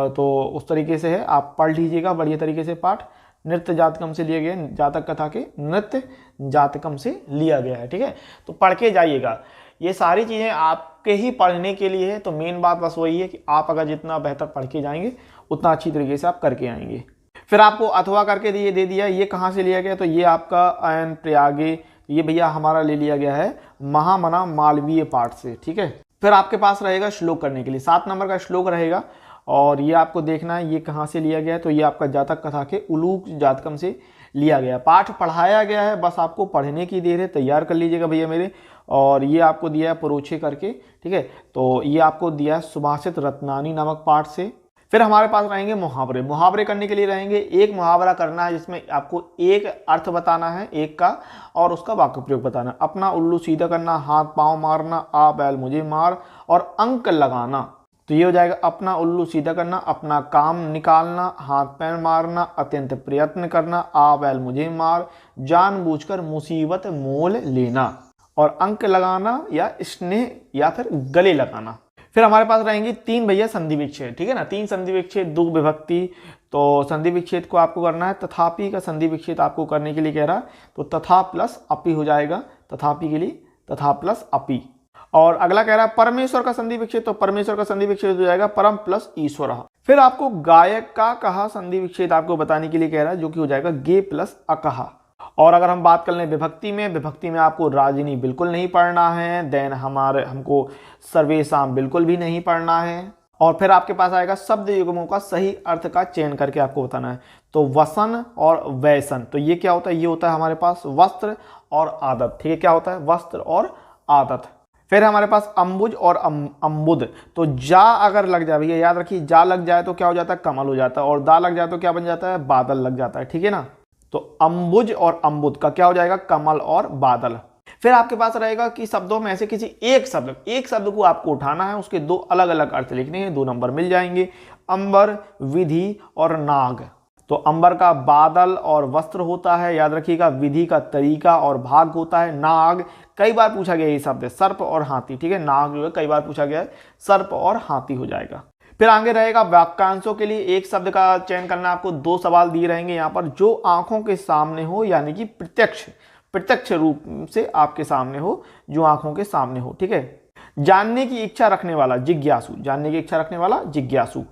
तो उस तरीके से है, आप पढ़ लीजिएगा बढ़िया तरीके से पाठ। नृत्य जातकम से लिया गया, जातक कथा के नृत्य जातकम से लिया गया है, ठीक है। तो पढ़ के जाइएगा। ये सारी चीज़ें आपके ही पढ़ने के लिए है, तो मेन बात बस वही है कि आप अगर जितना बेहतर पढ़ के जाएंगे उतना अच्छी तरीके से आप करके आएंगे। फिर आपको अथवा करके दे दिया, ये कहाँ से लिया गया? तो ये आपका अयन प्रयागे, ये भैया हमारा ले लिया गया है महामना मालवीय पाठ से, ठीक है। फिर आपके पास रहेगा श्लोक करने के लिए, 7 नंबर का श्लोक रहेगा और ये आपको देखना है ये कहाँ से लिया गया है। तो ये आपका जातक कथा के उलूक जातकम से लिया गया। पाठ पढ़ाया गया है, बस आपको पढ़ने की देर है, तैयार कर लीजिएगा भैया मेरे। और ये आपको दिया है परोछे करके, ठीक है। तो ये आपको दिया है सुभाषित रत्नानी नामक पाठ से। फिर हमारे पास रहेंगे मुहावरे। मुहावरे करने के लिए रहेंगे, एक मुहावरा करना है जिसमें आपको एक अर्थ बताना है एक का और उसका वाक्य प्रयोग बताना है। अपना उल्लू सीधा करना, हाथ पांव मारना, आ बैल मुझे मार और अंक लगाना। तो ये हो जाएगा अपना उल्लू सीधा करना, अपना काम निकालना, हाथ पैर मारना, अत्यंत प्रयत्न करना, आ बैल मुझे मार, जानबूझकर मुसीबत मोल लेना और अंक लगाना या स्नेह या फिर गले लगाना। फिर हमारे पास रहेंगी तीन भैया संधि विच्छेद, ठीक है ना, तीन संधि विच्छेद, दो विभक्ति। तो संधि विच्छेद को आपको करना है, तथापि का संधि विच्छेद आपको करने के लिए कह रहा है, तो तथा प्लस अपि हो जाएगा, तथापि के लिए तथा प्लस अपि। और अगला कह रहा है परमेश्वर का संधि विच्छेद, तो परमेश्वर का संधि विच्छेद हो जाएगा परम प्लस ईश्वर। फिर आपको गायक का कहा संधि विच्छेद आपको बताने के लिए कह रहा है, जो कि हो जाएगा गे प्लस अकहा। और अगर हम बात कर लें विभक्ति में, विभक्ति में आपको राजिनी बिल्कुल नहीं पढ़ना है, देन हमको सर्वेशाम बिल्कुल भी नहीं पढ़ना है। और फिर आपके पास आएगा शब्द युग्मों का सही अर्थ का चयन करके आपको बताना है। तो वसन और वैसन, तो ये क्या होता है, ये होता है हमारे पास वस्त्र और आदत, ठीक है, क्या होता है वस्त्र और आदत। फिर हमारे पास अंबुज और अंबुद, तो जा अगर लग जाए, भैया याद रखिए, जा लग जाए तो क्या हो जाता है कमल हो जाता है, और दा लग जाए तो क्या बन जाता है बादल लग जाता है, ठीक है ना। तो अंबुज और अंबुद का क्या हो जाएगा कमल और बादल। फिर आपके पास रहेगा कि शब्दों में ऐसे किसी एक शब्द को आपको उठाना है, उसके दो अलग अलग अर्थ लिखने हैं, 2 नंबर मिल जाएंगे। अंबर, विधि और नाग। तो अंबर का बादल और वस्त्र होता है, याद रखिएगा। विधि का तरीका और भाग होता है। नाग कई बार पूछा गया ये शब्द, सर्प और हाथी, ठीक है, नाग जो है कई बार पूछा गया है, सर्प और हाथी हो जाएगा। फिर आगे रहेगा वाक्यांशों के लिए एक शब्द का चयन करना, आपको 2 सवाल दिए रहेंगे यहाँ पर, जो आंखों के सामने हो, यानी कि प्रत्यक्ष रूप से आपके सामने हो, जो आंखों के सामने हो, ठीक है। जानने की इच्छा रखने वाला जिज्ञासु, जानने की इच्छा रखने वाला जिज्ञासु।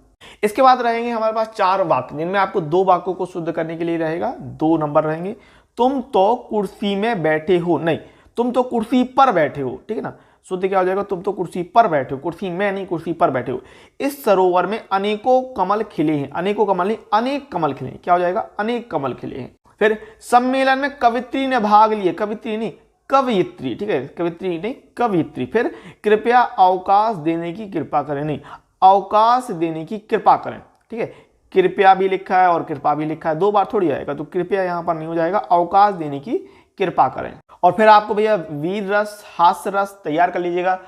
इसके बाद रहेंगे हमारे पास 4 वाक्य, जिनमें आपको 2 वाक्यों को शुद्ध करने के लिए रहेगा 2 नंबर रहेंगे। तुम तो कुर्सी में बैठे हो, नहीं, तुम तो कुर्सी पर बैठे हो, ठीक है ना। शुद्ध क्या हो जाएगा, तुम तो कुर्सी पर बैठे हो, कुर्सी में नहीं, कुर्सी पर बैठे हो। इस सरोवर में अनेकों कमल खिले हैं, अनेकों कमल नहीं, अनेक कमल खिले हैं, क्या हो जाएगा अनेक कमल खिले हैं। फिर सम्मेलन में कवित्री ने भाग लिए, कवित्री नहीं कवयित्री, ठीक है, कवित्री नहीं कवयित्री। फिर कृपया अवकाश देने की कृपा करें, नहीं अवकाश देने की कृपा करें, ठीक है। कृपया भी लिखा है और कृपा भी लिखा है, 2 बार थोड़ी आएगा, तो कृपया यहां पर नहीं हो जाएगा, अवकाश देने की कृपा करें। और फिर आपको भैया वीर रस, हास्य रस तैयार कर लीजिएगा,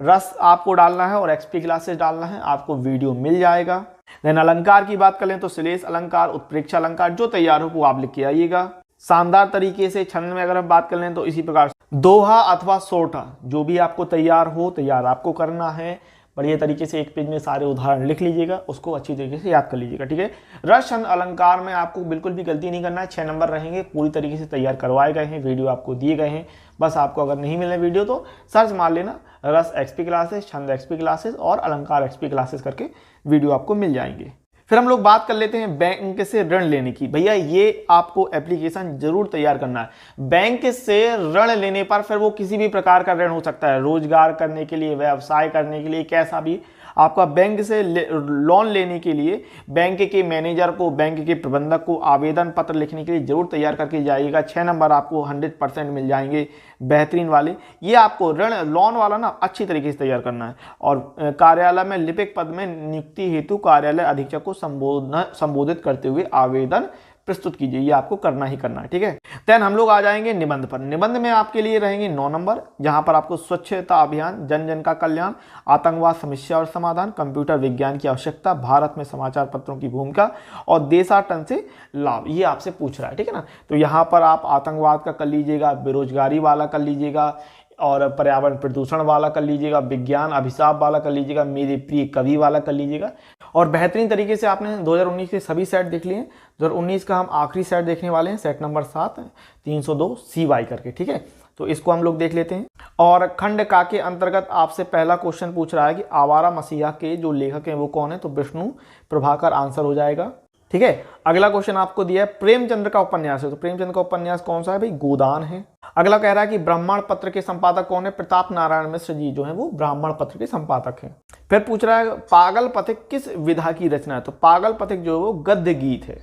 रस आपको डालना है और एक्सपी क्लासेस डालना है, आपको वीडियो मिल जाएगा। देन अलंकार की बात करें तो श्लेष अलंकार, उत्प्रेक्षा अलंकार, जो तैयार हो वो आप लिख के आइएगा। शानदार तरीके से छंद में अगर हम बात कर लें तो इसी प्रकार दोहा अथवा सोठा, जो भी आपको तैयार हो, तैयार आपको करना है। बढ़िया तरीके से एक पेज में सारे उदाहरण लिख लीजिएगा, उसको अच्छी तरीके से याद कर लीजिएगा, ठीक है। रस छंद अलंकार में आपको बिल्कुल भी गलती नहीं करना है, 6 नंबर रहेंगे, पूरी तरीके से तैयार करवाए गए हैं, वीडियो आपको दिए गए हैं। बस आपको अगर नहीं मिले वीडियो तो सर्च मार लेना, रस एक्सपी क्लासेस, छंद एक्सपी क्लासेस और अलंकार एक्सपी क्लासेस करके वीडियो आपको मिल जाएंगे। फिर हम लोग बात कर लेते हैं बैंक से ऋण लेने की। भैया ये आपको एप्लीकेशन जरूर तैयार करना है। बैंक से ऋण लेने पर फिर वो किसी भी प्रकार का ऋण हो सकता है, रोजगार करने के लिए, व्यवसाय करने के लिए, कैसा भी आपका बैंक से लोन लेने के लिए बैंक के मैनेजर को, बैंक के प्रबंधक को आवेदन पत्र लिखने के लिए जरूर तैयार करके जाइएगा। 6 नंबर आपको 100% मिल जाएंगे, बेहतरीन वाले। ये आपको ऋण लोन वाला ना अच्छी तरीके से तैयार करना है। और कार्यालय में लिपिक पद में नियुक्ति हेतु कार्यालय अधीक्षक को संबोधित करते हुए आवेदन प्रस्तुत कीजिए, ये आपको करना ही करना है, ठीक है। देन हम लोग आ जाएंगे निबंध पर। निबंध में आपके लिए रहेंगे 9 नंबर, जहां पर आपको स्वच्छता अभियान, जन जन का कल्याण, आतंकवाद समस्या और समाधान, कंप्यूटर विज्ञान की आवश्यकता, भारत में समाचार पत्रों की भूमिका और देशाटन से लाभ, ये आपसे पूछ रहा है, ठीक है ना। तो यहाँ पर आप आतंकवाद का कर लीजिएगा, बेरोजगारी वाला कर लीजिएगा, और पर्यावरण प्रदूषण वाला कर लीजिएगा, विज्ञान अभिशाप वाला कर लीजिएगा, मेरे प्रिय कवि वाला कर लीजिएगा। और बेहतरीन तरीके से आपने 2019 के सभी सेट देख लिए। 2019 का हम आखिरी सेट देखने वाले हैं, सेट नंबर 7 302 CY करके, ठीक है। तो इसको हम लोग देख लेते हैं। और खंड का के अंतर्गत आपसे पहला क्वेश्चन पूछ रहा है कि आवारा मसीहा के जो लेखक हैं वो कौन है, तो विष्णु प्रभाकर आंसर हो जाएगा, ठीक है। अगला क्वेश्चन आपको दिया है प्रेमचंद्र का उपन्यास है, तो प्रेमचंद्र का उपन्यास कौन सा है भाई, गोदान है। अगला कह रहा है कि ब्राह्मण पत्र के संपादक कौन है, प्रताप नारायण मिश्र जी जो है वो ब्राह्मण पत्र के संपादक हैं। फिर पूछ रहा है पागल पथिक किस विधा की रचना है, तो पागल पथिक जो है वो गद्य गीत है।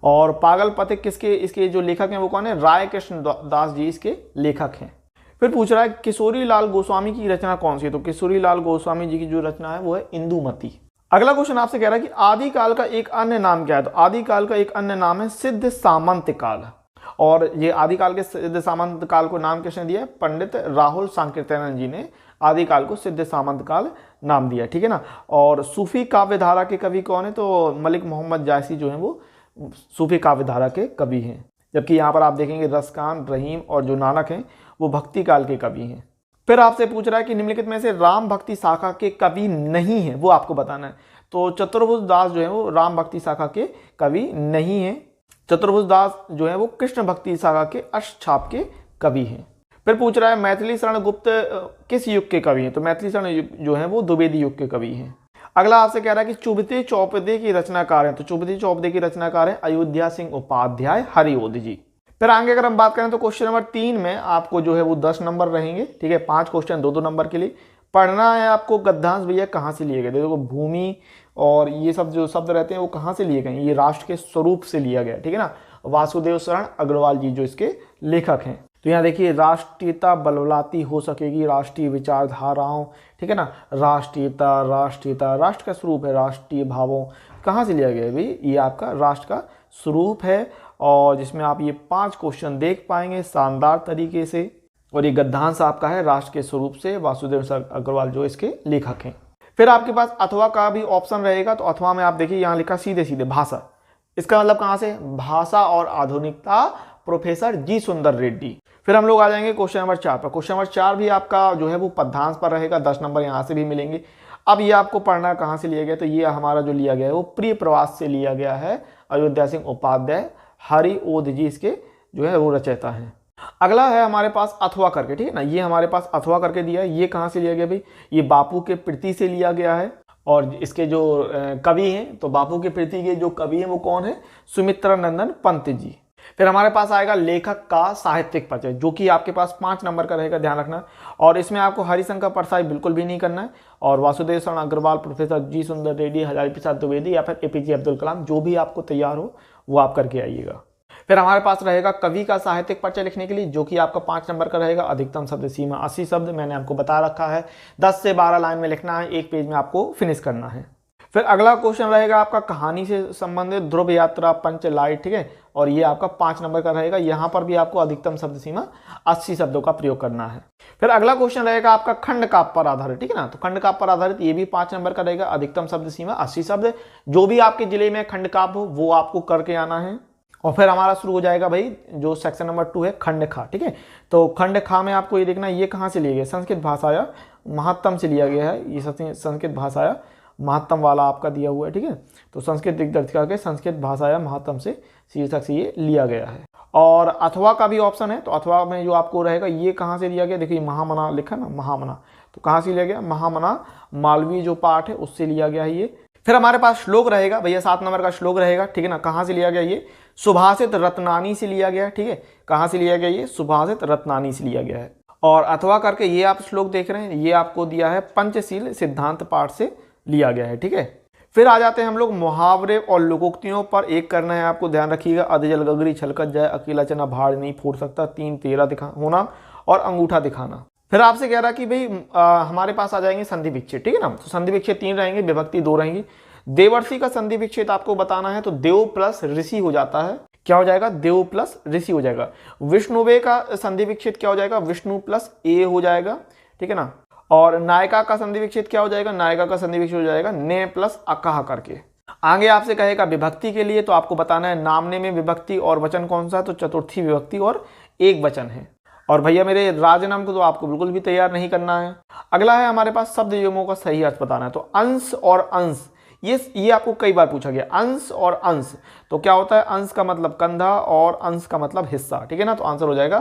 और पागल पथिक किसके, इसके जो लेखक हैं वो कौन है, राय कृष्ण दास जी इसके लेखक हैं। फिर पूछ रहा है किशोरी लाल गोस्वामी की रचना कौन सी है, तो किशोरी लाल गोस्वामी जी की जो रचना है वो है इंदुमती। अगला क्वेश्चन आपसे कह रहा है कि आदिकाल का एक अन्य नाम क्या है। तो आदिकाल का एक अन्य नाम है सिद्ध सामंत काल। और ये आदिकाल के सिद्ध सामंत काल को नाम किसने दिया है? पंडित राहुल सांकीर्तनन जी ने आदिकाल को सिद्ध सामंत काल नाम दिया, ठीक है ना। और सूफी काव्य धारा के कवि कौन है? तो मलिक मोहम्मद जायसी जो है वो सूफी काव्य धारा के कवि हैं। जबकि यहाँ पर आप देखेंगे रसखान, रहीम और जो नानक हैं वो भक्ति काल के कवि हैं। फिर आपसे पूछ रहा है कि निम्नलिखित में से राम भक्ति शाखा के कवि नहीं है, वो आपको बताना है। तो चतुर्भुज दास जो है वो राम भक्ति शाखा के कवि नहीं है। चतुर्भुज दास जो है वो कृष्ण भक्ति शाखा के अष्टछाप के कवि हैं। फिर पूछ रहा है मैथिली शरण गुप्त किस युग के कवि हैं? तो मैथिली शरण जो है वो द्विवेदी युग के कवि हैं। अगला आपसे कह रहा है कि चुभते चौपदे की रचनाकार हैं। तो चुभते चौपदे की रचनाकार है अयोध्या सिंह उपाध्याय हरिओध जी। फिर आगे अगर हम बात करें तो क्वेश्चन नंबर 3 में आपको जो है वो 10 नंबर रहेंगे, ठीक है। 5 क्वेश्चन 2-2 नंबर के लिए पढ़ना है आपको। गद्यांश भैया कहाँ से लिए गए? देखो भूमि और ये सब जो शब्द रहते हैं वो कहाँ से लिए गए? ये राष्ट्र के स्वरूप से लिया गया, ठीक है ना। वासुदेव शरण अग्रवाल जी जो इसके लेखक हैं। तो यहाँ देखिए राष्ट्रीयता बलवलाती हो सकेगी राष्ट्रीय विचारधाराओं, ठीक है ना। राष्ट्रीयता राष्ट्र का स्वरूप है राष्ट्रीय भावों। कहाँ से लिया गया भाई? ये आपका राष्ट्र का स्वरूप है और जिसमें आप ये 5 क्वेश्चन देख पाएंगे शानदार तरीके से। और ये गद्यांश आपका है राष्ट्र के स्वरूप से, वासुदेव शरण अग्रवाल जो इसके लेखक हैं। फिर आपके पास अथवा का भी ऑप्शन रहेगा। तो अथवा में आप देखिए यहाँ लिखा सीधे सीधे भाषा। इसका मतलब कहाँ से? भाषा और आधुनिकता, प्रोफेसर जी सुंदर रेड्डी। फिर हम लोग आ जाएंगे क्वेश्चन नंबर 4 पर। क्वेश्चन नंबर 4 भी आपका जो है वो पद्यांश पर रहेगा। 10 नंबर यहाँ से भी मिलेंगे। अब ये आपको पढ़ना कहाँ से लिया गया? तो ये हमारा जो लिया गया है वो प्रिय प्रवास से लिया गया है। अयोध्या सिंह उपाध्याय हरिओध जी इसके जो है वो रचयिता हैं। अगला है हमारे पास अथवा करके, ठीक है ना। ये हमारे पास अथवा करके दिया है। ये कहाँ से लिया गया भाई? ये बापू के प्रीति से लिया गया है। और इसके जो कवि हैं तो बापू के प्रीति के जो कवि हैं वो कौन है? सुमित्रा नंदन पंत जी। फिर हमारे पास आएगा लेखक का साहित्यिक परिचय जो कि आपके पास 5 नंबर का रहेगा, ध्यान रखना। और इसमें आपको हरिशंकर परसाई बिल्कुल भी नहीं करना है। और वासुदेव शरण अग्रवाल, प्रोफेसर जी सुंदर रेड्डी, हजारी प्रसाद द्विवेदी या फिर एपीजे अब्दुल कलाम, जो भी आपको तैयार हो वो आप करके आइएगा। फिर हमारे पास रहेगा कवि का साहित्यिक परिचय लिखने के लिए जो कि आपका 5 नंबर का रहेगा। अधिकतम शब्द सीमा 80 शब्द मैंने आपको बता रखा है। 10 से 12 लाइन में लिखना है, एक पेज में आपको फिनिश करना है। फिर अगला क्वेश्चन रहेगा आपका कहानी से संबंधित ध्रुव यात्रा पंचलाइट, ठीक है। और ये आपका 5 नंबर का रहेगा। यहाँ पर भी आपको अधिकतम शब्द सीमा 80 शब्दों का प्रयोग करना है। फिर अगला क्वेश्चन रहेगा आपका खंड काव्य पर आधारित, ठीक है ना। तो खंड काव्य पर आधारित ये भी 5 नंबर का रहेगा। अधिकतम शब्द सीमा 80 शब्द। जो भी आपके जिले में खंड काव्य हो वो आपको करके आना है। और फिर हमारा शुरू हो जाएगा भाई जो सेक्शन नंबर 2 है खंड खा, ठीक है। तो खंड खा में आपको ये देखना ये कहाँ से लिया गया? संस्कृत भाषाया महत्तम से लिया गया है। ये संस्कृत भाषाया महत्तम वाला आपका दिया हुआ है, ठीक है। तो संस्कृत दिग्दर्शिका के संस्कृत भाषाया महत्तम से शीर्षक से ये लिया गया है। और अथवा का भी ऑप्शन है। तो अथवा में जो आपको रहेगा ये कहाँ से लिया गया? देखिए महामना लिखा ना, महामना। तो कहाँ से लिया गया? महामना मालवीय जो पाठ है उससे लिया गया है ये। फिर हमारे पास श्लोक रहेगा भैया, 7 नंबर का श्लोक रहेगा, ठीक है ना। कहाँ से लिया गया? ये सुभाषित रत्नानी से लिया गया, ठीक है। कहाँ से लिया गया? ये सुभाषित रत्नानी से लिया गया है। और अथवा करके ये आप श्लोक देख रहे हैं ये आपको दिया है पंचशील सिद्धांत पाठ से लिया गया है, ठीक है। फिर आ जाते हैं हम लोग मुहावरे और लोकोक्तियों पर। एक करना है आपको, ध्यान रखिएगा। अधजल गगरी छलकत जाए, अकेला चना भाड़ नहीं फोड़ सकता, 3 तेरा दिखा होना और अंगूठा दिखाना। फिर आपसे कह रहा कि भाई हमारे पास आ जाएंगे संधि विच्छेद, ठीक है ना। तो संधि विच्छेद 3 रहेंगे, विभक्ति 2 रहेंगी। देवर्षि का संधि विच्छेद आपको बताना है। तो देव प्लस ऋषि हो जाता है, क्या हो जाएगा? देव प्लस ऋषि हो जाएगा। विष्णुवे का संधि विच्छेद क्या हो जाएगा? विष्णु प्लस ए हो जाएगा, ठीक है ना। और नायिका का संधि विच्छेद क्या हो जाएगा? नायिका का संधि विच्छेद हो जाएगा ने प्लस अकह करके। आगे आपसे कहेगा विभक्ति के लिए, तो आपको बताना है नामने में विभक्ति और वचन कौन सा? तो चतुर्थी विभक्ति और एक वचन है। और भैया मेरे राजनाम को तो आपको बिल्कुल भी तैयार नहीं करना है। अगला है हमारे पास शब्द युग्मों का सही अर्थ बताना है। तो अंश और अंश ये आपको कई बार पूछा गया। अंश और अंश तो क्या होता है? अंश का मतलब कंधा और अंश का मतलब हिस्सा, ठीक है ना। तो आंसर हो जाएगा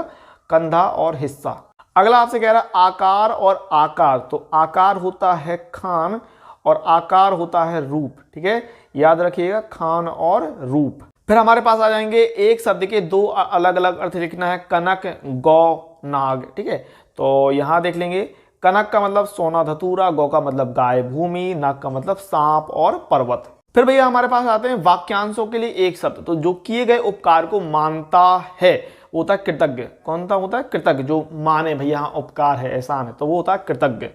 कंधा और हिस्सा। अगला आपसे कह रहा है आकार और आकार। तो आकार होता है खान और आकार होता है रूप, ठीक है। याद रखिएगा खान और रूप। फिर हमारे पास आ जाएंगे एक शब्द के 2 अलग अलग अर्थ लिखना है। कनक, गौ, नाग, ठीक है। तो यहां देख लेंगे कनक का मतलब सोना धतूरा, गौ का मतलब गाय भूमि, नाग का मतलब सांप और पर्वत। फिर भैया हमारे पास आते हैं वाक्यांशों के लिए एक शब्द। तो जो किए गए उपकार को मानता है वो होता है कृतज्ञ। कौन सा होता है? कृतज्ञ। जो माने भैया हाँ उपकार है, एहसान है, तो वो होता है कृतज्ञ।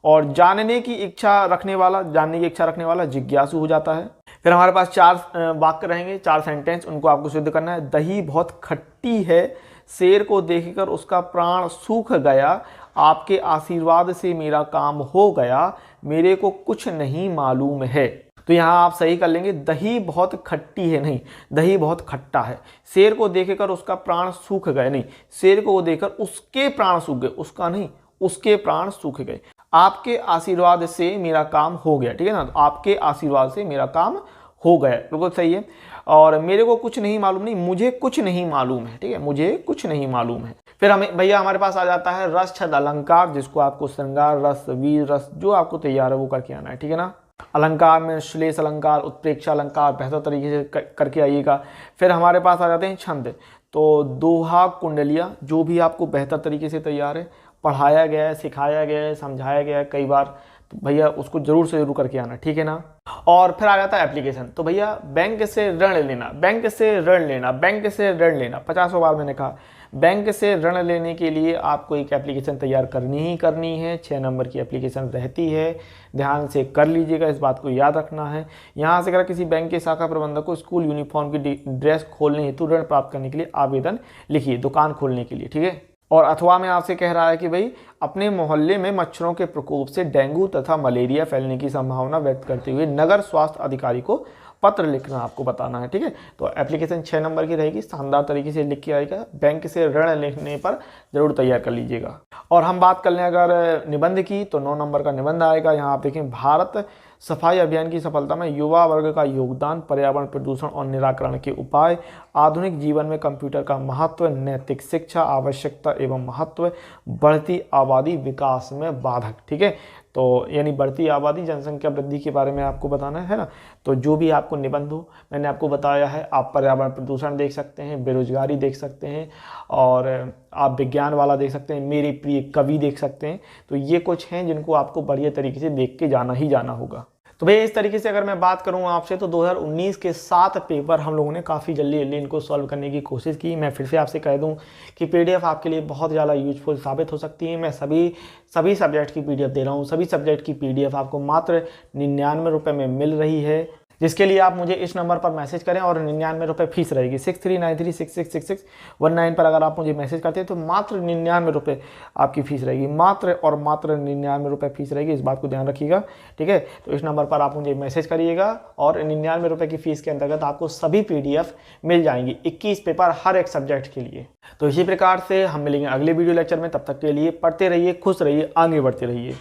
और जानने की इच्छा रखने वाला जिज्ञासु हो जाता है। फिर हमारे पास 4 वाक्य रहेंगे, 4 सेंटेंस, उनको आपको सिद्ध करना है। दही बहुत खट्टी है, शेर को देखकर उसका प्राण सूख गया, आपके आशीर्वाद से मेरा काम हो गया, मेरे को कुछ नहीं मालूम है। तो यहाँ आप सही कर लेंगे, दही बहुत खट्टी है, नहीं, दही बहुत खट्टा है। शेर को देखकर उसका प्राण सूख गए, नहीं, शेर को देखकर उसके प्राण सूख गए, उसका नहीं, उसके प्राण सूख गए। आपके आशीर्वाद से मेरा काम हो गया, ठीक है ना, तो आपके आशीर्वाद से मेरा काम हो गया, बिल्कुल सही है। और मेरे को कुछ नहीं मालूम, नहीं, मुझे कुछ नहीं मालूम है, ठीक है, मुझे कुछ नहीं मालूम है। फिर हमें भैया हमारे पास आ जाता है रस छंद अलंकार, जिसको आपको श्रृंगार रस, वीर रस, जो आपको तैयार है वो करके आना है, ठीक है ना। अलंकार में श्लेष अलंकार, उत्प्रेक्षा अलंकार बेहतर तरीके से करके आइएगा। फिर हमारे पास आ जाते हैं छंद, तो दोहा, कुंडलिया, जो भी आपको बेहतर तरीके से तैयार है, पढ़ाया गया है, सिखाया गया है, समझाया गया है कई बार, तो भैया उसको जरूर से जरूर करके आना, ठीक है ना। और फिर आ जाता है एप्लीकेशन, तो भैया बैंक से ऋण लेना, बैंक से ऋण लेना, बैंक से ऋण लेना, 50 बार मैंने कहा। बैंक से ऋण लेने के लिए आपको एक एप्लीकेशन तैयार करनी ही करनी है, 6 नंबर की एप्लीकेशन रहती है, ध्यान से कर लीजिएगा, इस बात को याद रखना है। यहाँ से अगर किसी बैंक के शाखा प्रबंधक को स्कूल यूनिफॉर्म की ड्रेस खोलने हेतु ऋण प्राप्त करने के लिए आवेदन लिखिए, दुकान खोलने के लिए, ठीक है। और अथवा में आपसे कह रहा है कि भाई अपने मोहल्ले में मच्छरों के प्रकोप से डेंगू तथा मलेरिया फैलने की संभावना व्यक्त करते हुए नगर स्वास्थ्य अधिकारी को पत्र लिखना आपको बताना है, ठीक है। तो एप्लीकेशन 6 नंबर की रहेगी, शानदार तरीके से लिख के आएगा, बैंक से ऋण लेने पर जरूर तैयार कर लीजिएगा। और हम बात कर लें अगर निबंध की, तो 9 नंबर का निबंध आएगा। यहाँ आप देखें, भारत सफाई अभियान की सफलता में युवा वर्ग का योगदान, पर्यावरण प्रदूषण और निराकरण के उपाय, आधुनिक जीवन में कंप्यूटर का महत्व, नैतिक शिक्षा आवश्यकता एवं महत्व, बढ़ती आबादी विकास में बाधक, ठीक है। तो यानी बढ़ती आबादी, जनसंख्या वृद्धि के बारे में आपको बताना है ना। तो जो भी आपको निबंध हो, मैंने आपको बताया है, आप पर्यावरण प्रदूषण देख सकते हैं, बेरोजगारी देख सकते हैं, और आप विज्ञान वाला देख सकते हैं, मेरे प्रिय कवि देख सकते हैं। तो ये कुछ हैं जिनको आपको बढ़िया तरीके से देख के जाना ही जाना होगा। तो भैया इस तरीके से अगर मैं बात करूँ आपसे, तो 2019 के 7 पेपर हम लोगों ने काफ़ी जल्दी इनको सॉल्व करने की कोशिश की। मैं फिर से आपसे कह दूं कि पीडीएफ आपके लिए बहुत ज़्यादा यूजफुल साबित हो सकती है। मैं सभी सब्जेक्ट की पीडीएफ दे रहा हूं। सभी सब्जेक्ट की पीडीएफ आपको मात्र 99 रुपये में मिल रही है, जिसके लिए आप मुझे इस नंबर पर मैसेज करें, और 99 रुपये फीस रहेगी। 6393666619 पर अगर आप मुझे मैसेज करते हैं तो मात्र 99 रुपये आपकी फीस रहेगी, मात्र और मात्र 99 रुपये फीस रहेगी, इस बात को ध्यान रखिएगा, ठीक है। तो इस नंबर पर आप मुझे मैसेज करिएगा, और 99 रुपये की फीस के अंतर्गत आपको सभी पीडीएफ मिल जाएंगी, 21 पेपर हर एक सब्जेक्ट के लिए। तो इसी प्रकार से हम मिलेंगे अगले वीडियो लेक्चर में, तब तक के लिए पढ़ते रहिए, खुश रहिए, आगे बढ़ते रहिए।